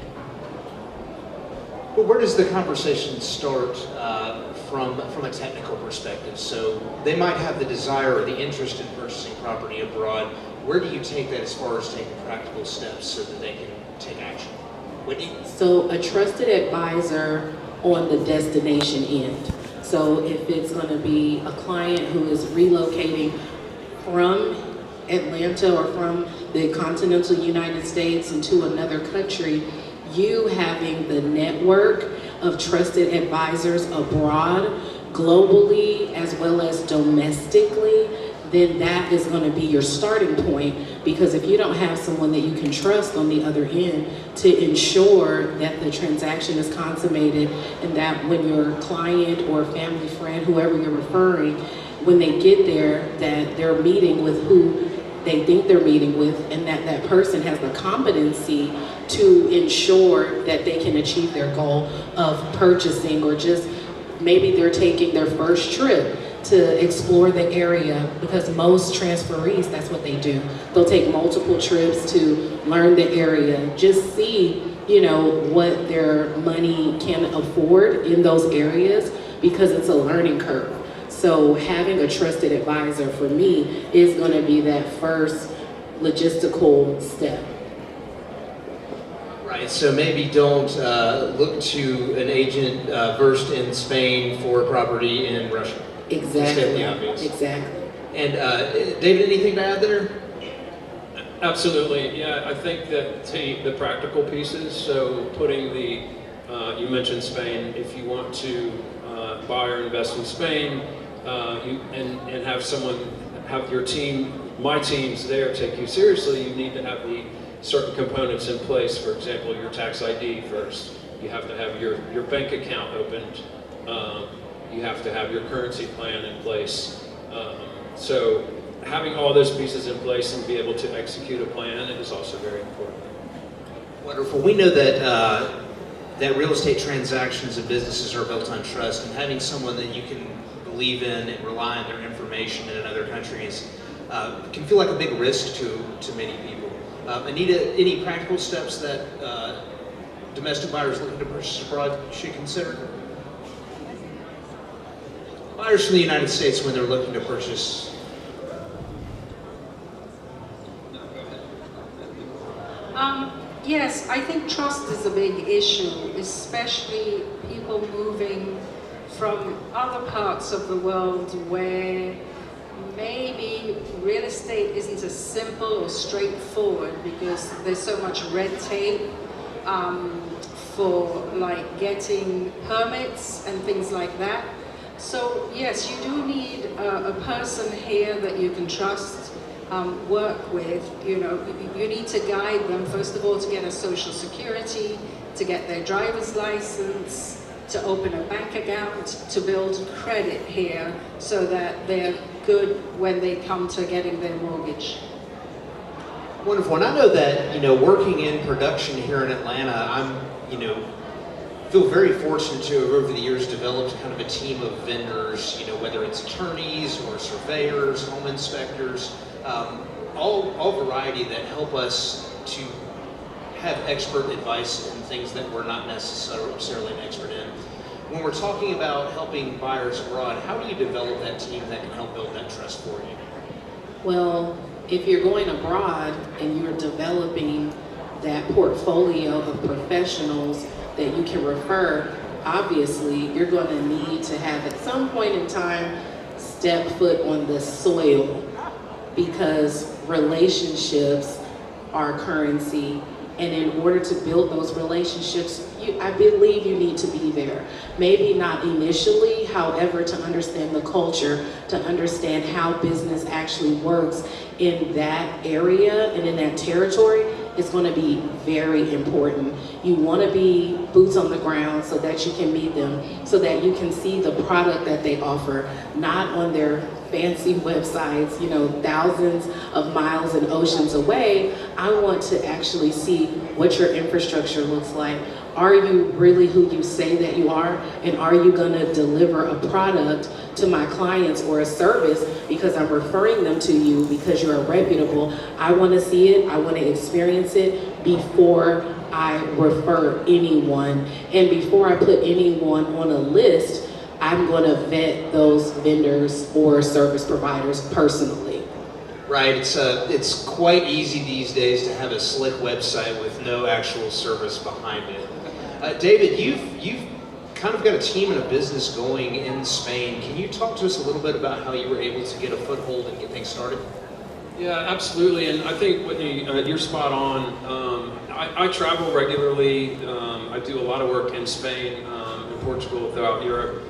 Well, where does the conversation start from a technical perspective? So they might have the desire or the interest in purchasing property abroad. Where do you take that as far as taking practical steps so that they can take action? Whitney? So a trusted advisor on the destination end. So if it's going to be a client who is relocating from Atlanta or from the continental United States into another country, you having the network of trusted advisors abroad, globally as well as domestically, then that is going to be your starting point, because if you don't have someone that you can trust on the other end to ensure that the transaction is consummated, and that when your client or family friend, whoever you're referring, when they get there, that they're meeting with who they think they're meeting with, and that that person has the competency to ensure that they can achieve their goal of purchasing, or just maybe they're taking their first trip to explore the area, because most transferees, that's what they do. They'll take multiple trips to learn the area, just see, you know, what their money can afford in those areas, because it's a learning curve. So having a trusted advisor for me is going to be that first logistical step. Right, so maybe don't look to an agent versed in Spain for property in Russia. Exactly. The obvious. Exactly. And David, anything to add there? Absolutely, yeah. I think that the practical pieces. So putting the, you mentioned Spain. If you want to buy or invest in Spain, and have someone, have your team, my teams there take you seriously, you need to have the certain components in place. For example, your tax ID first. You have to have your bank account opened. You have to have your currency plan in place. So having all those pieces in place and be able to execute a plan is also very important. Wonderful. We know that that real estate transactions and businesses are built on trust, and having someone that you can believe in and rely on their information in other countries can feel like a big risk to many people. Anita, any practical steps that domestic buyers looking to purchase abroad should consider? Buyers from the United States when they're looking to purchase. Yes, I think trust is a big issue, especially people moving from other parts of the world where maybe real estate isn't as simple or straightforward, because there's so much red tape for like getting permits and things like that. So yes, you do need a person here that you can trust, work with. You know, you need to guide them, first of all, to get a social security, to get their driver's license, to open a bank account, to build credit here so that they're good when they come to getting their mortgage. Wonderful. And I know that, you know, working in production here in Atlanta, I'm, you know, feel very fortunate to have over the years developed kind of a team of vendors, you know, whether it's attorneys or surveyors, home inspectors, all variety that help us to have expert advice in things that we're not necessarily an expert in. When we're talking about helping buyers abroad, how do you develop that team that can help build that trust for you? Well, if you're going abroad and you're developing that portfolio of professionals that you can refer, obviously you're going to need to have at some point in time step foot on the soil, because relationships are currency. And in order to build those relationships, I believe you need to be there. Maybe not initially, however, to understand the culture, to understand how business actually works in that area and in that territory is going to be very important. You want to be boots on the ground so that you can meet them, so that you can see the product that they offer, not on their fancy websites, you know, thousands of miles and oceans away. I want to actually see what your infrastructure looks like. Are you really who you say that you are? And are you going to deliver a product to my clients or a service because I'm referring them to you because you're reputable? I want to see it. I want to experience it before I refer anyone. And before I put anyone on a list, I'm going to vet those vendors or service providers personally. Right, it's quite easy these days to have a slick website with no actual service behind it. David, you've kind of got a team and a business going in Spain. Can you talk to us a little bit about how you were able to get a foothold and get things started? Yeah, absolutely. And I think, Whitney, you're spot on. I travel regularly. I do a lot of work in Spain, in Portugal, throughout Europe.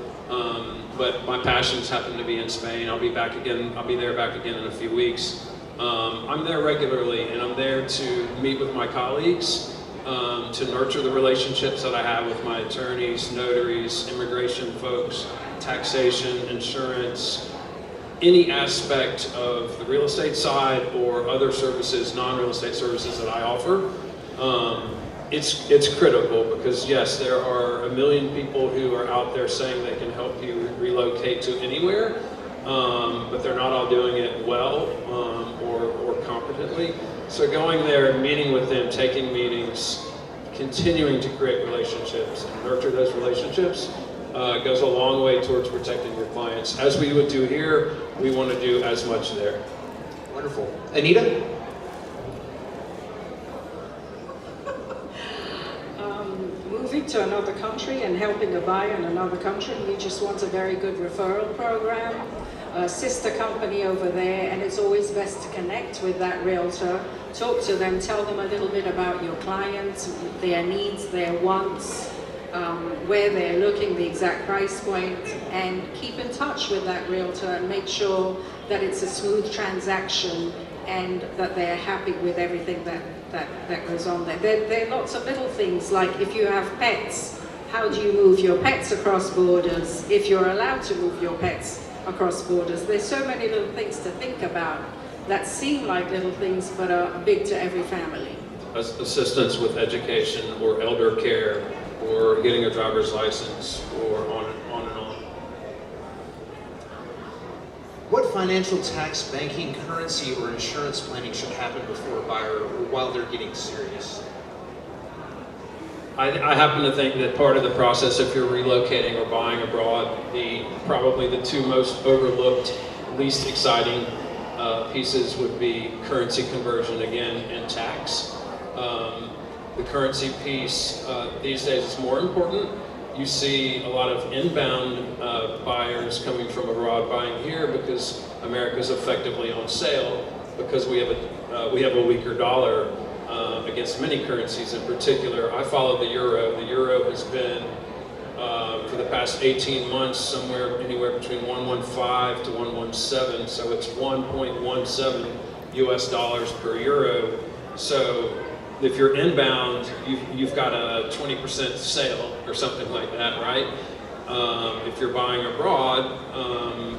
but my passions happen to be in Spain. I'll be back again. I'll be there back again in a few weeks. I'm there regularly, and I'm there to meet with my colleagues, to nurture the relationships that I have with my attorneys, notaries, immigration folks, taxation, insurance, any aspect of the real estate side or other services, non-real estate services that I offer. It's critical because yes, there are a million people who are out there saying they can help you relocate to anywhere, but they're not all doing it well or competently. So going there, meeting with them, taking meetings, continuing to create relationships and nurture those relationships goes a long way towards protecting your clients. As we would do here, we want to do as much there. Wonderful. Anita? Moving to another country and helping a buyer in another country, you just want a very good referral program, a sister company over there, and it's always best to connect with that realtor, talk to them, tell them a little bit about your clients, their needs, their wants, where they're looking, the exact price point, and keep in touch with that realtor and make sure that it's a smooth transaction and that they're happy with everything that goes on there. There are lots of little things, like if you have pets, how do you move your pets across borders, if you're allowed to move your pets across borders. There's so many little things to think about that seem like little things but are big to every family. Assistance with education or elder care or getting a driver's license or on and on. What financial, tax, banking, currency, or insurance planning should happen before a buyer or while they're getting serious? I happen to think that part of the process, if you're relocating or buying abroad, probably the two most overlooked, least exciting pieces would be currency conversion again and tax. The currency piece these days is more important. You see a lot of inbound buyers coming from abroad buying here because America's effectively on sale because we have a weaker dollar against many currencies. In particular, I follow the euro. The euro has been for the past 18 months anywhere between 115 to 117. So it's 1.17 US dollars per euro. So if you're inbound, you've got a 20% sale or something like that, right? If you're buying abroad,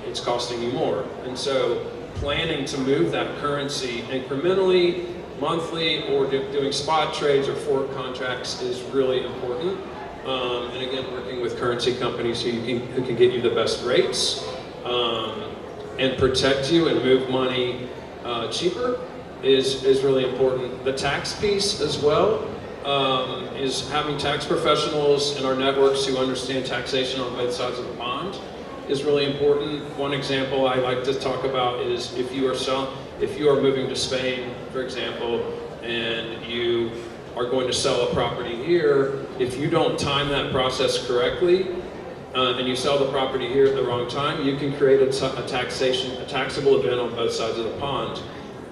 it's costing you more. And so planning to move that currency incrementally, monthly, or doing spot trades or forward contracts is really important. And again, working with currency companies who can get you the best rates and protect you and move money cheaper is really important. The tax piece as well is having tax professionals in our networks who understand taxation on both sides of the pond is really important. One example I like to talk about is if you are moving to Spain, for example, and you are going to sell a property here, if you don't time that process correctly and you sell the property here at the wrong time, you can create a taxable event on both sides of the pond.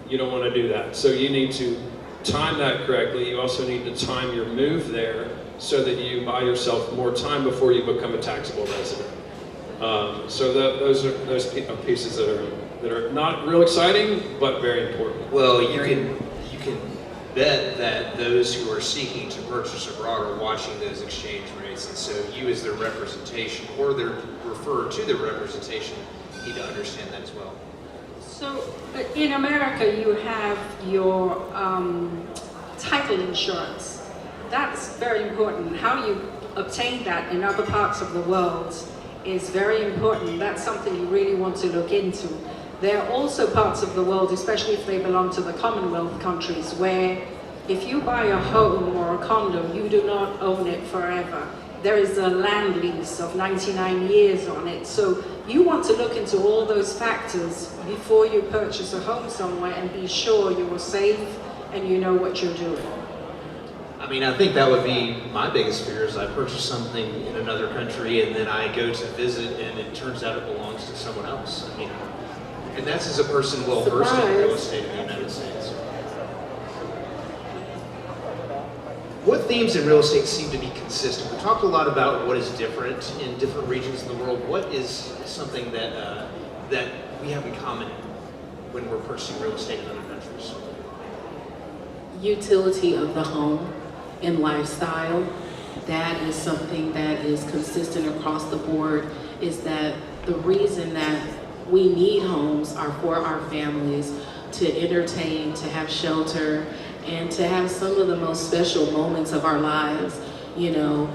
You don't want to do that. So you need to time that correctly. You also need to time your move there so that you buy yourself more time before you become a taxable resident. So those are pieces that are not real exciting, but very important. Well, you can bet that those who are seeking to purchase abroad are watching those exchange rates, and so you as their representation or their referrer to their representation need to understand that as well. So in America, you have your title insurance. That's very important. How you obtain that in other parts of the world is very important. That's something you really want to look into. There are also parts of the world, especially if they belong to the Commonwealth countries, where if you buy a home or a condo, you do not own it forever. There is a land lease of 99 years on it. So you want to look into all those factors before you purchase a home somewhere and be sure you are safe and you know what you're doing. I mean, I think that would be my biggest fear is I purchase something in another country and then I go to visit and it turns out it belongs to someone else. I mean, and that's as a person well versed in real estate in the United States. What themes in real estate seem to be consistent? We talked a lot about what is different in different regions of the world. What is something that that we have in common when we're purchasing real estate in other countries? Utility of the home and lifestyle. That is something that is consistent across the board, is that the reason that we need homes are for our families to entertain, to have shelter, and to have some of the most special moments of our lives, you know,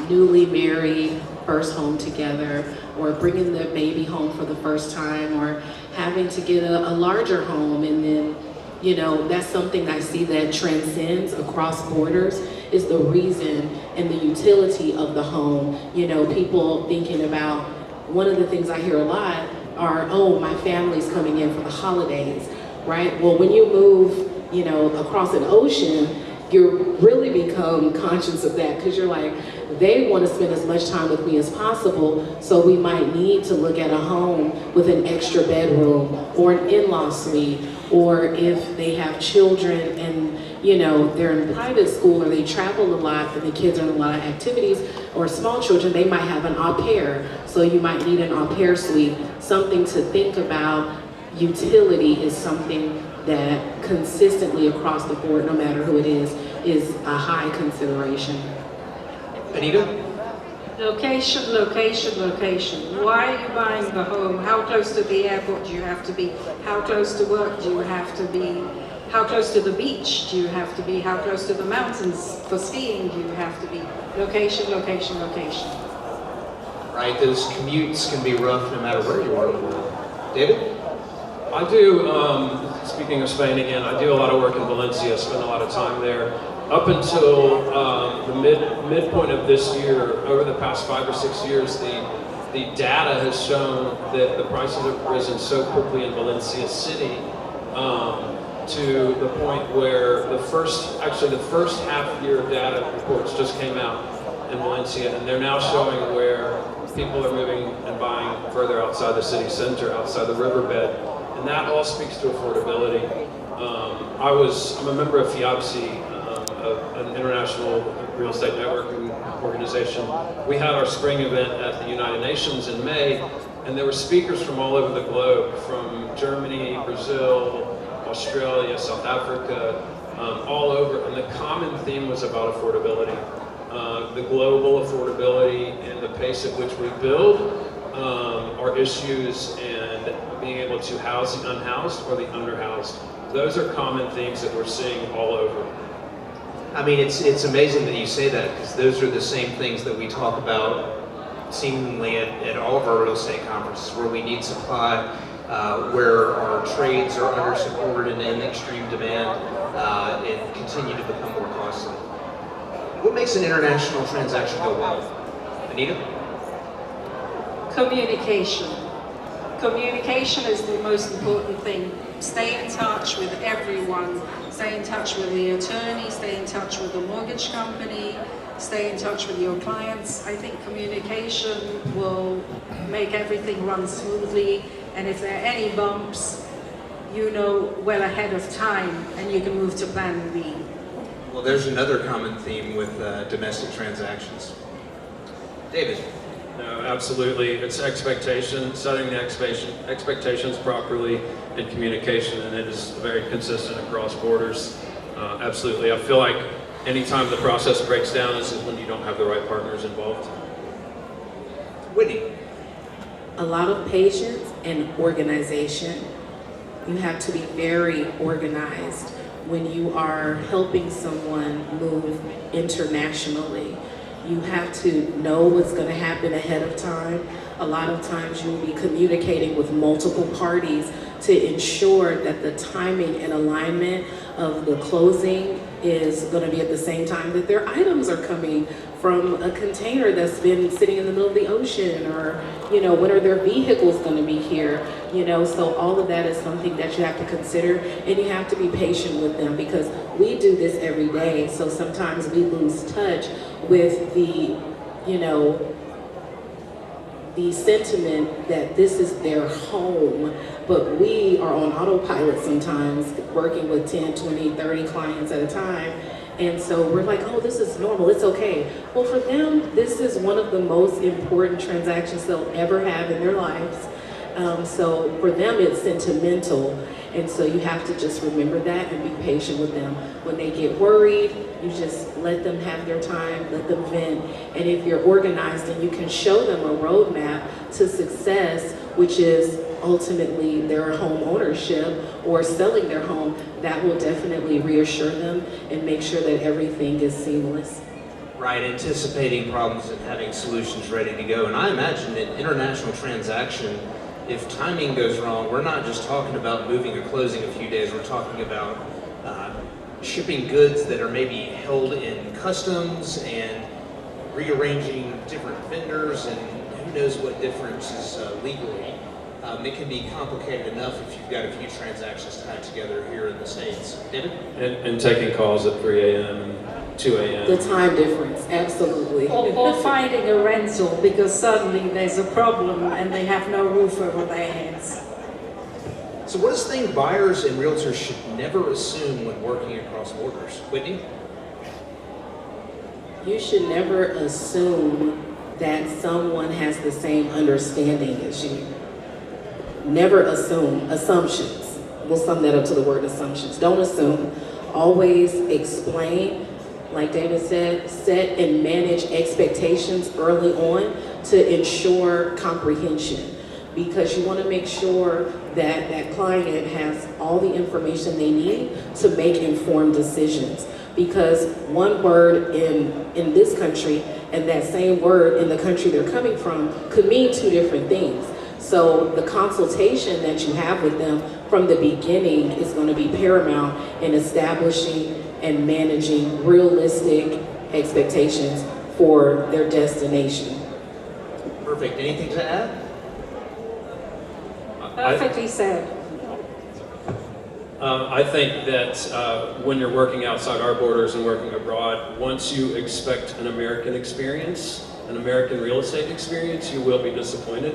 newly married, first home together, or bringing the baby home for the first time, or having to get a larger home. And then, you know, that's something I see that transcends across borders, is the reason and the utility of the home. You know, people thinking about, one of the things I hear a lot are, oh, my family's coming in for the holidays, right? Well, when you move, you know, across an ocean, you really become conscious of that, because you're like, they want to spend as much time with me as possible, so we might need to look at a home with an extra bedroom or an in-law suite, or if they have children and, you know, they're in private school or they travel a lot and the kids are in a lot of activities, or small children, they might have an au pair, so you might need an au pair suite. Something to think about. Utility is something that consistently across the board, no matter who it is a high consideration. Anita? Location, location, location. Why are you buying the home? How close to the airport do you have to be? How close to work do you have to be? How close to the beach do you have to be? How close to the mountains for skiing do you have to be? Location, location, location. Right, those commutes can be rough no matter where you are in the world. David? I do, speaking of Spain again, I do a lot of work in Valencia, spend a lot of time there. Up until the midpoint of this year, over the past 5 or 6 years, the data has shown that the prices have risen so quickly in Valencia City to the point where the first half year data reports just came out in Valencia, and they're now showing where people are moving and buying further outside the city center, outside the riverbed. And that all speaks to affordability. I'm a member of FIABSI, an international real estate networking organization. We had our spring event at the United Nations in May, and there were speakers from all over the globe, from Germany, Brazil, Australia, South Africa, all over, and the common theme was about affordability. The global affordability and the pace at which we build are issues, and being able to house the unhoused or the underhoused. Those are common themes that we're seeing all over. I mean, it's amazing that you say that, because those are the same things that we talk about seemingly at all of our real estate conferences, where we need supply, where our trades are under supported and in extreme demand, and continue to become more costly. What makes an international transaction go well? Anita? Communication. Communication is the most important thing. Stay in touch with everyone. Stay in touch with the attorney, stay in touch with the mortgage company, stay in touch with your clients. I think communication will make everything run smoothly, and if there are any bumps, you know well ahead of time and you can move to plan B. Well, there's another common theme with domestic transactions. David? No, absolutely. It's expectation, setting the expectations properly, and communication, and it is very consistent across borders. Absolutely. I feel like anytime the process breaks down, this is when you don't have the right partners involved. Whitney? A lot of patience and organization. You have to be very organized when you are helping someone move internationally. You have to know what's going to happen ahead of time. A lot of times you'll be communicating with multiple parties to ensure that the timing and alignment of the closing is going to be at the same time that their items are coming from a container that's been sitting in the middle of the ocean, or, you know, when are their vehicles going to be here, you know, so all of that is something that you have to consider, and you have to be patient with them, because we do this every day, so sometimes we lose touch with the, you know, the sentiment that this is their home, but we are on autopilot sometimes, working with 10, 20, 30 clients at a time. And so we're like, oh, this is normal, it's okay. Well, for them, this is one of the most important transactions they'll ever have in their lives. So for them, it's sentimental. And so you have to just remember that and be patient with them. When they get worried, you just let them have their time, let them vent. And if you're organized and you can show them a roadmap to success, which is ultimately their home ownership or selling their home, that will definitely reassure them and make sure that everything is seamless. Right, anticipating problems and having solutions ready to go. And I imagine an international transaction, if timing goes wrong, we're not just talking about moving or closing a few days, we're talking about shipping goods that are maybe held in customs and rearranging different vendors and who knows what differences legally. It can be complicated enough if you've got a few transactions tied together here in the States. David? And taking calls at 3 a.m. and 2 a.m. The time difference, absolutely. Or finding a rental because suddenly there's a problem and they have no roof over their heads. So what is the thing buyers and realtors should never assume when working across borders? Whitney? You should never assume that someone has the same understanding as you. Never assume. Assumptions. We'll sum that up to the word assumptions. Don't assume. Always explain. Like David said, set and manage expectations early on to ensure comprehension. Because you want to make sure that that client has all the information they need to make informed decisions. Because one word in this country and that same word in the country they're coming from could mean two different things. So the consultation that you have with them from the beginning is going to be paramount in establishing and managing realistic expectations for their destination. Perfect. Anything to add? Perfectly said. I think that when you're working outside our borders and working abroad, once you expect an American experience, an American real estate experience, you will be disappointed.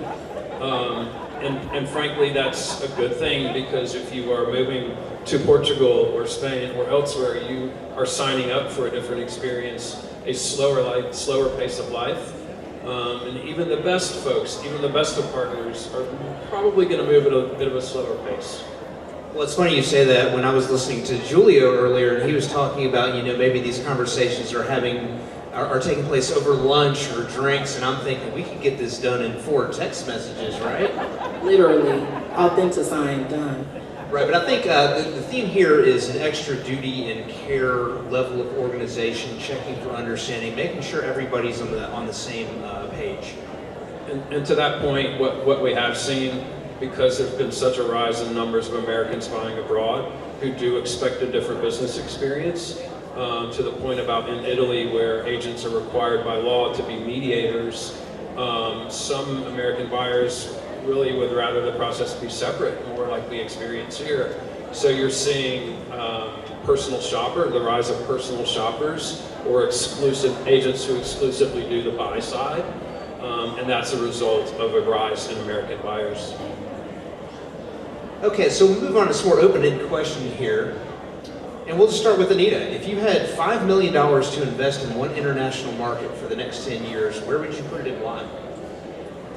And frankly, that's a good thing, because if you are moving to Portugal or Spain or elsewhere, you are signing up for a different experience, a slower pace of life. And even the best folks, even the best of partners are probably going to move at a bit of a slower pace. Well, it's funny you say that. When I was listening to Julio earlier, and he was talking about, maybe these conversations are taking place over lunch or drinks, and I'm thinking we could get this done in 4 text messages, right? Literally, authenticizing, done. Right, but I think the theme here is an extra duty and care level of organization, checking for understanding, making sure everybody's on the same page. And to that point, what we have seen, because there's been such a rise in numbers of Americans buying abroad who do expect a different business experience, to the point about in Italy where agents are required by law to be mediators, some American buyers really would rather the process be separate, more like we experience here. So you're seeing the rise of personal shoppers or exclusive agents who exclusively do the buy side, and that's a result of a rise in American buyers. Okay, so we move on to some more open-ended question here. And we'll just start with Anita. If you had $5 million to invest in one international market for the next 10 years, where would you put it and why?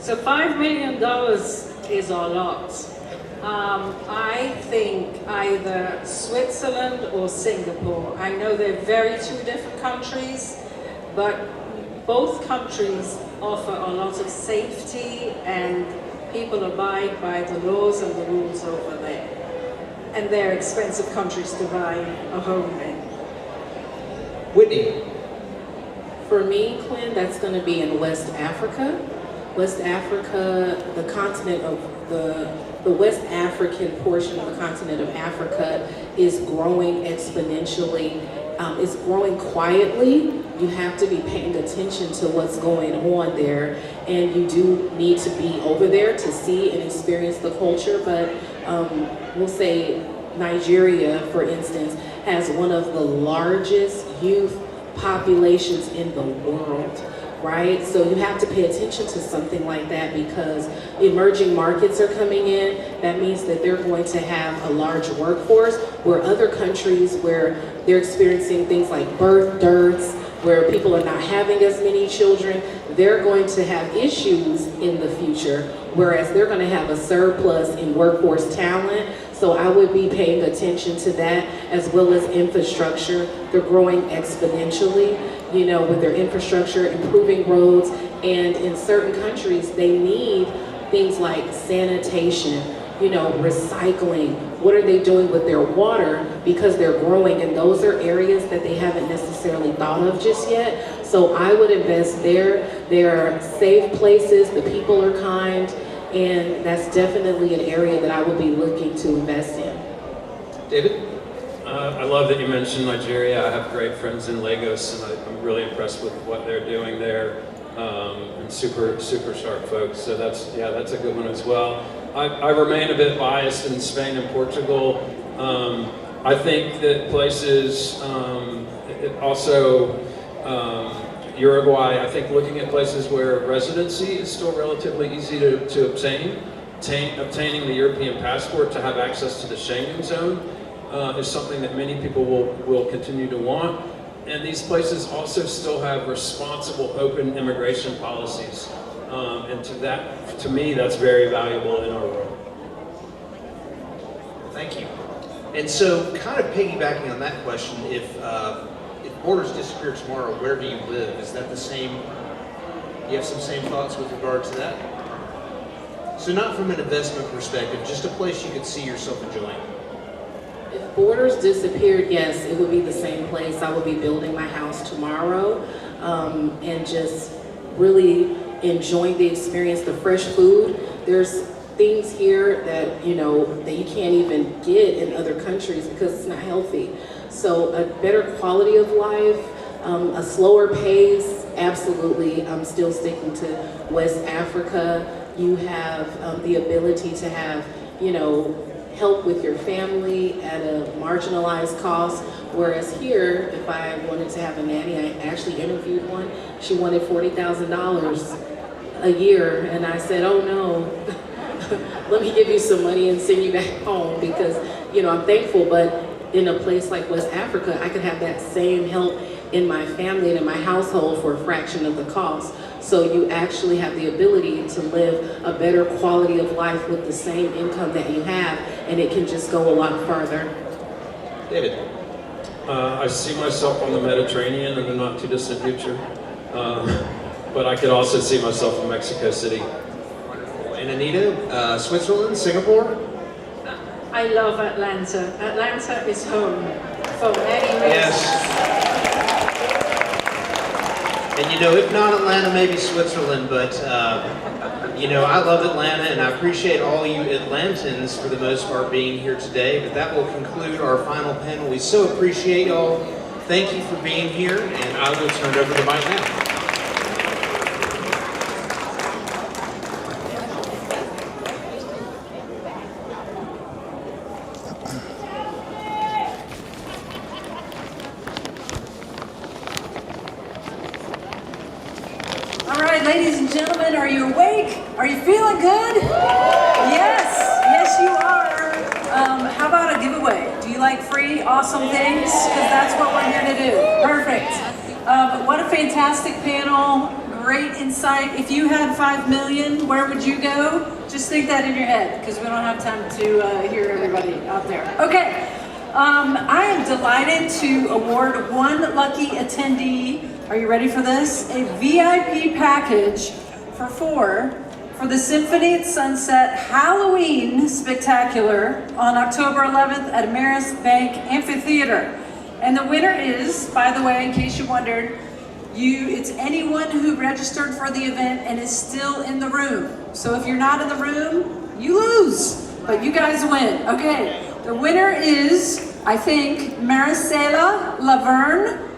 So $5 million is a lot. I think either Switzerland or Singapore. I know they're two different countries, but both countries offer a lot of safety and people abide by the laws and the rules over there. And they're expensive countries to buy a home in. Whitney? For me, Quinn, that's going to be in West Africa. West Africa, the continent of the West African portion of the continent of Africa is growing exponentially. It's growing quietly. You have to be paying attention to what's going on there, and you do need to be over there to see and experience the culture. But we'll say Nigeria, for instance, has one of the largest youth populations in the world. right? So you have to pay attention to something like that because emerging markets are coming in. That means that they're going to have a large workforce, where other countries where they're experiencing things like birth dearths, where people are not having as many children, they're going to have issues in the future, whereas they're going to have a surplus in workforce talent. So I would be paying attention to that, as well as infrastructure. They're growing exponentially, you know, with their infrastructure, improving roads, and in certain countries, they need things like sanitation, you know, recycling. What are they doing with their water? Because they're growing, and those are areas that they haven't necessarily thought of just yet. So I would invest there. They're safe places, the people are kind, and that's definitely an area that I would be looking to invest in. David? I love that you mentioned Nigeria. I have great friends in Lagos, and I'm really impressed with what they're doing there, and super sharp folks. So that's a good one as well. I remain a bit biased in Spain and Portugal. I think that places, Uruguay, I think looking at places where residency is still relatively easy to obtain, obtaining the European passport to have access to the Schengen zone is something that many people will continue to want. And these places also still have responsible, open immigration policies. And to me, that's very valuable in our world. Thank you. And so, kind of piggybacking on that question, if borders disappear tomorrow, where do you live? Is that the same? Do you have some same thoughts with regard to that? So not from an investment perspective, just a place you could see yourself enjoying. If borders disappeared, yes, it would be the same place. I would be building my house tomorrow, and just really enjoying the experience, the fresh food. There's things here that, you know, that you can't even get in other countries because it's not healthy. So a better quality of life, a slower pace, absolutely. I'm still sticking to West Africa. You have the ability to have, you know, help with your family at a marginalized cost. Whereas here, if I wanted to have a nanny, I actually interviewed one. She wanted $40,000 a year, and I said, oh no, let me give you some money and send you back home, because, you know, I'm thankful, but in a place like West Africa, I could have that same help in my family and in my household for a fraction of the cost. So you actually have the ability to live a better quality of life with the same income that you have, and it can just go a lot further. David? I see myself on the Mediterranean in the not too distant future, but I could also see myself in Mexico City. Wonderful. And Anita, Switzerland, Singapore? I love Atlanta. Atlanta is home for many reasons. Yes. And you know, if not Atlanta, maybe Switzerland, but you know, I love Atlanta, and I appreciate all you Atlantans for the most part being here today. But that will conclude our final panel. We so appreciate y'all. Thank you for being here, and I will turn it over to Mike now. Ladies and gentlemen, are you awake? Are you feeling good? Yes, you are. How about a giveaway? Do you like free, awesome things? Because that's what we're here to do. Perfect. What a fantastic panel. Great insight. If you had 5 million, where would you go? Just think that in your head, because we don't have time to hear everybody out there. Okay. I am delighted to award one lucky attendee. Are you ready for this? A VIP package for 4 for the Symphony at Sunset Halloween Spectacular on October 11th at Ameris Bank Amphitheater. And the winner is, by the way, in case you wondered, it's anyone who registered for the event and is still in the room. So if you're not in the room, you lose, but you guys win. Okay, the winner is, I think, Maricela Laverne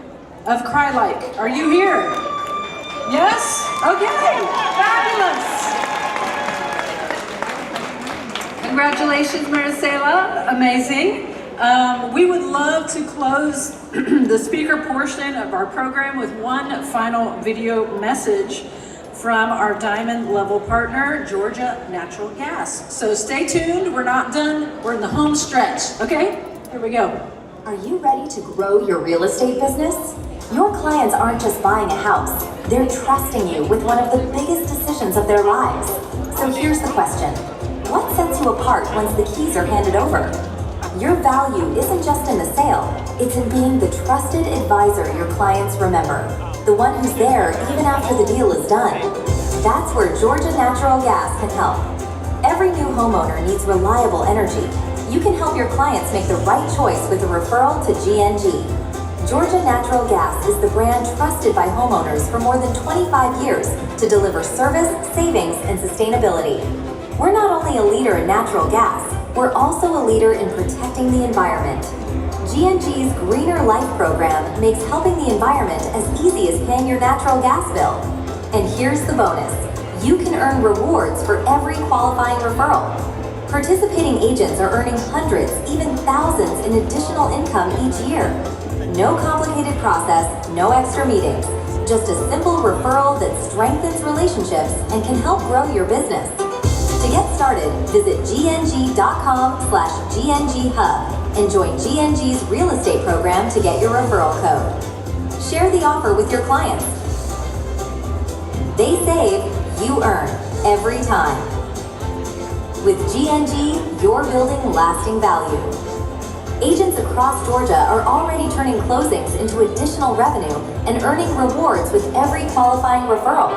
of Cry Like. Are you here? Yes? Okay, fabulous. Congratulations, Maricela, amazing. We would love to close the speaker portion of our program with one final video message from our diamond level partner, Georgia Natural Gas. So stay tuned, we're not done, we're in the home stretch, okay? Here we go. Are you ready to grow your real estate business? Your clients aren't just buying a house, they're trusting you with one of the biggest decisions of their lives. So here's the question. What sets you apart once the keys are handed over? Your value isn't just in the sale, it's in being the trusted advisor your clients remember. The one who's there even after the deal is done. That's where Georgia Natural Gas can help. Every new homeowner needs reliable energy. You can help your clients make the right choice with a referral to GNG. Georgia Natural Gas is the brand trusted by homeowners for more than 25 years to deliver service, savings, and sustainability. We're not only a leader in natural gas, we're also a leader in protecting the environment. GNG's Greener Life program makes helping the environment as easy as paying your natural gas bill. And here's the bonus. You can earn rewards for every qualifying referral. Participating agents are earning hundreds, even thousands in additional income each year. No complicated process, no extra meetings. Just a simple referral that strengthens relationships and can help grow your business. To get started, visit gng.com/GNGHub and join GNG's real estate program to get your referral code. Share the offer with your clients. They save, you earn, every time. With GNG, you're building lasting value. Agents across Georgia are already turning closings into additional revenue and earning rewards with every qualifying referral.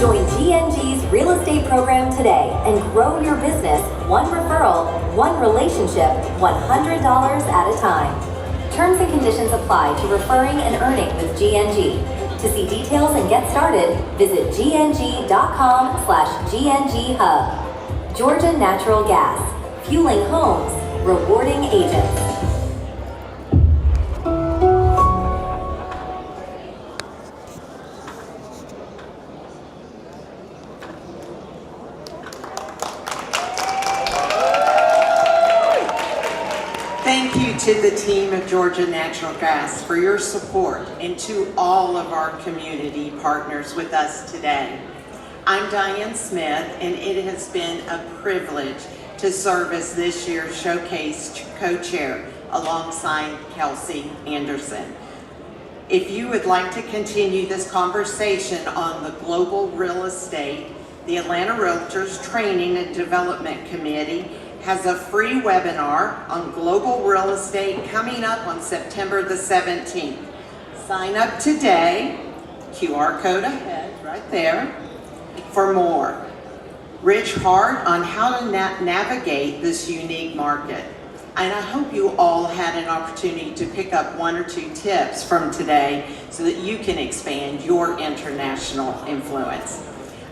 Join GNG's real estate program today and grow your business one referral, one relationship, $100 at a time. Terms and conditions apply to referring and earning with GNG. To see details and get started, visit gng.com/GNGHub. Georgia Natural Gas, fueling homes, rewarding agents. Thank you to the team of Georgia Natural Gas for your support and to all of our community partners with us today. I'm Diane Smith, and it has been a privilege to serve as this year's Showcase co-chair alongside Kelsey Anderson. If you would like to continue this conversation on the global real estate, the Atlanta Realtors Training and Development Committee has a free webinar on global real estate coming up on September the 17th. Sign up today, QR code ahead right there, for more. Rich Hart on how to navigate this unique market. And I hope you all had an opportunity to pick up one or two tips from today so that you can expand your international influence.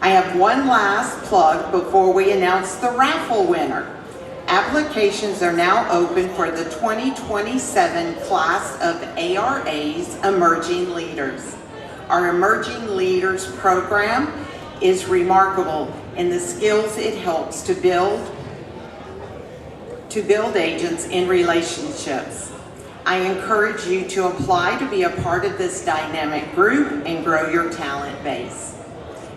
I have one last plug before we announce the raffle winner. Applications are now open for the 2027 class of ARA's Emerging Leaders. Our Emerging Leaders program is remarkable in the skills it helps to build agents in relationships. I encourage you to apply to be a part of this dynamic group and grow your talent base.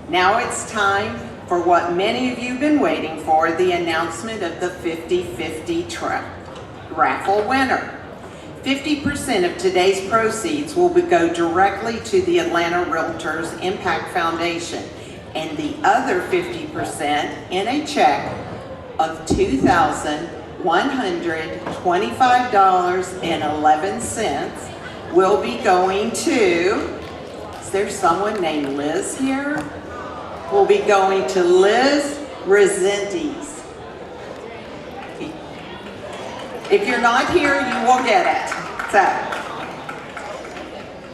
Now it's time for what many of you have been waiting for, the announcement of the 50/50 raffle winner. 50% of today's proceeds will go directly to the Atlanta Realtors Impact Foundation, and the other 50% in a check of $2,125.11 will be going to, is there someone named Liz here? Will be going to Liz Resendez. If you're not here, you will get it. So,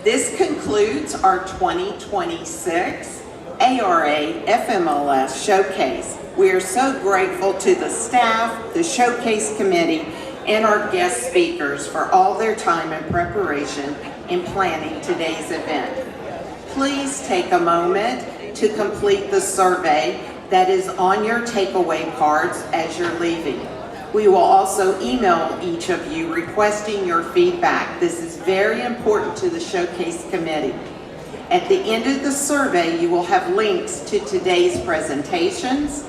this concludes our 2026 ARA FMLS Showcase. We are so grateful to the staff, the Showcase Committee, and our guest speakers for all their time and preparation in planning today's event. Please take a moment to complete the survey that is on your takeaway cards as you're leaving. We will also email each of you requesting your feedback. This is very important to the Showcase Committee. At the end of the survey, you will have links to today's presentations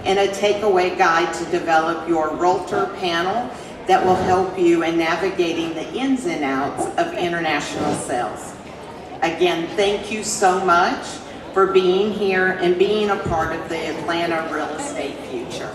and a takeaway guide to develop your Realtor panel that will help you in navigating the ins and outs of international sales. Again, thank you so much for being here and being a part of the Atlanta real estate future.